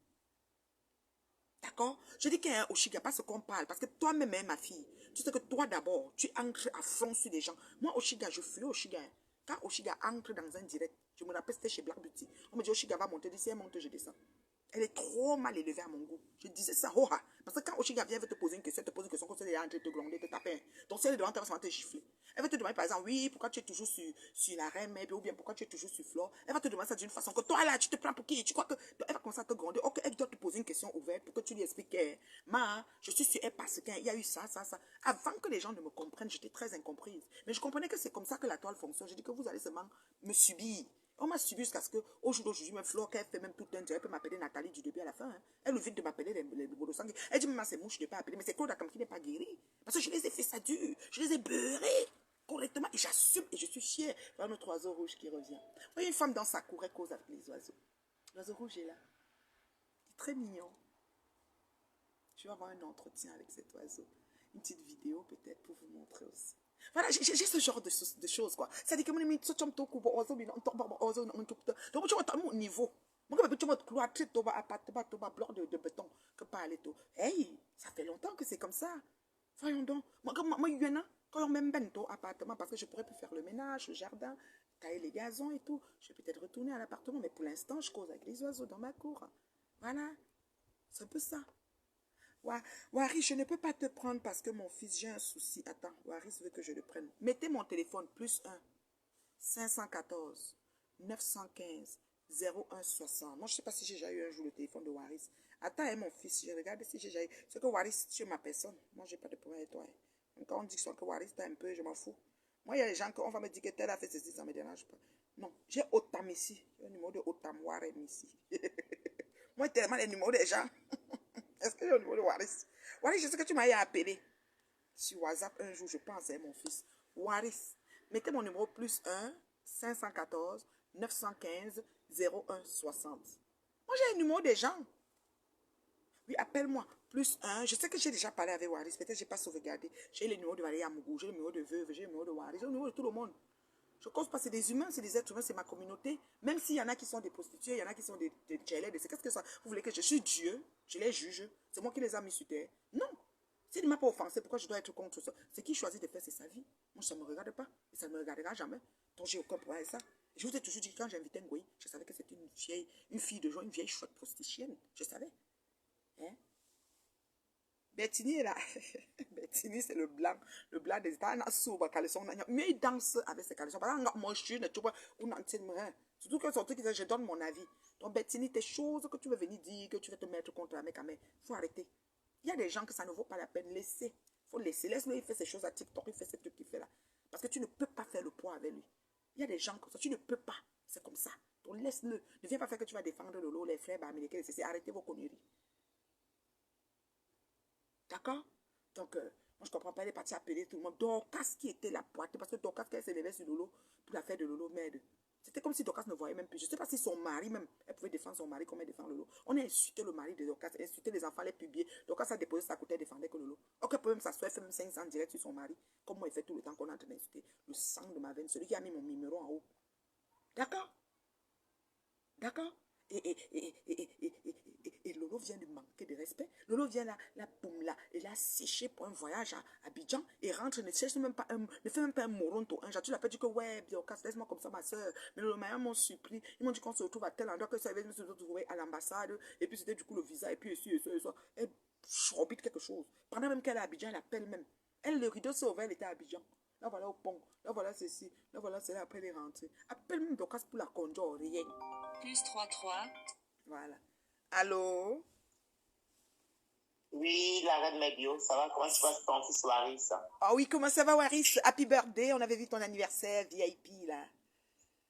D'accord? Je dis qu'il y a un Oshiga, pas ce qu'on parle, parce que toi-même, ma fille, tu sais que toi d'abord, tu entres à fond sur des gens. Moi, Oshiga, je fuis Oshiga. Quand Oshiga entre dans un direct, je me rappelle, c'était chez Black Beauty. On me dit, Oshiga va monter. Si elle monte, je descends. Elle est trop mal élevée à mon goût. Je disais ça, oh, parce que quand Oshiga vient, elle veut te poser une question, comme ça, elle est en train de te gronder, te taper. Donc, si elle est devant, elle va te gifler. Elle va te demander, par exemple, oui, pourquoi tu es toujours sur la reine, ou bien pourquoi tu es toujours sur Flore. Elle va te demander ça d'une façon que toi, là, tu te prends pour qui? Tu crois que. Elle va commencer à te gronder. Ok, elle doit te poser une question ouverte pour que tu lui expliques, je suis sur elle parce qu'il y a eu ça, ça, ça. Avant que les gens ne me comprennent, j'étais très incomprise. Mais je comprenais que c'est comme ça que la toile fonctionne. Je dis que vous allez seulement me subir. On m'a subi jusqu'à ce qu'au jour d'aujourd'hui, même Flore, qu'elle fait même tout un elle peut m'appeler Nathalie du début à la fin. Hein. Elle évite de m'appeler les boulots sanguins. Elle dit, maman, c'est mouche, je ne l'ai pas appelé. Mais c'est Claude Akam qui n'est pas guéri. Parce que je les ai fait ça dur. Je les ai beurrés correctement. Et j'assume et je suis fière. Voilà notre oiseau rouge qui revient. Vous voyez une femme dans sa cour, elle cause avec les oiseaux. L'oiseau rouge est là. Il est très mignon. Je vais avoir un entretien avec cet oiseau. Une petite vidéo peut-être pour vous montrer aussi. Voilà, j'ai ce genre de choses, quoi. C'est-à-dire que mon ami, tu as un niveau. Moi, tu m'as cloîtré, tu as bloc de béton. Que parler, tout. Hey, ça fait longtemps que c'est comme ça. Voyons donc. Moi, il y en a, quand on même bento appartement, parce que je pourrais plus faire le ménage, le jardin, tailler les gazons et tout. Je vais peut-être retourner à l'appartement, mais pour l'instant, je cause avec les oiseaux dans ma cour. Voilà. C'est un peu ça. Waris, je ne peux pas te prendre parce que mon fils, j'ai un souci. Attends, Waris veut que je le prenne. Mettez mon téléphone, plus 1, 514, 915, 0160. Moi, je ne sais pas si j'ai déjà eu un jour le téléphone de Waris. Attends, mon fils, je regarde si j'ai déjà eu. C'est que Waris, tu es ma personne. Moi, je n'ai pas de problème avec toi. Quand on dit que Waris, t'as un peu, je m'en fous. Moi, il y a des gens qu'on va me dire que tel a fait ceci, ça ne me dérange pas. Non, j'ai Otam ici. J'ai un numéro de Otam Warem ici. Moi, tellement les numéros des gens. Est-ce que j'ai le numéro de Waris? Waris, je sais que tu m'as appelé sur WhatsApp un jour, je pense, c'est mon fils. Waris, mettez mon numéro plus 1 514 915 0160. Moi, j'ai un numéro des gens. Oui, appelle-moi. Plus 1. Je sais que j'ai déjà parlé avec Waris. Peut-être que je n'ai pas sauvegardé. J'ai le numéro de Valérie Amougou, j'ai le numéro de Veuve, j'ai le numéro de Waris, j'ai le numéro de tout le monde. Je ne cause pas, c'est des humains, c'est des êtres humains, c'est ma communauté. Même s'il y en a qui sont des prostituées, il y en a qui sont des tchèlets, qu'est-ce que ça? Vous voulez que je suis Dieu? Je les juge? C'est moi qui les ai mis sur terre? Non. S'il ne m'a pas offensé, pourquoi je dois être contre ça? Ce qu'il choisit de faire, c'est sa vie. Moi, ça ne me regarde pas. Et ça ne me regardera jamais. Donc, j'ai aucun problème avec ça. Je vous ai toujours dit que quand j'invitais Ngoï, je savais que c'était une fille de joie, une vieille chouette prostituée. Je savais. Hein? Bettini est là. Bettini, c'est le blanc. Le des États. Mais il danse avec ses caleçons. Par exemple, moi, je suis une chouette. Surtout que son truc, il dit, je donne mon avis. Donc, Bettini, tes choses que tu veux venir dire, que tu veux te mettre contre la mec à mec, il faut arrêter. Il y a des gens que ça ne vaut pas la peine. Laissez. Il faut laisser. Laisse-le, il fait ses choses à TikTok, il fait ce truc qu'il fait là. Parce que tu ne peux pas faire le poids avec lui. Il y a des gens comme ça, tu ne peux pas. C'est comme ça. Donc, laisse-le. Ne viens pas faire que tu vas défendre Lolo, les frères américains, c'est arrêtez vos conneries. D'accord? Donc, moi, je ne comprends pas, elle est partie appeler tout le monde. Dorcas qui était la pointe, parce que Dorcas, quand elle s'est levée sur Lolo, pour l'affaire de Lolo, merde. C'était comme si Dorcas ne voyait même plus. Je ne sais pas si son mari même, elle pouvait défendre son mari comme elle défend Lolo. On a insulté le mari de Dorcas, insulté les enfants, les publiés. Dorcas a déposé sa côté, elle défendait que Lolo. Ok, peut même s'asseoir, elle fait même 500 direct sur son mari. Comme moi, il fait tout le temps qu'on est en train d'insulter le sang de ma veine, celui qui a mis mon numéro en haut. D'accord? D'accord? Et Lolo vient de manquer de respect. Lolo vient là, boum, là, et l'a séché pour un voyage à Abidjan et rentre, ne cherche même pas ne fait même pas un moronto. Un jour, tu l'appelles, tu dis que ouais, Biocas, laisse-moi comme ça, ma soeur. Mais le maire m'ont supplie. Ils m'ont dit qu'on se retrouve à tel endroit que ça avait se retrouver à l'ambassade. Et puis c'était du coup le visa, et puis ici, et ça, et ça. Elle chorobite quelque chose. Pendant même qu'elle est à Abidjan, elle appelle même. Elle, le rideau s'est ouvert, elle était à Abidjan. Là, voilà au pont. Là, voilà ceci. Là, voilà cela. Après, elle est rentrée. Appelle même Biocas pour la conduire, rien. Plus 33. Voilà. Allô? Oui, la reine Mebio, ça va? Comment se passe ton fils Waris? Ah oui, comment ça va, Waris? Happy birthday, on avait vu ton anniversaire VIP, là.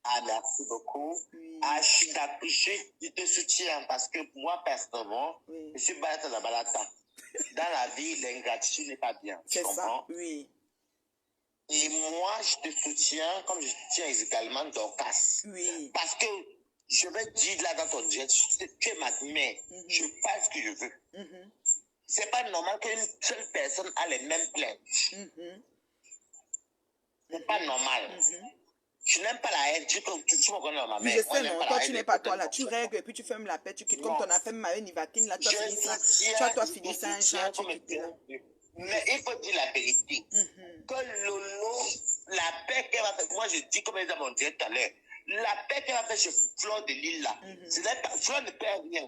Ah, merci beaucoup. Oui. Ah, je te soutiens parce que moi, personnellement, Oui. je suis balata la balata. Dans la vie, l'ingratitude n'est pas bien. Tu C'est ça, comprends? oui. Et moi, je te soutiens comme je soutiens également Dorcas. Oui. Parce que je vais te dire là dans ton direct, tu es ma mère. Je fais ce que je veux. C'est pas normal qu'une seule personne a les mêmes plaintes. C'est pas normal. Je n'aime pas la haine. Tu me connais ma Oui, mère. je sais, non. Toi, tu n'es pas toi, là. Tu règles et puis tu fermes la paix. Tu quittes. Comme ton affaire Marie Nivatine, là, tu as fini ça. Tu as fini ça un jour, tu quittes là. Mais il faut dire la vérité. Que Lolo, la paix qu'elle va faire, moi je dis comme elle a mon direct tout à l'heure, la paix qu'elle va faire chez Flore de Lille là, Flore ne perd rien.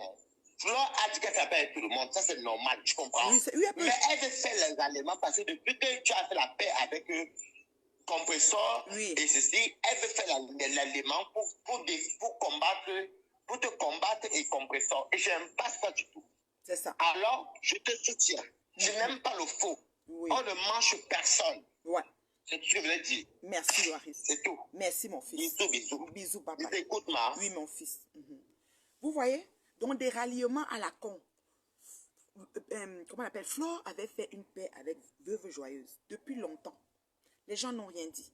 Flore a dit qu'elle fait la paix avec tout le monde, ça c'est normal, tu comprends? Oui, oui, mais elle veut faire les aliments parce que depuis que tu as fait la paix avec Compressor et ceci, elle veut faire l'aliment pour combattre, pour te combattre et Compressor. Et je n'aime pas ça du tout. C'est ça. Alors, je te soutiens. Je n'aime pas le faux. Oui. On ne mange personne. Ouais. C'est tout ce que je voulais dire. Merci, Loaris. C'est tout. Merci, mon fils. Bisous, bisous. Bisous, papa. Écoute, ma. Oui, mon fils. Vous voyez? Donc, des ralliements à la con. Comment on appelle? Flore avait fait une paix avec Veuve Joyeuse depuis longtemps. Les gens n'ont rien dit.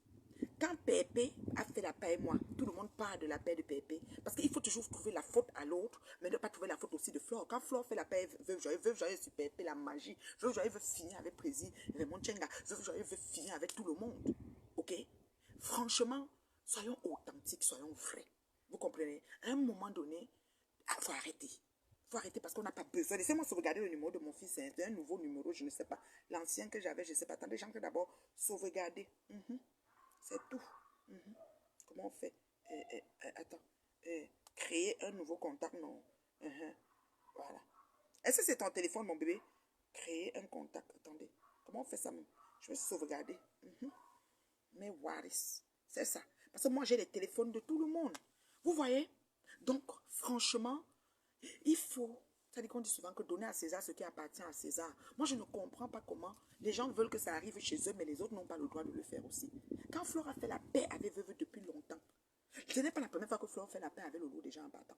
Quand Pépé a fait la paix, moi, tout le monde parle de la paix de Pépé. Parce qu'il faut toujours trouver la faute à l'autre, mais ne pas trouver la faute aussi de Flore. Quand Flore fait la paix, Veuve Joyeuse sur Pépé, la magie. Veuve Joyeuse veut finir avec Prési, Raymond Tchenga. Veuve Joyeuse veut finir avec tout le monde. Ok? Franchement, soyons authentiques, soyons vrais. Vous comprenez? À un moment donné, il faut arrêter. Il faut arrêter parce qu'on n'a pas besoin. Laissez-moi sauvegarder le numéro de mon fils. C'est un nouveau numéro, je ne sais pas. L'ancien que j'avais, je ne sais pas. Attendez, j'entre d'abord sauvegarder. C'est tout. Comment on fait? Attends. Créer un nouveau contact, non. Voilà. Est-ce que c'est ton téléphone, mon bébé? Créer un contact. Attendez. Comment on fait ça même? Je vais sauvegarder. Mais Waris. C'est ça. Parce que moi, j'ai les téléphones de tout le monde. Vous voyez? Donc, franchement, il faut, ça dit qu'on dit souvent que donner à César ce qui appartient à César. Moi, je ne comprends pas comment les gens veulent que ça arrive chez eux, mais les autres n'ont pas le droit de le faire aussi. Quand Flore a fait la paix avec Veuve depuis longtemps, ce n'est pas la première fois que Flore fait la paix avec Lolo déjà en partant.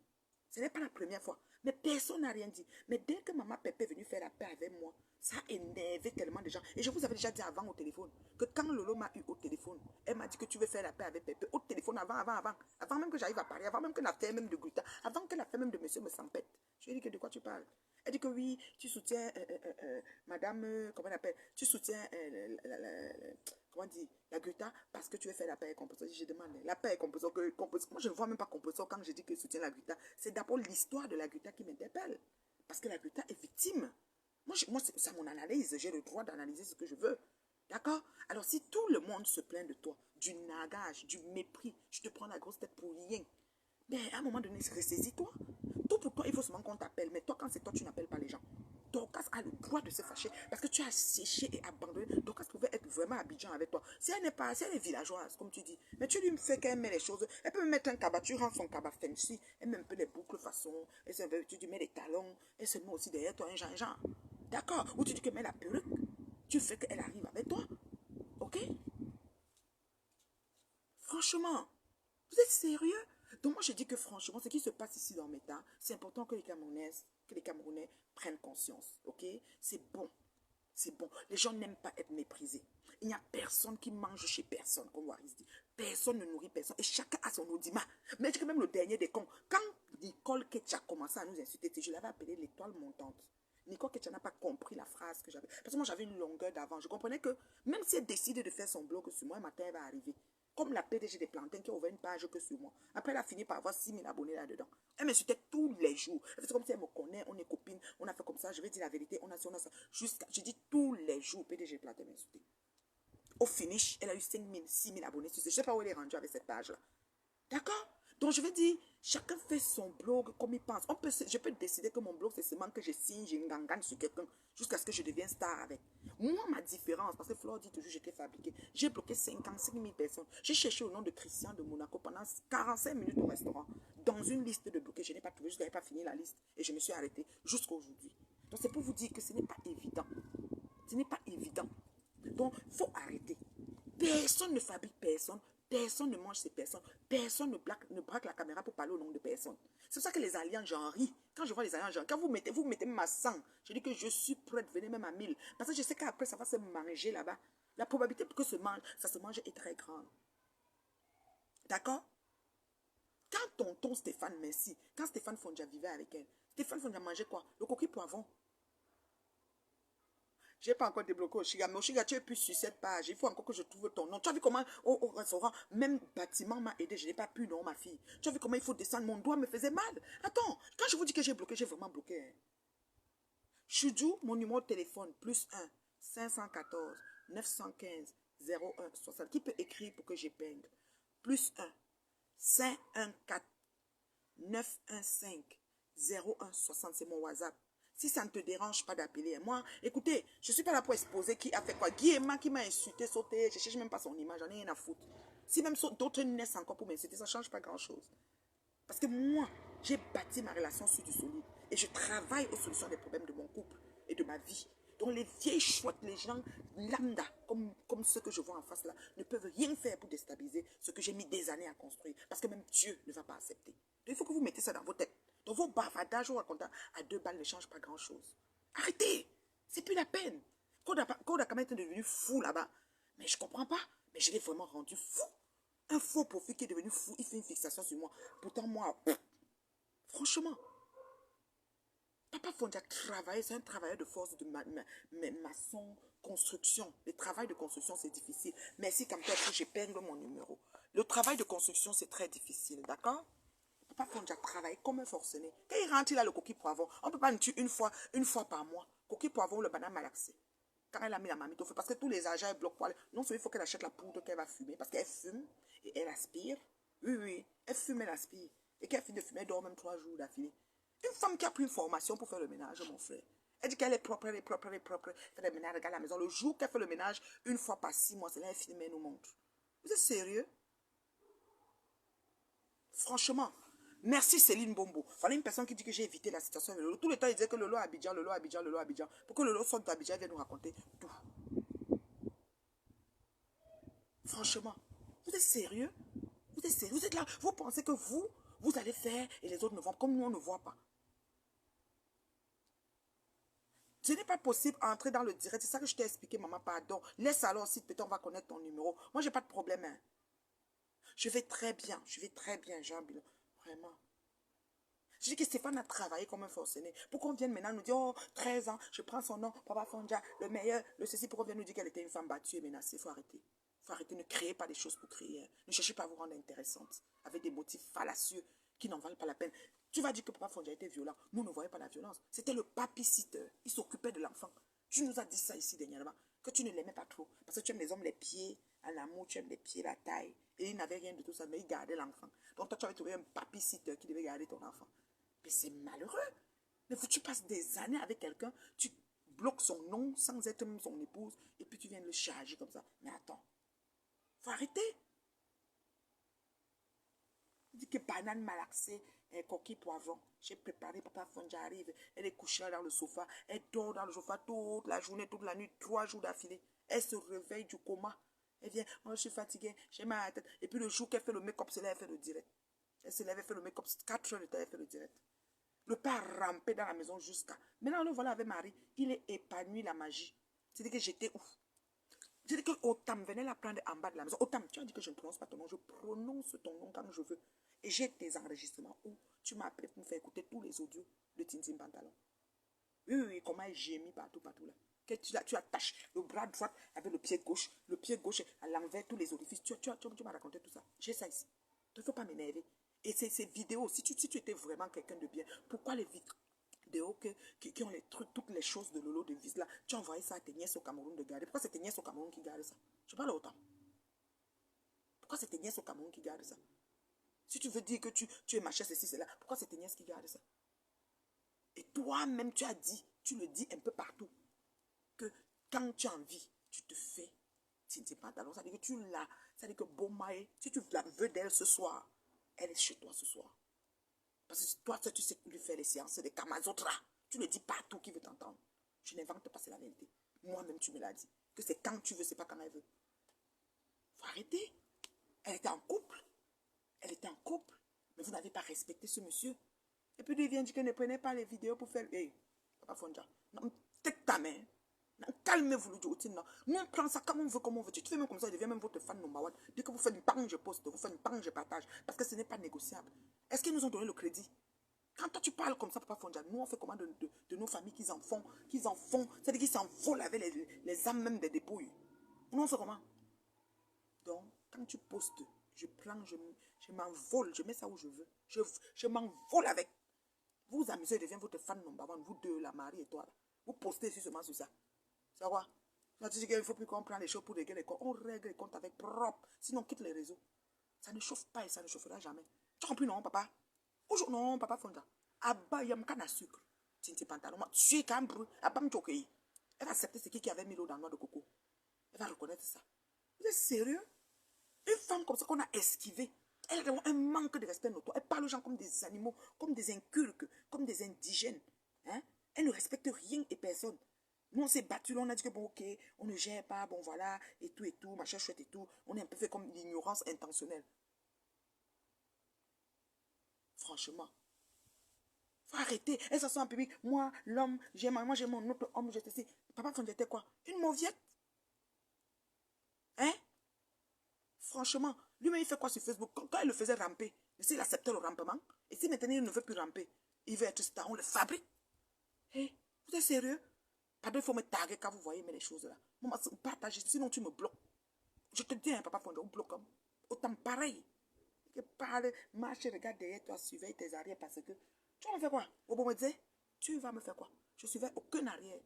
Ce n'est pas la première fois. Mais personne n'a rien dit. Mais dès que maman Pépé est venue faire la paix avec moi, ça a énervé tellement de gens. Et je vous avais déjà dit avant au téléphone que quand Lolo m'a eu au téléphone, elle m'a dit que tu veux faire la paix avec Pépé. Au téléphone, avant même que j'arrive à Paris, avant même que l'affaire même de Guta, avant que l'affaire même de monsieur me s'empête. Je lui ai dit que de quoi tu parles? Elle dit que oui, tu soutiens madame, comment on appelle? Tu soutiens comment on dit, la Guta parce que tu veux faire la paix avec Composor. Je demande, la paix avec Composor, moi je ne vois même pas Composor quand je dis que je soutiens la Guta. C'est d'abord l'histoire de la Guta qui m'interpelle. Parce que la Guta est victime. Moi c'est ça mon analyse. J'ai le droit d'analyser ce que je veux. D'accord? Alors si tout le monde se plaint de toi, du nagage, du mépris, je te prends la grosse tête pour rien. Mais à un moment donné, ressaisis-toi. Tout pour toi, il faut seulement qu'on t'appelle. Mais toi, quand c'est toi, tu n'appelles pas les gens. Dorcas a le droit de se fâcher parce que tu as séché et abandonné. Dorcas pouvait être vraiment à Abidjan avec toi. Si elle n'est pas, si elle est villageoise, comme tu dis, mais tu lui fais qu'elle met les choses. Elle peut me mettre un cabas, tu rends son cabas fancy. Elle met un peu les boucles façon. Tu lui mets les talons. Elle se met aussi derrière toi un genre. D'accord? Ou tu dis que met la perruque. Tu fais qu'elle arrive avec toi. Ok? Franchement, vous êtes sérieux? Donc moi je dis que franchement, ce qui se passe ici dans mes temps, c'est important que les Camerounais prennent conscience. Ok? C'est bon. C'est bon. Les gens n'aiment pas être méprisés. Il n'y a personne qui mange chez personne, comme Waris dit. Personne ne nourrit personne. Et chacun a son audimat. Mais même le dernier des cons, quand Nicole Ketcha a commencé à nous insulter, je l'avais appelé l'étoile montante. Nicole Ketcha n'a pas compris la phrase que j'avais. Parce que moi, j'avais une longueur d'avance. Je comprenais que même si elle décide de faire son blog sur moi, un matin, elle va arriver. Comme la PDG des Plantains qui a ouvert une page que sur moi. Après, elle a fini par avoir 6000 abonnés là-dedans. Elle m'insultait tous les jours. C'est comme si elle me connaît, on est copines, on a fait comme ça, je vais dire la vérité, on a ça. Jusqu'à, je dis tous les jours, PDG Plantain m'insultait. Au finish, elle a eu 5000, 6000 abonnés. Je ne sais pas où elle est rendue avec cette page-là. D'accord? Donc, je veux dire, chacun fait son blog comme il pense. Je peux décider que mon blog, c'est seulement que je signe, je ngangane sur quelqu'un jusqu'à ce que je devienne star avec. Moi, ma différence, parce que Flore dit toujours que j'étais fabriqué, j'ai bloqué 55 000 personnes. J'ai cherché au nom de Christian de Monaco pendant 45 minutes au restaurant. Dans une liste de bloqués, je n'ai pas trouvé, je n'avais pas fini la liste et je me suis arrêtée jusqu'à aujourd'hui. Donc, c'est pour vous dire que ce n'est pas évident. Ce n'est pas évident. Donc, il faut arrêter. Personne ne fabrique personne. Personne ne mange ces personnes. Personne ne braque la caméra pour parler au nom de personne. C'est pour ça que les alliances, j'en ris. Quand je vois les alliances, quand vous mettez ma sang, je dis que je suis prête, venez même à 1000. Parce que je sais qu'après, ça va se manger là-bas. La probabilité pour que ça se mange est très grande. D'accord? Quand tonton Stéphane, merci, quand Stéphane Fondia vivait avec elle, Stéphane Fondia mangeait quoi? Le coquille poivron. Je n'ai pas encore débloqué Oshiga, mais Oshiga, tu es plus sur cette page. Il faut encore que je trouve ton nom. Tu as vu comment au restaurant, même bâtiment m'a aidé. Je n'ai pas pu, non, ma fille. Tu as vu comment il faut descendre. Mon doigt me faisait mal. Attends, quand je vous dis que j'ai bloqué, j'ai vraiment bloqué. Hein. Choudou, mon numéro de téléphone, plus 1 514 915 01 60. Qui peut écrire pour que j'épingle? Plus 1 514 915 01 60. C'est mon WhatsApp. Si ça ne te dérange pas d'appeler, moi, écoutez, je ne suis pas là pour exposer qui a fait quoi. Guy Emma qui m'a insulté, sauté, je ne cherche même pas son image, j'en ai rien à foutre. Si même d'autres naissent encore pour m'insulter, ça ne change pas grand-chose. Parce que moi, j'ai bâti ma relation sur du solide. Et je travaille aux solutions des problèmes de mon couple et de ma vie. Donc les vieilles chouettes, les gens lambda, comme ceux que je vois en face là, ne peuvent rien faire pour déstabiliser ce que j'ai mis des années à construire. Parce que même Dieu ne va pas accepter. Donc il faut que vous mettez ça dans vos têtes. Donc vos bavardages, vos racontages à 2 balles ne changent pas grand-chose. Arrêtez. C'est plus la peine. Koda Kama est devenu fou là-bas. Mais je ne comprends pas. Mais je l'ai vraiment rendu fou. Un faux profil qui est devenu fou, il fait une fixation sur moi. Pourtant, moi, franchement, Papa Fondia travaille, c'est un travailleur de force de maçon, construction. Le travail de construction, c'est difficile. Merci comme toi que j'épingle mon numéro. Le travail de construction, c'est très difficile, d'accord? Papa Fondia travaille comme un forcené. Quand il rentre, il a le coquille poivron. On ne peut pas le tuer une fois par mois. Coquille poivron ou le banane malaxé. Quand elle a mis la marmite au feu, parce que tous les agents, elle bloque poil. Non seulement il faut qu'elle achète la poudre qu'elle va fumer, parce qu'elle fume et elle aspire. Oui, oui, elle fume, elle aspire. Et qu'elle finit de fumer, elle dort même 3 jours d'affilée. Une femme qui a pris une formation pour faire le ménage, mon frère. Elle dit qu'elle est propre, elle est propre, elle est propre. Elle fait le ménage, regarde la maison. Le jour qu'elle fait le ménage, une fois par 6 mois, c'est là elle filme et nous montre. Vous êtes sérieux? Franchement. Merci Céline Bombo. Voilà une personne qui dit que j'ai évité la situation de Lolo. Tout le temps, il disait que Lolo à Abidjan, Lolo à Abidjan, Lolo à Abidjan. Pour que Lolo sorte d'Abidjan, il vient nous raconter tout. Franchement, vous êtes sérieux? Vous êtes sérieux? Vous êtes là, vous pensez que vous allez faire et les autres ne vont pas, comme nous on ne voit pas. Ce n'est pas possible d'entrer dans le direct. C'est ça que je t'ai expliqué, maman, pardon. Laisse alors aussi, peut-être on va connaître ton numéro. Moi, j'ai pas de problème. Hein. Je vais très bien, Jean Bilo. Vraiment. Je dis que Stéphane a travaillé comme un forcené. Pourquoi on vient maintenant nous dire, oh, 13 ans, je prends son nom, Papa Fondia, le meilleur, le ceci, pourquoi on vient nous dire qu'elle était une femme battue et menacée? Il faut arrêter. Il faut arrêter, ne créez pas des choses pour créer. Hein. Ne cherchez pas à vous rendre intéressante avec des motifs fallacieux qui n'en valent pas la peine. Tu vas dire que Papa Fondia était violent. Nous ne voyons pas la violence. C'était le babysitter. Il s'occupait de l'enfant. Tu nous as dit ça ici dernièrement, que tu ne l'aimais pas trop. Parce que tu aimes les hommes, les pieds, à l'amour, tu aimes les pieds, la taille. Et il n'avait rien de tout ça, mais il gardait l'enfant. Donc toi, tu avais trouvé un babysitter qui devait garder ton enfant. Mais c'est malheureux. Mais tu passes des années avec quelqu'un, tu bloques son nom sans être même son épouse, et puis tu viens le charger comme ça. Mais attends, faut arrêter. Il dit que banane malaxée, coquille poivron. J'ai préparé, papa Fonja arrive. Elle est couchée dans le sofa. Elle dort dans le sofa toute la journée, toute la nuit, 3 jours d'affilée. Elle se réveille du coma. Elle vient, oh, je suis fatiguée, j'ai mal à la tête. Et puis le jour qu'elle fait le make-up, c'est là elle fait le direct. Elle se lève, elle fait le make-up, 4 heures de temps, elle fait le direct. Le père rampait dans la maison jusqu'à... Maintenant, le voilà avec Marie. Il est épanoui, la magie. C'est-à-dire que j'étais ouf. C'est-à-dire que Otam venait la prendre en bas de la maison. Otam, tu as dit que je ne prononce pas ton nom. Je prononce ton nom quand je veux. Et j'ai des enregistrements où tu m'as appelé pour me faire écouter tous les audios de Tintin Pantalon. Oui, comment elle gémit partout, partout là. Que tu attaches le bras droit avec le pied gauche à l'envers, tous les orifices. Tu m'as raconté tout ça. J'ai ça ici. Il ne faut pas m'énerver. Et ces vidéos, si tu étais vraiment quelqu'un de bien, pourquoi les vidéos qui ont les trucs, toutes les choses de Lolo de Vis là, tu as envoyé ça à tes nièces au Cameroun de garder? Pourquoi c'est tes nièces au Cameroun qui gardent ça? Je parle autant. Pourquoi c'est tes nièces au Cameroun qui gardent ça? Si tu veux dire que tu es machin, ceci, cela, pourquoi c'est tes nièces qui gardent ça? Et toi-même, tu as dit, tu le dis un peu partout, que quand tu as envie, tu te fais. Si tu n'es pas talon, ça veut dire que tu l'as. Ça veut dire que Bomae, si tu la veux d'elle ce soir, elle est chez toi ce soir. Parce que toi, tu sais lui faire les séances de Kamazotra. Tu le dis partout qui veut t'entendre. Je n'invente pas, c'est la vérité. Moi-même, tu me l'as dit. Que c'est quand tu veux, c'est pas quand elle veut. Faut arrêter. Elle était en couple. Elle était en couple. Mais vous n'avez pas respecté ce monsieur. Et puis il vient dire que ne prenez pas les vidéos pour faire... Hey, Papa Fonja, non, take ta main. Calmez-vous, non. Nous, on prend ça comme on veut, comme on veut. Tu fais même comme ça, il devient même votre fan number one. Dès que vous faites une panne, je poste. Vous faites une panne, je partage. Parce que ce n'est pas négociable. Est-ce qu'ils nous ont donné le crédit? Quand toi, tu parles comme ça, Papa Fonja, nous, on fait comment de nos familles qu'ils en font? C'est-à-dire qu'ils s'envolent avec les âmes même des dépouilles. Nous, on fait comment? Donc, quand tu postes, je prends, je m'envole, je mets ça où je veux. Je m'envole avec. Vous vous amusez, devient votre fan number one, vous deux, la Marie et toi. Là. Vous postez justement sur ça. C'est quoi? Tu dis qu'il ne faut plus qu'on prenne les choses pour régler les comptes. On règle les comptes avec propre. Sinon, on quitte les réseaux. Ça ne chauffe pas et ça ne chauffera jamais. Tu comprends non, papa? Aujourd'hui, non, papa Fonda. Abba, yam kana sucre. Tinti pantalon. Tu es quand même. Abba, m'choqué. Elle va accepter ce qui avait mis l'eau dans le noix de coco. Elle va reconnaître ça. Vous êtes sérieux? Une femme comme ça qu'on a esquivée. Elle a un manque de respect notoire. Elle parle aux gens comme des animaux, comme des inculques, comme des indigènes. Hein? Elle ne respecte rien et personne. Nous, on s'est battu, on a dit que bon, ok, on ne gère pas, bon voilà, et tout, machin chouette et tout. On est un peu fait comme l'ignorance intentionnelle. Franchement. Faut arrêter. Elle s'assoit en public. Moi, l'homme, moi j'ai mon autre homme, j'étais ici. Papa Fondiette quoi? Une mauviette? Hein? Franchement, lui-même, il fait quoi sur Facebook? Quand il le faisait ramper, s'il acceptait le rampement, et si maintenant il ne veut plus ramper, il veut être star, on le fabrique. Hey, vous êtes sérieux? Pardon, il faut me taguer quand vous voyez mais les choses là. Maman, partage, sinon tu me bloques. Je te dis, hein, papa Fonda, on bloque. Autant pareil. Que parle, marche, regarde derrière toi, surveille tes arrières parce que tu vas me faire quoi? Au bon me dire, tu vas me faire quoi? Je ne suivais aucun arrière.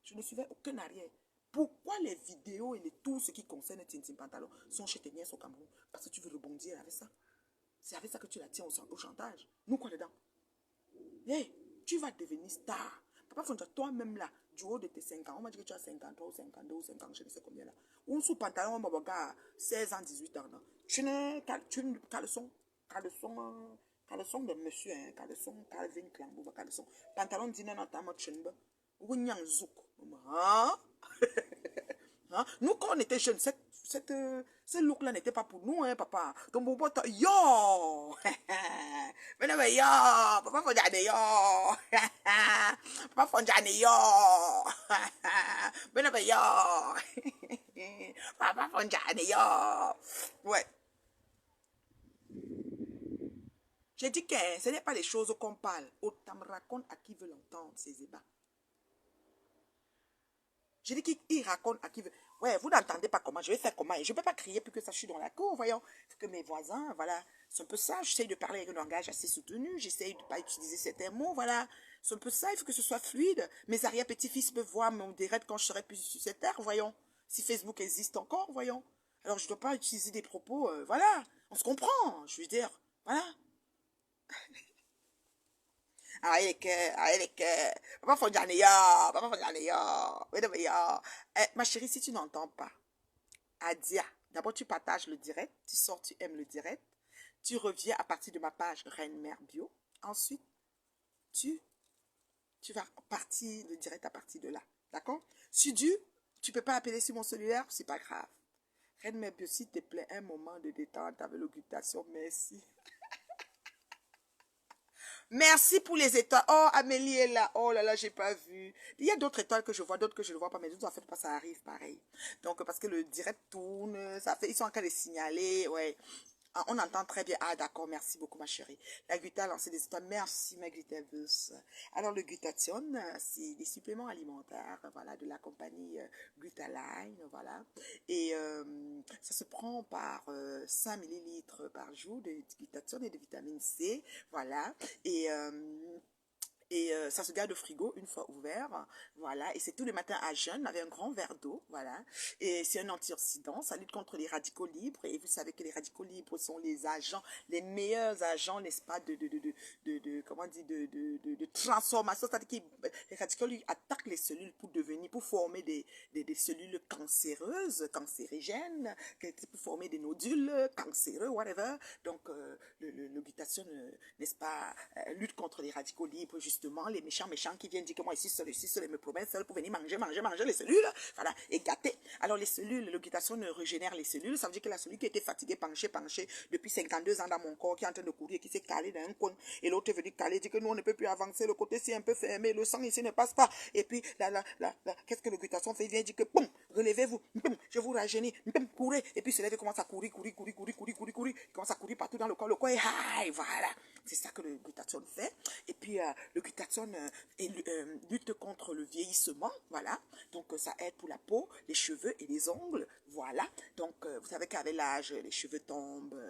Je ne suivais aucun arrière. Pourquoi les vidéos et tout ce qui concerne Tintin Pantalon sont chez tes nièces au Cameroun? Parce que tu veux rebondir avec ça. C'est avec ça que tu la tiens au chantage. Nous, quoi dedans? Hey, tu vas devenir star. Papa Fonda, toi-même là, du haut de tes 5 ans, on m'a dit que tu as 53 ou 52 ou 50, je ne sais combien là. Ou sous pantalon, on m'a dit 16 ans, 18 ans. Non? Tu n'es caleçon de monsieur, hein, caleçon, Calvin Klein, caleçon. Pantalon dîner dans ta mode chenbe. Ou nyang zouk. Hein? Hein? Nous, quand on était jeunes, ce look-là n'était pas pour nous, hein, papa. Donc, bon, yo! Mais yo! Papa Fonjane, yo! Papa Fonjane, yo! Mais yo! Papa Fonjane, yo! Ouais. J'ai dit que ce n'est pas les choses qu'on parle. Autant me raconte à qui veut l'entendre, ces ébats. J'ai dit qu'il raconte à qui veut. Ouais, vous n'entendez pas comment, je vais faire comment. Et je ne peux pas crier plus que ça, je suis dans la cour, voyons. Il faut que mes voisins, voilà, c'est un peu ça. J'essaie de parler avec un langage assez soutenu. J'essaie de ne pas utiliser certains mots, voilà. C'est un peu ça, il faut que ce soit fluide. Mes arrière-petits-fils peuvent voir mon direct quand je serai plus sur cette terre, voyons. Si Facebook existe encore, voyons. Alors, je ne dois pas utiliser des propos, voilà. On se comprend, je veux dire, voilà. Aïe les cœurs, aïe les cœurs. Papa Fonjaneya, papa Fonjaneya. Ma chérie, si tu n'entends pas, Adia, d'abord tu partages le direct, tu sors, tu aimes le direct, tu reviens à partir de ma page Reine Mère Bio. Ensuite, tu vas partir le direct à partir de là. D'accord? Si tu peux pas appeler sur mon cellulaire, c'est pas grave. Reine Mère Bio, s'il te plaît, un moment de détente avec l'occupation, merci. Merci pour les étoiles. Oh, Amélie est là. Oh là là, j'ai pas vu. Il y a d'autres étoiles que je vois, d'autres que je ne vois pas, mais d'autres, en fait, pas, ça arrive pareil. Donc, parce que le direct tourne, ça fait, ils sont en train de signaler, ouais. Ah, on entend très bien. Ah, d'accord, merci beaucoup, ma chérie. La Gluta a lancé des étoiles. Merci, ma Glutaveuse. Alors, le glutathion, c'est des suppléments alimentaires, voilà, de la compagnie Glutaline, voilà. Et ça se prend par 5 millilitres par jour de glutathion et de vitamine C, voilà. Et ça se garde au frigo une fois ouvert, voilà. Et c'est tous les matins à jeûne avec un grand verre d'eau, voilà. Et c'est un antioxydant, ça lutte contre les radicaux libres. Et vous savez que les radicaux libres sont les agents, les meilleurs agents, n'est-ce pas, comment on dit, de transformation. C'est-à-dire que les radicaux libres attaquent les cellules pour former des cellules cancéreuses, cancérigènes, pour former des nodules cancéreux, whatever. Donc, le glutathion, n'est-ce pas, lutte contre les radicaux libres, justement, les méchants qui viennent dire que moi, ici, seul, me promène seul pour venir manger les cellules, voilà, et gâter. Alors, les cellules, le glutathion régénère les cellules, ça veut dire que la cellule qui était fatiguée, penchée, depuis 52 ans dans mon corps, qui est en train de courir, qui s'est calée dans un coin, et l'autre est venu caler, dit que nous, on ne peut plus avancer, le côté c'est un peu fermé, le sang ici ne passe pas, et puis, qu'est-ce que le glutathion fait? Il vient dire que, boum, relevez-vous, boum, je vous rajeunis, boum, courez, et puis, se lève et commence à courir, il commence à courir partout dans le corps est high, voilà. C'est ça que le glutathion fait. Et puis, le glutathion lutte contre le vieillissement, voilà. Donc, ça aide pour la peau, les cheveux et les ongles, voilà. Donc, vous savez qu'avec l'âge, les cheveux tombent,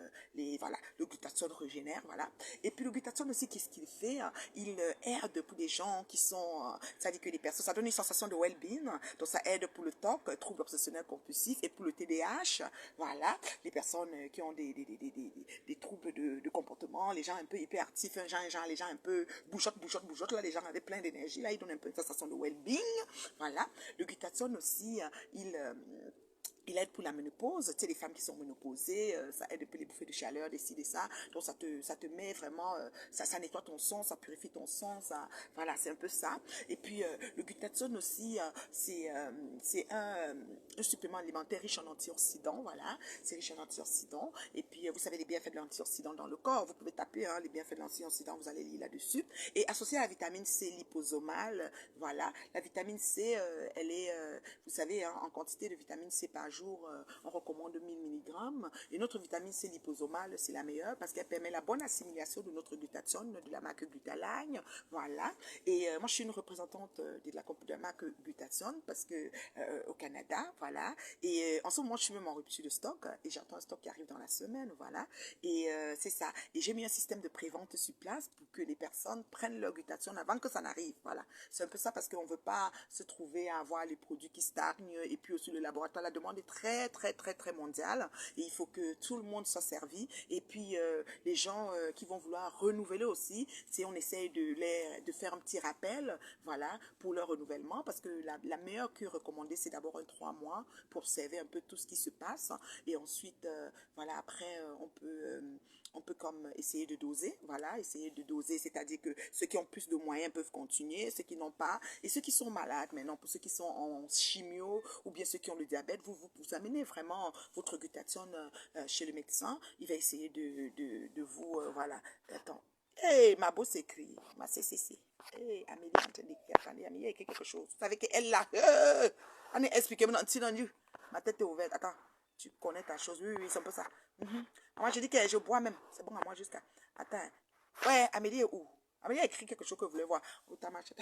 voilà. Le glutathion régénère, voilà. Et puis, le glutathion aussi, qu'est-ce qu'il fait? Il aide pour des gens qui sont, ça dit que les personnes, ça donne une sensation de well-being. Donc, ça aide pour le TOC, trouble obsessionnel compulsif, et pour le TDAH, voilà. Les personnes qui ont des troubles de comportement, les gens un peu hyperactifs, les gens un peu bouchotte, là, les gens avaient plein d'énergie, là, ils donnent un peu une sensation de well-being, voilà. Le glutathion aussi, il aide pour la ménopause, tu sais, les femmes qui sont ménopausées, ça aide un peu les bouffées de chaleur, des ci, des ça, donc ça te met vraiment, ça nettoie ton sang, ça purifie ton sang, ça, voilà, c'est un peu ça. Et puis, le glutathion aussi, c'est un supplément alimentaire riche en antioxydants, voilà, c'est riche en antioxydants, et puis, vous savez les bienfaits de l'antioxydant dans le corps, vous pouvez taper, les bienfaits de l'antioxydant, vous allez lire là-dessus, et associé à la vitamine C liposomale, voilà, la vitamine C, elle est, vous savez, en quantité de vitamine C par jour, on recommande 1000 mg. Et notre vitamine C liposomale, c'est la meilleure parce qu'elle permet la bonne assimilation de notre glutathion, de la marque Glutaline. Voilà. Et moi, je suis une représentante de la marque Glutathion parce que au Canada, voilà. Et en ce moment, je suis même en rupture de stock et j'attends un stock qui arrive dans la semaine, voilà. Et c'est ça. Et j'ai mis un système de prévente sur place pour que les personnes prennent leur glutathion avant que ça n'arrive, voilà. C'est un peu ça parce qu'on ne veut pas se trouver à avoir les produits qui stagnent et puis aussi le laboratoire, la demande est très mondiale et il faut que tout le monde soit servi et puis les gens qui vont vouloir renouveler aussi, c'est on essaye de faire un petit rappel, voilà, pour leur renouvellement parce que la meilleure cure recommandée c'est d'abord un 3 mois pour observer un peu tout ce qui se passe et ensuite voilà, après on peut comme essayer de doser, voilà, c'est-à-dire que ceux qui ont plus de moyens peuvent continuer, ceux qui n'ont pas, et ceux qui sont malades maintenant, pour ceux qui sont en chimio, ou bien ceux qui ont le diabète, vous amenez vraiment votre glutathion chez le médecin, il va essayer de vous, voilà, attends, hey, ma bosse écrit, ma CCC, hey, Amélie, en train d'écrire, attendez, Amélie, il y a quelque chose, vous savez qu'elle là, allez, expliquez-moi, ma tête est ouverte, attends, tu connais ta chose, oui, c'est un peu ça. Moi, je dis que je bois même. C'est bon à moi jusqu'à. Attends. Ouais, Amélie est où? Amélie a écrit quelque chose que vous voulez voir. Oh, ta machette.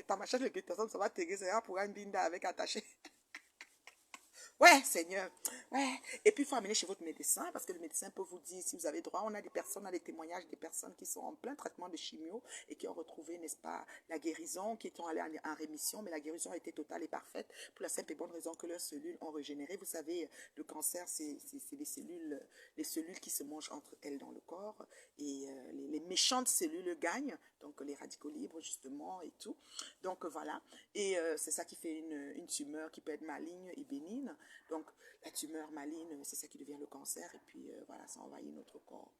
Ta machette, le glutathion, ça va t'aider. Ça va pour un binda avec attaché. Ouais, Seigneur. Ouais. Et puis, il faut amener chez votre médecin parce que le médecin peut vous dire si vous avez droit. On a des personnes, on a des témoignages des personnes qui sont en plein traitement de chimio et qui ont retrouvé, n'est-ce pas, la guérison, qui sont allées en rémission, mais la guérison a été totale et parfaite pour la simple et bonne raison que leurs cellules ont régénéré. Vous savez, le cancer, c'est les cellules qui se mangent entre elles dans le corps et les méchantes cellules gagnent, donc les radicaux libres, justement, et tout. Donc, voilà. Et c'est ça qui fait une tumeur qui peut être maligne et bénigne. Donc, la tumeur maligne, c'est ça qui devient le cancer. Et puis, voilà, ça envahit notre corps.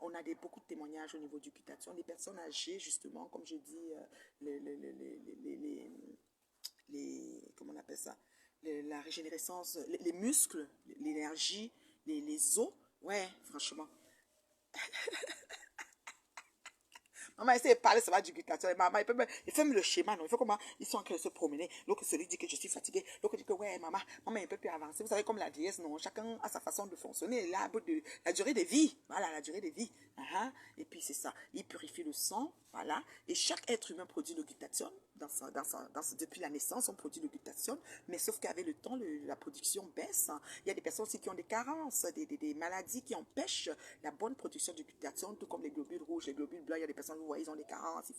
On a beaucoup de témoignages au niveau du glutathion. Des personnes âgées, justement, comme je dis, comment on appelle ça? La régénérescence, les muscles, l'énergie, les os. Ouais, franchement. Maman essaie de parler, ça va du glutathion. Maman, il fait le schéma, non? Il faut comment ils sont en train de se promener. L'autre, celui dit que je suis fatigué. L'autre dit que, ouais, maman, il ne peut plus avancer. Vous savez, comme la dièse, non? Chacun a sa façon de fonctionner. La durée de vie. Voilà, la durée de vie. Et puis, c'est ça. Il purifie le sang. Voilà. Et chaque être humain produit le glutathion. Depuis la naissance, on produit le glutathion. Mais sauf qu'avec le temps, la production baisse. Il y a des personnes aussi qui ont des carences, des maladies qui empêchent la bonne production du glutathion, tout comme les globules rouges, les globules blancs. Il y a des personnes, vous voyez, ils ont des carences.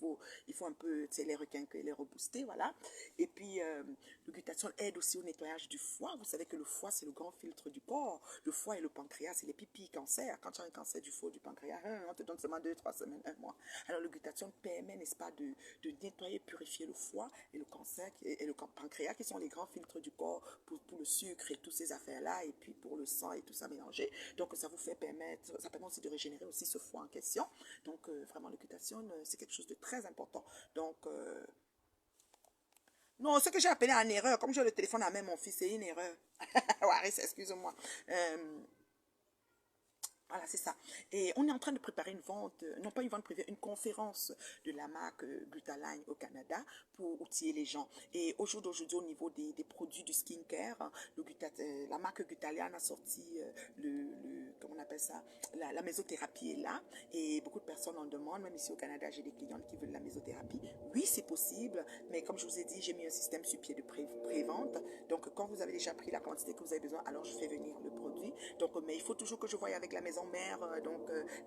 Il faut un peu, les requinquer, les rebooster, voilà. Et puis, le glutathion aide aussi au nettoyage du foie. Vous savez que le foie, c'est le grand filtre du corps. Le foie et le pancréas, c'est les pipis cancer. Quand tu as un cancer du foie, du pancréas, on te donne seulement 2-3 semaines, 1 mois. Alors, le glutathion permet, n'est-ce pas, de nettoyer, purifier le foie et le cancer et le pancréas, qui sont les grands filtres du corps pour le sucre et toutes ces affaires-là, et puis pour le sang et tout ça mélangé. Donc, ça permet aussi de régénérer aussi ce foie en question. Donc, vraiment, le glutathion, c'est quelque chose de très important. Donc, non, ce que j'ai appelé en erreur, comme j'ai le téléphone à main, mon fils, c'est une erreur. Ouais, excuse-moi. Voilà, c'est ça. Et on est en train de préparer une vente, non pas une vente privée, une conférence de la marque Glutaline au Canada pour outiller les gens. Et au jour d'aujourd'hui, au niveau des produits du skincare, la marque Glutaline a sorti comment on appelle ça, la mésothérapie est là. Et beaucoup de personnes en demandent, même ici au Canada, j'ai des clientes qui veulent la mésothérapie. Oui, c'est possible, mais comme je vous ai dit, j'ai mis un système sur pied de pré-vente. Donc, quand vous avez déjà pris la quantité que vous avez besoin, alors je fais venir le produit. Donc, mais il faut toujours que je voie avec la maison mère,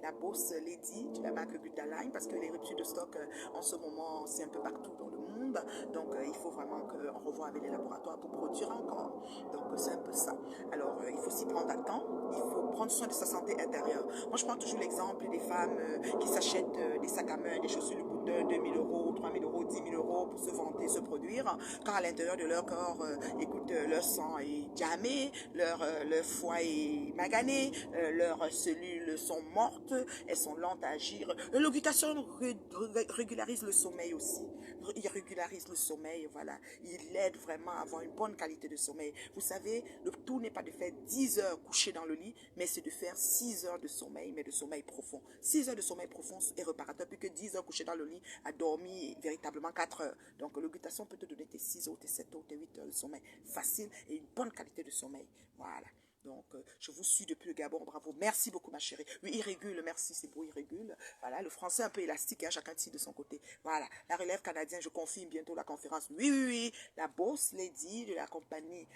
la boss Lady de la marque Glutaline, parce que les ruptures de stock en ce moment, c'est un peu partout dans le monde. Donc, il faut vraiment qu'on revoie avec les laboratoires pour produire encore. Donc, c'est un peu ça. Alors, il faut s'y prendre à temps. Il faut prendre soin de sa santé intérieure. Moi, je prends toujours l'exemple des femmes qui s'achètent des sacs à main, des chaussures de coûtent 2 000 euros, 3 000 euros, 10 000 euros pour se vanter, se produire, quand à l'intérieur de leur corps, écoute, leur sang est jamais, leur foie est magané, leurs cellules sont mortes, elles sont lentes à agir. Le glutathion régularise le sommeil aussi. Il régularise le sommeil, voilà. Il aide vraiment à avoir une bonne qualité de sommeil. Vous savez, le tout n'est pas de faire 10 heures couché dans le lit, mais c'est de faire 6 heures de sommeil, mais de sommeil profond. 6 heures de sommeil profond est réparateur, puis que 10 heures couché dans le lit à dormir véritablement 4 heures. Donc, le glutathion peut te donner tes 6 heures, tes 7 heures, tes 8 heures de sommeil facile et une bonne qualité de sommeil. Voilà. Donc, je vous suis depuis le Gabon, bravo. Merci beaucoup, ma chérie. Oui, il régule, merci, c'est beau, il régule. Voilà, le français un peu élastique, hein, chacun tire de son côté. Voilà, la relève canadienne, je confirme bientôt la conférence. Oui, oui, oui, la boss lady de la compagnie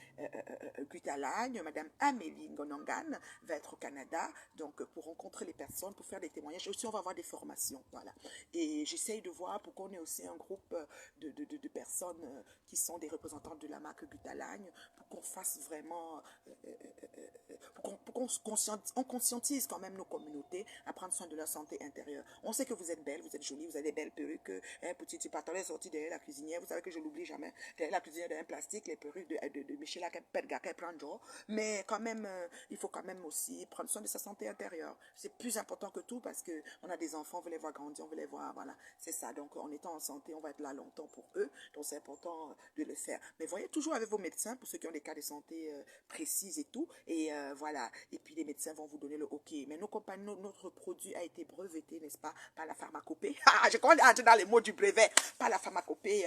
Glutaline, Madame Amélie Ngonongan, va être au Canada, donc pour rencontrer les personnes, pour faire des témoignages. Et aussi, on va avoir des formations, voilà. Et j'essaye de voir pour qu'on ait aussi un groupe de personnes qui sont des représentants de la marque Glutaline, pour qu'on fasse vraiment... pour qu'on conscientise quand même nos communautés à prendre soin de leur santé intérieure. On sait que vous êtes belle, vous êtes jolie, vous avez des belles perruques, petit pantalon sorti derrière la cuisinière, vous savez que je l'oublie jamais, derrière la cuisinière d'un plastique, les perruques de Michel Pedga qu'elle prend jour, mais quand même, il faut quand même aussi prendre soin de sa santé intérieure. C'est plus important que tout parce que on a des enfants, on veut les voir grandir, on veut les voir, voilà, c'est ça. Donc en étant en santé, on va être là longtemps pour eux, donc c'est important de le faire. Mais voyez toujours avec vos médecins pour ceux qui ont des cas de santé précis et tout, et voilà. Et puis les médecins vont vous donner le OK. Mais nos compagnies, notre produit a été breveté, n'est-ce pas, par la pharmacopée. Je commence à entrer dans les mots du brevet, par la pharmacopée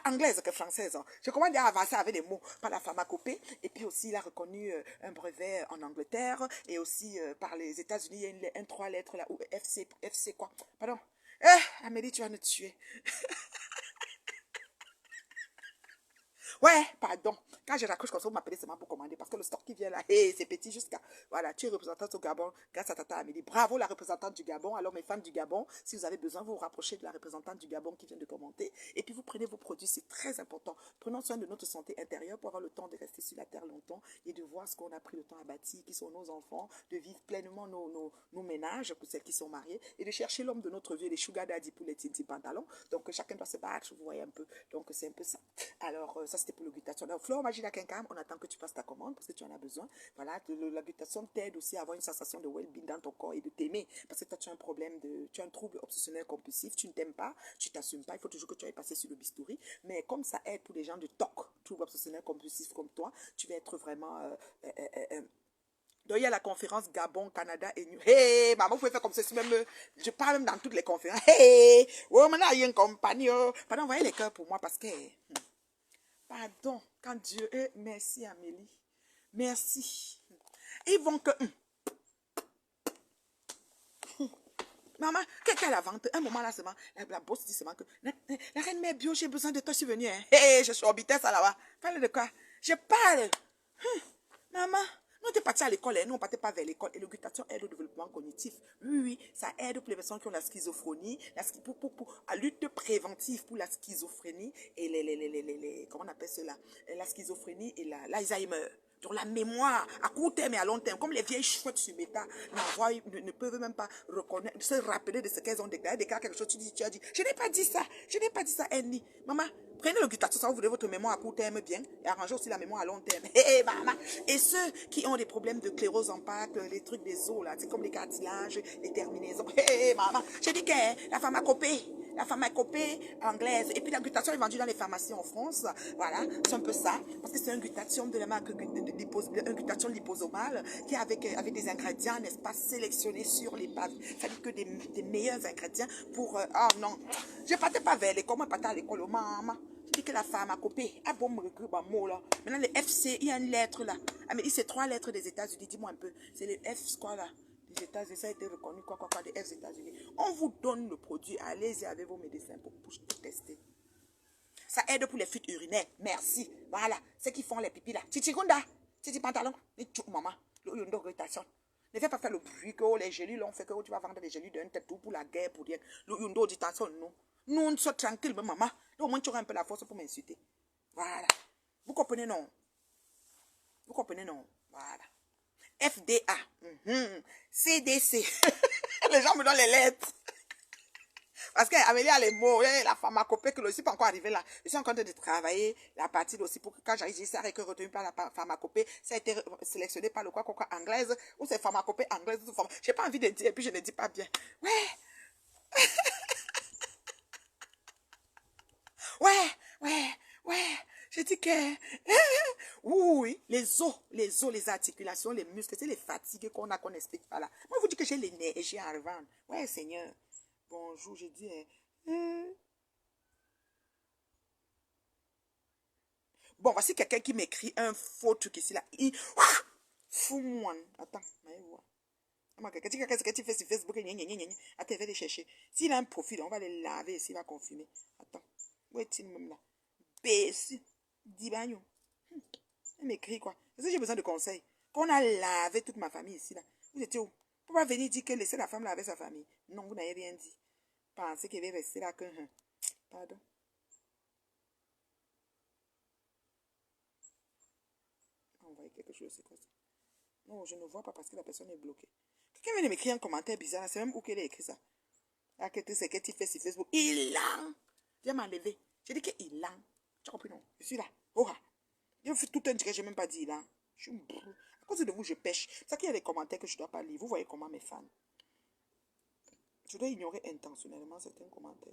anglaise que française. Je commence à avancer avec des mots, par la pharmacopée. Et puis aussi, il a reconnu un brevet en Angleterre et aussi par les États-Unis. Il y a une 3 lettres là, ou FC quoi. Pardon. Amélie, tu vas me tuer. Ouais, pardon. Quand je raccroche comme ça, vous m'appelez seulement pour commander parce que le stock qui vient là, hey, c'est petit jusqu'à... Voilà, tu es représentante au Gabon grâce à Tata Amélie. Bravo la représentante du Gabon. Alors mes fans du Gabon, si vous avez besoin, vous vous rapprochez de la représentante du Gabon qui vient de commenter. Et puis vous prenez vos produits, c'est très important. Prenons soin de notre santé intérieure pour avoir le temps de rester sur la terre longtemps et de voir ce qu'on a pris le temps à bâtir, qui sont nos enfants, de vivre pleinement nos ménages pour celles qui sont mariées et de chercher l'homme de notre vie, les sugar daddy pour les tinti pantalons. Donc chacun doit se battre, vous voyez un peu. Donc c'est un peu ça. Alors ça c'était pour le glutathion. Donc Flore Magie Quinquam, on attend que tu passes ta commande parce que tu en as besoin. Voilà, la glutathion t'aide aussi à avoir une sensation de well-being dans ton corps et de t'aimer parce que toi tu as un problème tu as un trouble obsessionnel compulsif, tu ne t'aimes pas, tu t'assumes pas, il faut toujours que tu ailles passer sur le bistouri. Mais comme ça aide pour les gens de TOC, trouble obsessionnel compulsif comme toi, tu vas être vraiment donc, il y a la conférence Gabon, Canada et New. Hey, maman, vous pouvez faire comme ceci même. Je parle même dans toutes les conférences. Hey, oh, maintenant, il y a une compagnie. Pardon, envoyez les cœurs pour moi parce que. Pardon, quand Dieu est. Merci, Amélie. Merci. Ils vont que. Maman, quelqu'un à la vente. Un moment là seulement, la boss dit seulement que. La reine mère bio, j'ai besoin de toi, je suis venue. Hein. Hey, je suis orbitée, ça là-bas. Parle de quoi? Je parle. Maman. Nous, on est parti à l'école, nous, on ne partait pas vers l'école. Et l'éducation aide au développement cognitif. Oui, oui, ça aide pour les personnes qui ont la schizophrénie, pour la lutte préventive pour la schizophrénie et comment on appelle cela? La schizophrénie et l'Alzheimer. Donc la mémoire à court terme et à long terme, comme les vieilles chouettes sur méta ne peuvent même pas reconnaître, se rappeler de ce qu'elles ont déclaré. Déclare quelque chose, tu as dit, je n'ai pas dit ça, Annie. Maman, prenez le glutathion, ça va vous donner votre mémoire à court terme bien et arrangez aussi la mémoire à long terme. Hey, maman. Et ceux qui ont des problèmes de sclérose en plaques, les trucs des os, là, c'est comme les cartilages, les terminaisons. Hey, maman, je dis que la pharmacopée anglaise. Et puis la glutathion est vendue dans les pharmacies en France. Voilà, c'est un peu ça. Parce que c'est un glutathion de la marque, un glutathion liposomale qui est avec des ingrédients, n'est-ce pas, sélectionnés sur les pages. Ça dit que des meilleurs ingrédients pour... oh non, je ne partais pas vers l'école, moi je partais à l'école, maman. Je dis que la pharmacopée, ah bon, me regroupe un mot là. Maintenant, le FC, il y a une lettre là. Ah, mais c'est 3 lettres des États-Unis, dis-moi un peu. C'est le F, quoi là? Des États-Unis, ça a été reconnu, quoi, des F des États-Unis. On vous donne le produit, allez-y avec vos médecins pour tester. Ça aide pour les fuites urinaires, merci. Voilà, ceux qui font les pipis là. Titi Gunda, titi pantalon, ni tchouk maman, le yundo rotation. Ne fais pas faire le bruit que les gélules l'ont fait que tu vas vendre des gélules d'un tête tout pour la guerre, pour dire. Le yundo dit attention, non. Nous, on soit tranquille, maman. Au moins, tu auras un peu la force pour m'insulter. Voilà. Vous comprenez, non? Vous comprenez, non? Voilà. FDA, CDC. Les gens me donnent les lettres. Parce qu'Amélie a les mots, la pharmacopée, que je ne suis pas encore arrivée là. Je suis en train de travailler la partie aussi pour que quand j'arrive ici, ça a été retenu par la pharmacopée, ça a été sélectionné par le quoi anglaise, ou c'est pharmacopée anglaise. Je n'ai pas envie de dire, et puis je ne dis pas bien. Ouais. Ouais. Je dis que, oui, les os, les articulations, les muscles, c'est les fatigues qu'on explique pas là. Moi, je vous dis que j'ai l'énergie à revendre. Ouais, Seigneur. Bonjour, je dis, Bon, voici quelqu'un qui m'écrit un faux truc ici là. Fou-moi. Attends, qu'est-ce que tu fais sur Facebook? Attends, je vais les chercher. S'il a un profil, on va les laver et s'il va confirmer. Attends, où est-il même là? Bessie, Dibagno. Il m'écrit quoi? Est-ce que j'ai besoin de conseils? Qu'on a lavé toute ma famille ici là. Vous étiez où? Pourquoi venir dire que laisser la femme laver sa famille? Non, vous n'avez rien dit. Pensez qu'elle va rester là que... Pardon. Envoyer quelque chose, c'est quoi ça? Non, je ne vois pas parce que la personne est bloquée. Quelqu'un vient de m'écrire un commentaire bizarre. C'est même où qu'elle a écrit ça. Là, c'est qu'elle fait sur Facebook. Il a. Viens m'enlever. J'ai dit qu'il a. Tu as compris, non? Je suis là. Oh, je fais tout un truc que je n'ai même pas dit là. Je suis à cause de vous, je pêche. C'est ça qu'il y a des commentaires que je ne dois pas lire. Vous voyez comment mes fans. Je dois ignorer intentionnellement certains commentaires.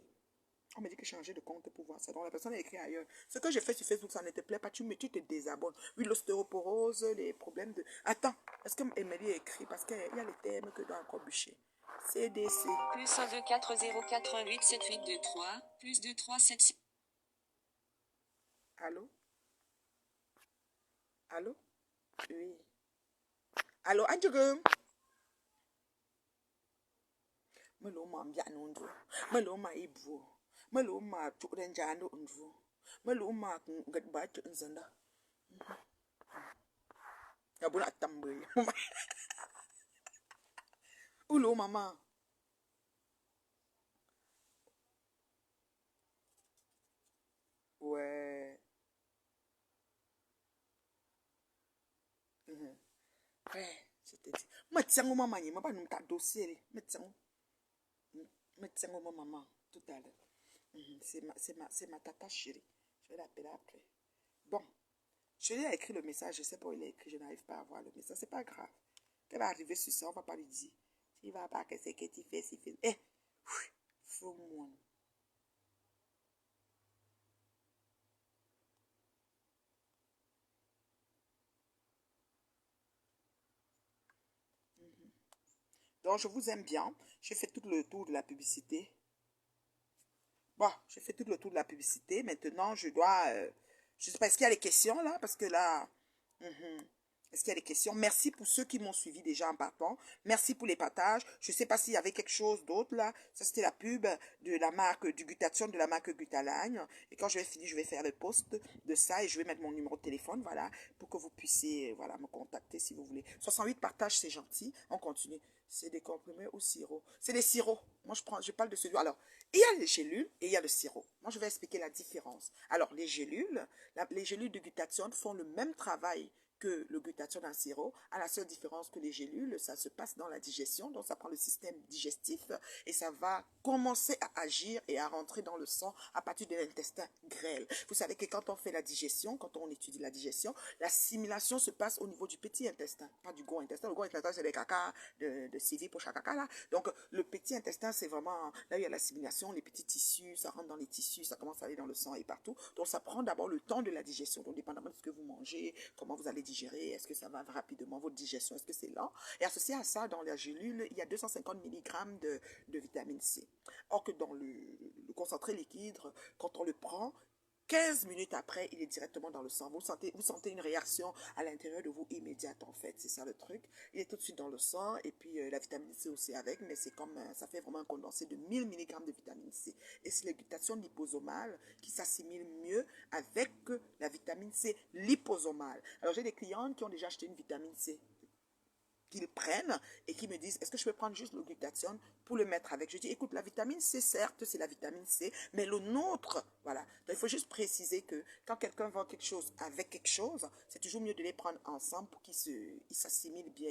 On me dit que changer de compte pour voir ça. Donc la personne a écrit ailleurs. Ce que je fais sur Facebook, ça ne te plaît pas. Tu te désabonnes. Oui, l'ostéoporose, les problèmes de... Attends, est-ce que Emily a écrit? Parce qu'il y a les termes que je dois encore bûcher. CDC. Plus 1 2 4 0 4 8 7 8 2 3. Plus 2 3 7 6. Allô? Allô? Oui. Allô, Adjugum? Melo ma mbia n'ondro. Melo ma ibu. Melo ma chukrenja n'ondro. Mais le ma ngat ba te nzanda. Ya bona tambe. Où le maman? Ouais. Ouais, je te dis. Mais tiens, maman, il m'a pas nous ta dossier. Mais tiens, maman, tout à l'heure. C'est ma tata chérie. Je vais l'appeler après. Bon, je lui ai écrit le message. Je sais pas où il a écrit. Je n'arrive pas à voir le message. C'est pas grave. Elle va arriver sur ça. On va pas lui dire. Il va pas que c'est que tu fais, si fait. Eh, faut moi. Donc, je vous aime bien. J'ai fait tout le tour de la publicité. Bon, j'ai fait tout le tour de la publicité. Maintenant, je dois... je sais pas, est-ce qu'il y a des questions là? Parce que là... Est-ce qu'il y a des questions? Merci pour ceux qui m'ont suivi déjà en partant. Merci pour les partages. Je ne sais pas s'il y avait quelque chose d'autre là. Ça, c'était la pub de la marque, du glutathion de la marque Gutalagne. Et quand je vais finir, je vais faire le post de ça et je vais mettre mon numéro de téléphone, voilà, pour que vous puissiez, voilà, me contacter si vous voulez. 68 partages, c'est gentil. On continue. C'est des comprimés au sirop. C'est des sirops. Moi, je parle de celui. Alors, il y a les gélules et il y a le sirop. Moi, je vais expliquer la différence. Alors, les gélules de glutathion font le même travail que le glutathion en sirop, à la seule différence que les gélules, ça se passe dans la digestion, donc ça prend le système digestif et ça va commencer à agir et à rentrer dans le sang à partir de l'intestin grêle. Vous savez que quand on fait la digestion, quand on étudie la digestion, l'assimilation se passe au niveau du petit intestin, pas du gros intestin. Le gros intestin, c'est les caca de civi pour chaque caca là. Donc le petit intestin, c'est vraiment là où il y a l'assimilation, les petits tissus, ça rentre dans les tissus, ça commence à aller dans le sang et partout. Donc ça prend d'abord le temps de la digestion, donc dépendamment de ce que vous mangez, comment vous allez digérer, est-ce que ça va rapidement, votre digestion, est-ce que c'est lent? Et associé à ça, dans la gélule, il y a 250 mg de vitamine C. Or que dans le concentré liquide, quand on le prend, 15 minutes après, il est directement dans le sang. Vous sentez une réaction à l'intérieur de vous immédiate, en fait. C'est ça le truc. Il est tout de suite dans le sang. Et puis, la vitamine C aussi avec. Mais c'est comme, ça fait vraiment un condensé de 1000 mg de vitamine C. Et c'est la glutathion liposomale qui s'assimile mieux avec la vitamine C liposomale. Alors, j'ai des clientes qui ont déjà acheté une vitamine C qu'ils prennent et qui me disent, est-ce que je peux prendre juste le glutathion pour le mettre avec? Je dis, écoute, la vitamine C, certes, c'est la vitamine C, mais le nôtre, voilà. Donc, il faut juste préciser que quand quelqu'un vend quelque chose avec quelque chose, c'est toujours mieux de les prendre ensemble pour qu'ils s'assimilent bien,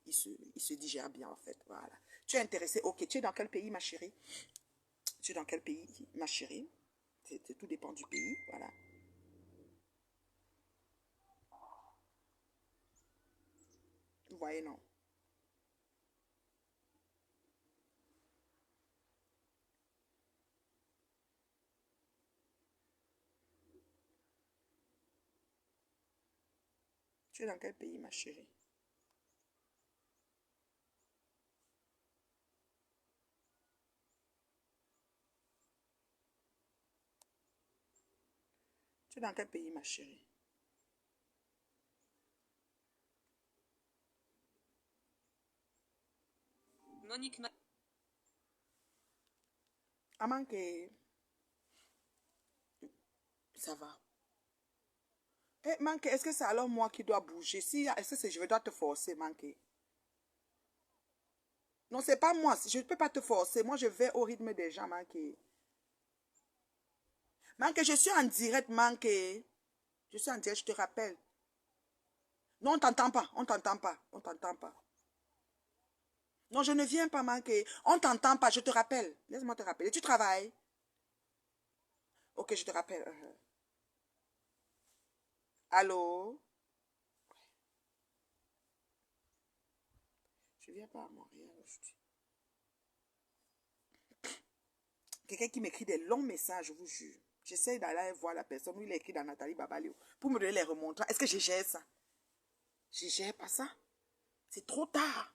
ils se digèrent bien, en fait. Voilà. Tu es intéressé? Ok, tu es dans quel pays, ma chérie? Tu es dans quel pays, ma chérie? Tout dépend du pays, voilà. Vous voyez, non? Tu es dans quel pays, ma chérie? Tu es dans quel pays, ma chérie? Monique À manquer. Ça va. Eh, Manqué, est-ce que c'est alors moi qui dois bouger? Si, est-ce que je dois te forcer, Manqué? Non, c'est pas moi. Je ne peux pas te forcer. Moi, je vais au rythme des gens, Manqué. Manqué, je suis en direct, Manqué. Je suis en direct, je te rappelle. Non, on t'entend pas. On t'entend pas. On t'entend pas. Non, je ne viens pas, Manqué. On t'entend pas. Je te rappelle. Laisse-moi te rappeler. Tu travailles? Ok, je te rappelle. Allô? Je viens pas à Montréal aujourd'hui. Quelqu'un qui m'écrit des longs messages, je vous jure. J'essaie d'aller voir la personne où il a écrit dans Nathalie Babalio pour me donner les remontrances. Est-ce que je gère ça? Je gère pas ça. C'est trop tard.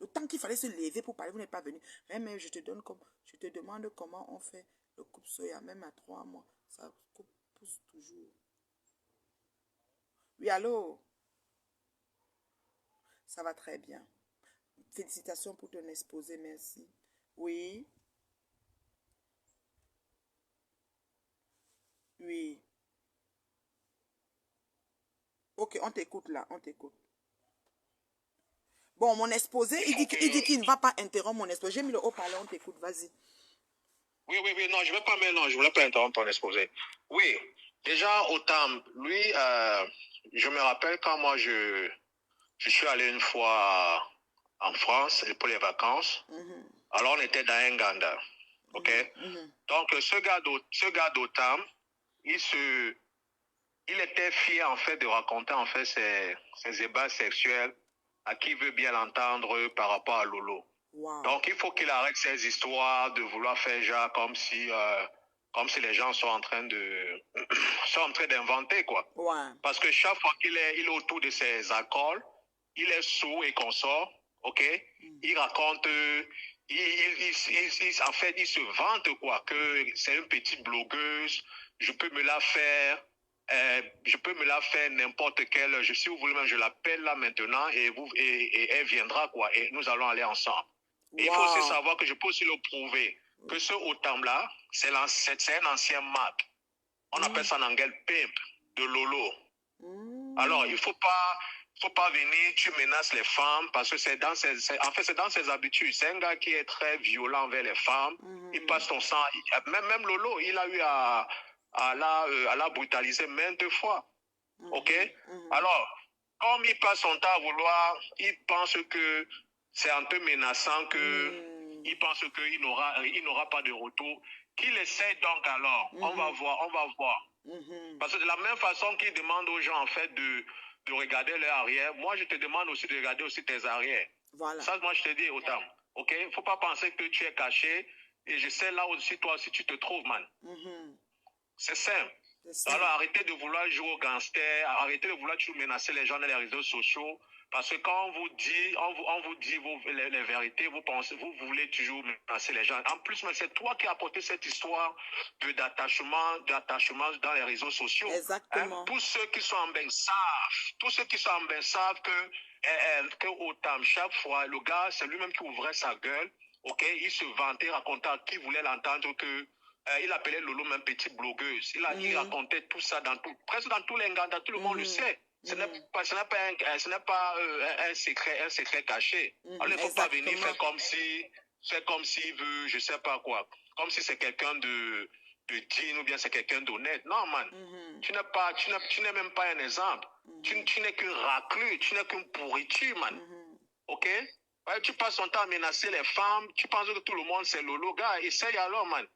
Le temps qu'il fallait se lever pour parler, vous n'êtes pas venu. Mais je te demande comment on fait le coupe soya, même à 3 mois. Ça pousse toujours. Oui, allô? Ça va très bien. Félicitations pour ton exposé, merci. Oui. Oui. Ok, on t'écoute là, on t'écoute. Bon, mon exposé, il dit qu'il ne va pas interrompre mon exposé. J'ai mis le haut-parleur, on t'écoute, vas-y. Oui, non, je ne voulais pas interrompre ton exposé. Oui, déjà, autant, lui, je me rappelle quand moi, je suis allé une fois en France pour les vacances. Alors, on était dans un Ganda, ok? Donc, ce gars d'Otam, il était fier, en fait, de raconter, en fait, ses ébats sexuels à qui veut bien l'entendre par rapport à Lolo. Wow. Donc, il faut qu'il arrête ces histoires de vouloir faire genre comme si les gens sont en train d'inventer, quoi. Ouais. Parce que chaque fois qu'il est autour de ses alcools, il est sourd et consort, ok? Il raconte, en fait, il se vante, quoi, que c'est une petite blogueuse, je peux me la faire n'importe quelle, si vous voulez, je l'appelle là maintenant et elle viendra, quoi, et nous allons aller ensemble. Et il faut aussi savoir que je peux aussi le prouver, que ce Otam-là, c'est un ancien mag. On appelle ça en anglais pimp, de Lolo. Alors, il faut pas venir, tu menaces les femmes, parce que c'est dans ses habitudes. C'est un gars qui est très violent envers les femmes. Il passe son sang. Même Lolo, il a eu à la brutaliser maintes fois. Ok? Alors, comme il passe son temps à vouloir, il pense que c'est un peu menaçant, il pense qu'il n'aura pas de retour. Qu'il essaie donc alors. On va voir. Parce que de la même façon qu'il demande aux gens, en fait, de regarder leur arrière, moi, je te demande aussi de regarder aussi tes arrières. Voilà. Ça, moi, je te dis autant. OK? Il ne faut pas penser que tu es caché. Et je sais là aussi, toi aussi, tu te trouves, man. C'est simple. Alors, arrêtez de vouloir jouer au gangster. Arrêtez de vouloir toujours menacer les gens dans les réseaux sociaux. Parce que quand on vous dit, les vérités, vous voulez toujours menacer les gens. En plus, c'est toi qui as apporté cette histoire d'attachement dans les réseaux sociaux. Exactement. Tous ceux qui sont en bain savent que Otam, chaque fois, le gars, c'est lui-même qui ouvrait sa gueule. Ok, il se vantait, racontait à qui voulait l'entendre que il appelait Lolo même petite blogueuse. Il racontait tout ça presque dans tous les Nganda, tout le monde le sait. Ce n'est pas un secret caché. Alors, il ne faut pas venir faire comme s'il veut, je sais pas quoi, comme si c'est quelqu'un de digne ou bien c'est quelqu'un d'honnête. Non, man. Tu n'es même pas un exemple. Tu n'es qu'une raclure, tu n'es qu'une pourriture, man. Ok? Ouais, tu passes ton temps à menacer les femmes, tu penses que tout le monde c'est Lolo. Gars, essaye alors, man.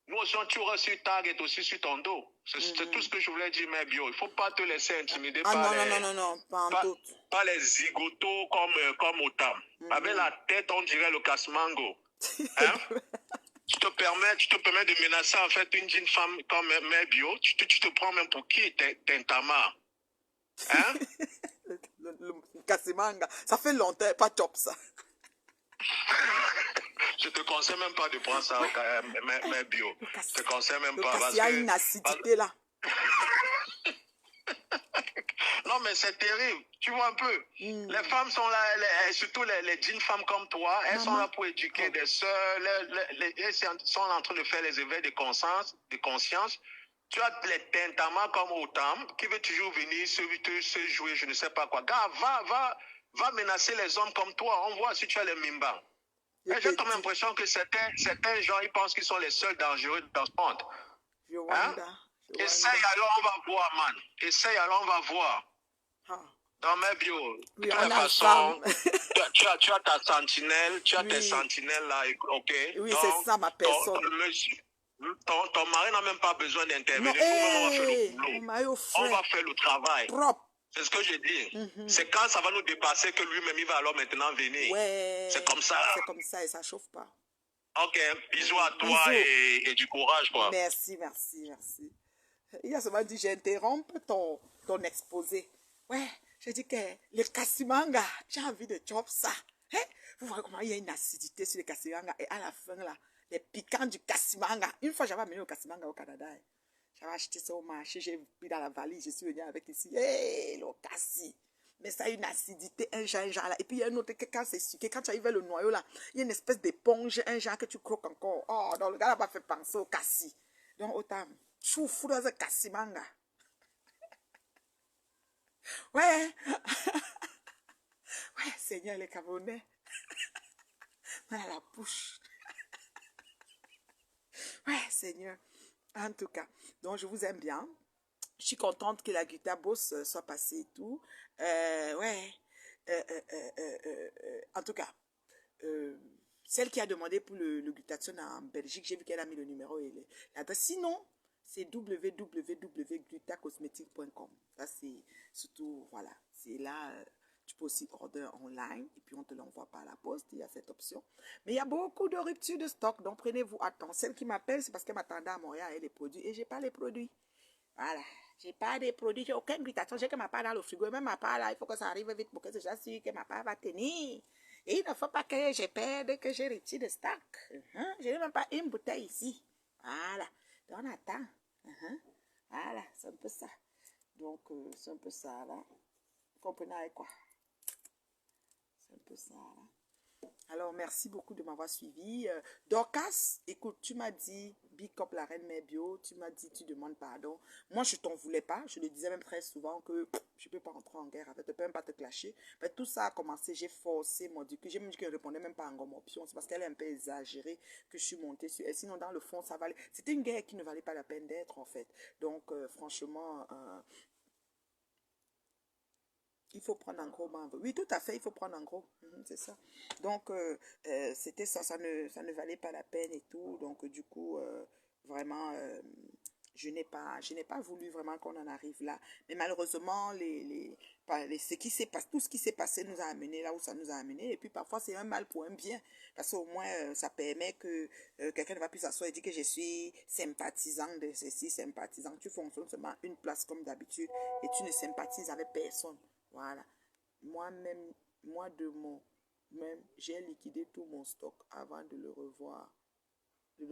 Nous aussi, tu auras sur Target aussi sur ton dos. C'est tout ce que je voulais dire, mais bio. Il ne faut pas te laisser intimider par par les zigotos comme Otam. Avec la tête, on dirait le casse-mango. Hein? Tu te permets de menacer en fait une jeune femme comme Mère Bio. Tu te prends même pour qui? T'es un tamar. Hein? le Kassimanga. Ça fait longtemps, pas top ça. Je te conseille même pas de prendre ça, Mère Bio. Je te conseille même pas. Il y a une acidité là. Non, mais c'est terrible. Tu vois un peu. Les femmes sont là, surtout les jeunes femmes comme toi, elles sont là pour éduquer des sœurs. Elles sont en train de faire les éveils de conscience. Tu as les tintamas comme Otam qui veut toujours venir se jouer, je ne sais pas quoi. Gars, va menacer les hommes comme toi. On voit si tu as les mimbas. J'ai comme l'impression que certains gens, ils pensent qu'ils sont les seuls dangereux dans ce monde. Essaye alors, on va voir, man. Essaye alors, on va voir. Dans mes bio, de toute façon, tu as ta sentinelle, tes sentinelles là, ok? Oui, c'est ça ma personne. Ton mari n'a même pas besoin d'intervenir. Nous-mêmes, on va faire le boulot. On va faire le travail. Propre. C'est ce que je dis. C'est quand ça va nous dépasser que lui-même, il va alors maintenant venir. Ouais. C'est comme ça. C'est comme ça et ça chauffe pas. Ok, bisous à toi et du courage, quoi. Merci. Il a seulement dit, j'interromps ton exposé. Ouais, je dis que le Kassimanga, j'ai envie de chop ça. Hein? Vous voyez comment il y a une acidité sur le Kassimanga et à la fin, là, les piquants du Kassimanga. Une fois, j'avais amené le Kassimanga au Canada. J'avais acheté ça au marché, j'ai pris dans la valise, je suis venue avec ici. Hé, le Kassi. Mais ça a une acidité, un genre là. Et puis il y a un autre, quand c'est sucré, quand tu arrives vers le noyau là, il y a une espèce d'éponge, un genre que tu croques encore. Oh, donc le gars n'a pas fait penser au Kassi. Donc, Otam, Choufou dans un cassimanga. Ouais. Ouais, Seigneur, les Camerounais. Mal à la bouche. Ouais, Seigneur. En tout cas, donc je vous aime bien. Je suis contente que la guitare boss soit passée et tout. Ouais. En tout cas, celle qui a demandé pour le glutathion en Belgique, j'ai vu qu'elle a mis le numéro et l'adresse. Sinon, c'est www.glutacosmetic.com. Ça, c'est surtout, voilà, c'est là, tu peux aussi order online et puis on te l'envoie par la poste, il y a cette option. Mais il y a beaucoup de ruptures de stock, donc prenez-vous à temps. Celle qui m'appelle, c'est parce qu'elle m'attendait à Montréal et les produits et j'ai pas les produits. Voilà, j'ai pas de produits, j'ai aucune glutathion, j'ai que ma part dans le frigo. Et même ma part là, il faut que ça arrive vite pour que je s'assure que ma part va tenir. Et il ne faut pas que je perde, que je retire de stock. Je n'ai même pas une bouteille ici. Voilà, donc on attend. Voilà, c'est un peu ça. Donc, c'est un peu ça là. Vous comprenez quoi? C'est un peu ça là. Alors, merci beaucoup de m'avoir suivi. Dorcas, écoute, tu m'as dit, Big Up la reine mère bio, tu m'as dit, tu demandes pardon. Moi, je t'en voulais pas. Je le disais même très souvent que je peux pas entrer en guerre avec, je peux même pas te clasher. Mais tout ça a commencé, j'ai forcé mon Dieu, que j'ai même dit qu'elle ne répondait même pas en gomme option. C'est parce qu'elle est un peu exagérée que je suis montée sur elle. Sinon, dans le fond, ça valait. C'était une guerre qui ne valait pas la peine d'être, en fait. Donc, franchement, il faut prendre en gros membre. Oui, tout à fait, il faut prendre en gros. C'est ça. Donc, c'était ça, ça ne valait pas la peine et tout. Donc, du coup, vraiment, je n'ai pas voulu vraiment qu'on en arrive là. Mais malheureusement, ce qui s'est passé, tout ce qui s'est passé nous a amené là où ça nous a amené. Et puis, parfois, c'est un mal pour un bien. Parce qu'au moins, ça permet que quelqu'un ne va plus s'asseoir et dire que je suis sympathisant de ceci, sympathisant. Tu fonctionnes seulement une place comme d'habitude et tu ne sympathises avec personne. Voilà. Moi-même, même, j'ai liquidé tout mon stock avant de le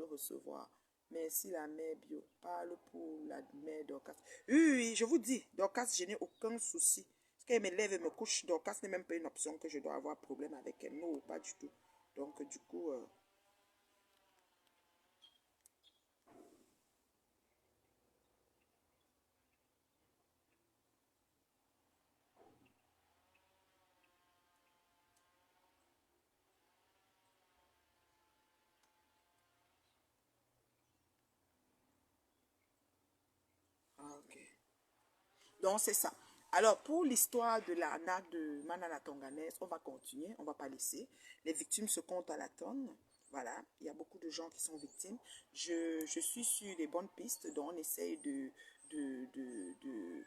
recevoir. Merci la mère bio. Parle pour la mère Dorcas. Oui, je vous dis, Dorcas, je n'ai aucun souci. Parce qu'elle me lève et me couche, Dorcas n'est même pas une option que je dois avoir problème avec elle. Non, pas du tout. Donc, du coup... ok. Donc, c'est ça. Alors, pour l'histoire de l'arnaque de Manana Tonganès, on va continuer, on ne va pas laisser. Les victimes se comptent à la tonne. Voilà, il y a beaucoup de gens qui sont victimes. Je suis sur les bonnes pistes, donc on essaye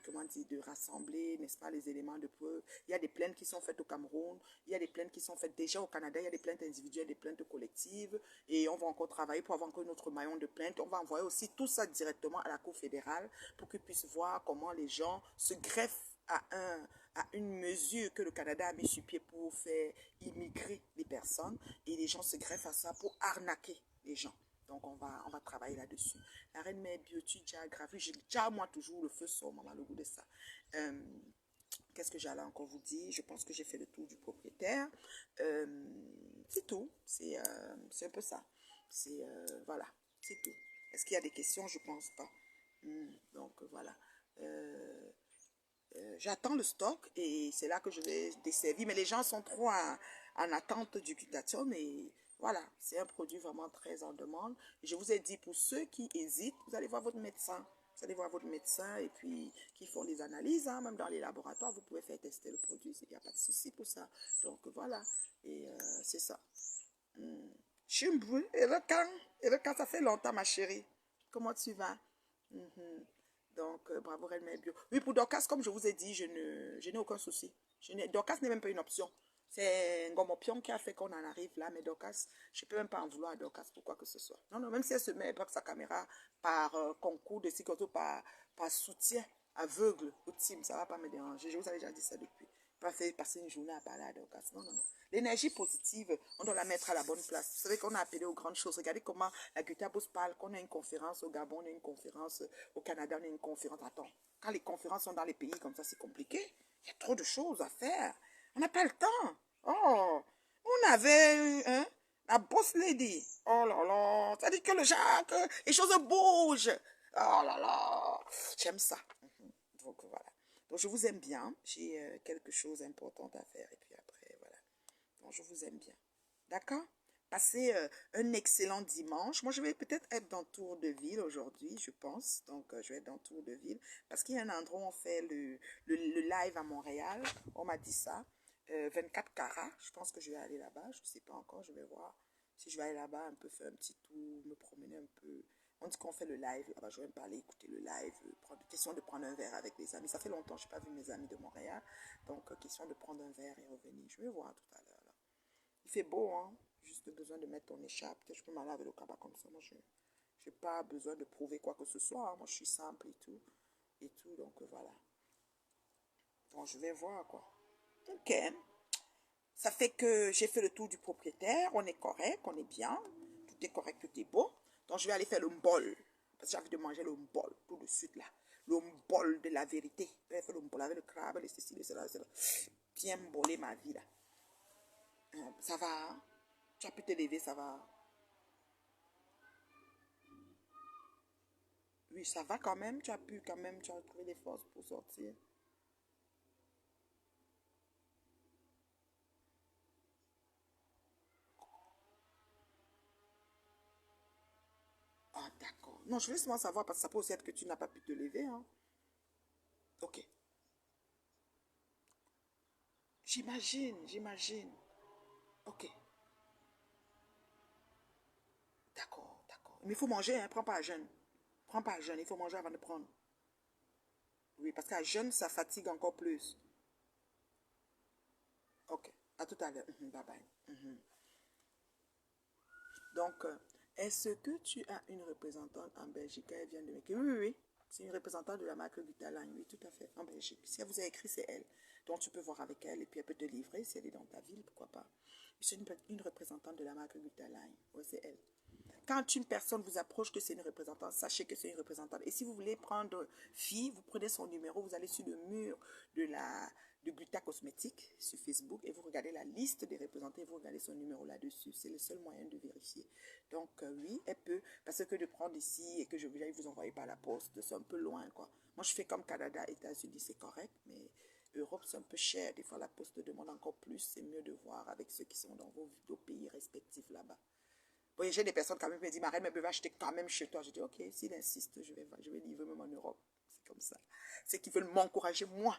comment dire, de rassembler, n'est-ce pas, les éléments de preuve. Il y a des plaintes qui sont faites au Cameroun, il y a des plaintes qui sont faites déjà au Canada, il y a des plaintes individuelles, des plaintes collectives, et on va encore travailler pour avoir encore notre maillon de plaintes. On va envoyer aussi tout ça directement à la Cour fédérale pour qu'ils puissent voir comment les gens se greffent à une mesure que le Canada a mis sur pied pour faire immigrer les personnes, et les gens se greffent à ça pour arnaquer les gens. Donc, on va travailler là-dessus. La reine mère beauty, déjà grave. Déjà, moi, toujours, le feu sort, maman, le goût de ça. Qu'est-ce que j'allais encore vous dire? Je pense que j'ai fait le tour du propriétaire. C'est tout. C'est un peu ça. Voilà, c'est tout. Est-ce qu'il y a des questions? Je pense pas. Donc, voilà. J'attends le stock et c'est là que je vais desservir. Mais les gens sont trop en attente du glutathion et voilà, c'est un produit vraiment très en demande. Et je vous ai dit, pour ceux qui hésitent, vous allez voir votre médecin. Vous allez voir votre médecin et puis qui font des analyses, hein, même dans les laboratoires, vous pouvez faire tester le produit. Il n'y a pas de souci pour ça. Donc voilà, et c'est ça. Chimbrou, et le camp, ça fait longtemps, ma chérie. Comment tu vas? Donc, bravo, Reine Mère Bio. Oui, pour Dorcas, comme je vous ai dit, je n'ai aucun souci. Dorcas n'est même pas une option. C'est Ngomopion qui a fait qu'on en arrive là, mais Dorcas, je ne peux même pas en vouloir à Dorcas pour quoi que ce soit. Non, non, même si elle se met avec sa caméra par concours de cycloto, par soutien aveugle au team, ça ne va pas me déranger. Je vous avais déjà dit ça depuis. Pas fait passer une journée à parler à Dorcas. Non, non, non. L'énergie positive, on doit la mettre à la bonne place. Vous savez qu'on a appelé aux grandes choses. Regardez comment la Gutabos parle, qu'on a une conférence au Gabon, on a une conférence au Canada, on a une conférence. Attends, quand les conférences sont dans les pays comme ça, c'est compliqué. Il y a trop de choses à faire. On n'a pas le temps. Oh, on avait la boss lady. Oh là là, ça dit que les choses bougent. Oh là là, j'aime ça. Donc voilà. Donc je vous aime bien. J'ai quelque chose d'important à faire. Et puis après, voilà. Donc je vous aime bien. D'accord? Passez un excellent dimanche. Moi, je vais peut-être être dans Tour de Ville aujourd'hui, je pense. Donc, je vais être dans Tour de Ville. Parce qu'il y a un endroit où on fait le live à Montréal. On m'a dit ça. 24 carats. Je pense que je vais aller là-bas. Je ne sais pas encore. Je vais voir si je vais aller là-bas un peu faire un petit tour, me promener un peu. On dit qu'on fait le live là-bas. Je vais me parler, écouter le live. Question de prendre un verre avec les amis. Ça fait longtemps que je n'ai pas vu mes amis de Montréal. Donc, question de prendre un verre et revenir. Je vais voir tout à l'heure. Il fait beau, hein? Juste besoin de mettre ton écharpe. Peut-être je peux m'aller avec le cabas comme ça. Moi, je n'ai pas besoin de prouver quoi que ce soit, hein. Moi, je suis simple et tout. Et tout, donc voilà. Donc, je vais voir, quoi. Ok. Ça fait que j'ai fait le tour du propriétaire. On est correct, on est bien. Tout est correct, tout est beau. Donc, je vais aller faire le mbol. Parce que j'ai envie de manger le mbol tout de suite, là. Le mbol de la vérité. Je vais faire le mbol avec le crabe, les ceci, les cela, les cela. Bien mboler ma vie, là. Ça va, hein? Tu as pu te lever, ça va. Oui, ça va quand même. Tu as pu quand même, tu as trouvé des forces pour sortir. Ah, d'accord. Non, je veux seulement savoir parce que ça peut aussi être que tu n'as pas pu te lever, hein. Ok. J'imagine. Ok. D'accord, d'accord. Mais il faut manger, hein. Prends pas à jeûne. Prends pas à jeûne. Il faut manger avant de prendre. Oui, parce qu'à jeûne, ça fatigue encore plus. Ok. À tout à l'heure. Bye bye. Donc, est-ce que tu as une représentante en Belgique? Elle vient de m'écrire. Oui, oui, oui. C'est une représentante de la marque Vitaline. Oui, tout à fait. En Belgique. Si elle vous a écrit, c'est elle. Donc, tu peux voir avec elle et puis elle peut te livrer. Si elle est dans ta ville, pourquoi pas. C'est une représentante de la marque Vitaline. Oui, c'est elle. Quand une personne vous approche que c'est une représentante, sachez que c'est une représentante. Et si vous voulez prendre fille, vous prenez son numéro, vous allez sur le mur de Gluta Cosmétique sur Facebook et vous regardez la liste des représentants et vous regardez son numéro là-dessus. C'est le seul moyen de vérifier. Donc oui, elle peut, parce que de prendre ici et que je vais vous envoyer par la poste, c'est un peu loin, quoi. Moi, je fais comme Canada, États-Unis, c'est correct, mais Europe, c'est un peu cher. Des fois, la poste demande encore plus. C'est mieux de voir avec ceux qui sont dans vos pays respectifs là-bas. Oui, j'ai des personnes quand même qui me disent, ma reine, mais je vais acheter quand même chez toi. Je dis, ok, s'il insiste, je vais livrer même en Europe. C'est comme ça. C'est qu'ils veulent m'encourager, moi.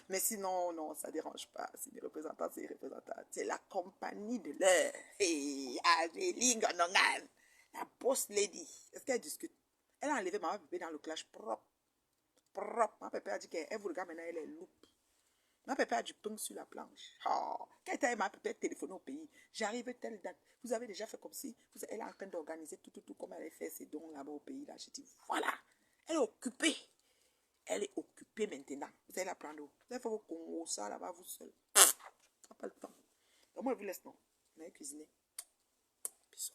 Mais sinon, non, ça ne dérange pas. C'est des représentants, c'est des représentants. C'est la compagnie de l'heure. Hey, Amélie Gondongan, la boss lady. Est-ce qu'elle discute? Elle a enlevé ma pépé dans le clash propre. Propre. Ma pépé a dit qu'elle vous regarde maintenant, elle est loupe. Ma pépé a du pain sur la planche. Oh, quand elle m'a peut-être téléphoné au pays, j'arrive telle date. Vous avez déjà fait comme si elle est en train d'organiser tout comme elle a fait ses dons là-bas au pays. Là, j'ai dit, voilà, elle est occupée. Elle est occupée maintenant. Vous allez la prendre où? Vous allez faire vos Congo, ça là-bas, vous seul. Pas le temps. Donc, moi, je vous laisse, non. On va cuisiner. Bisous.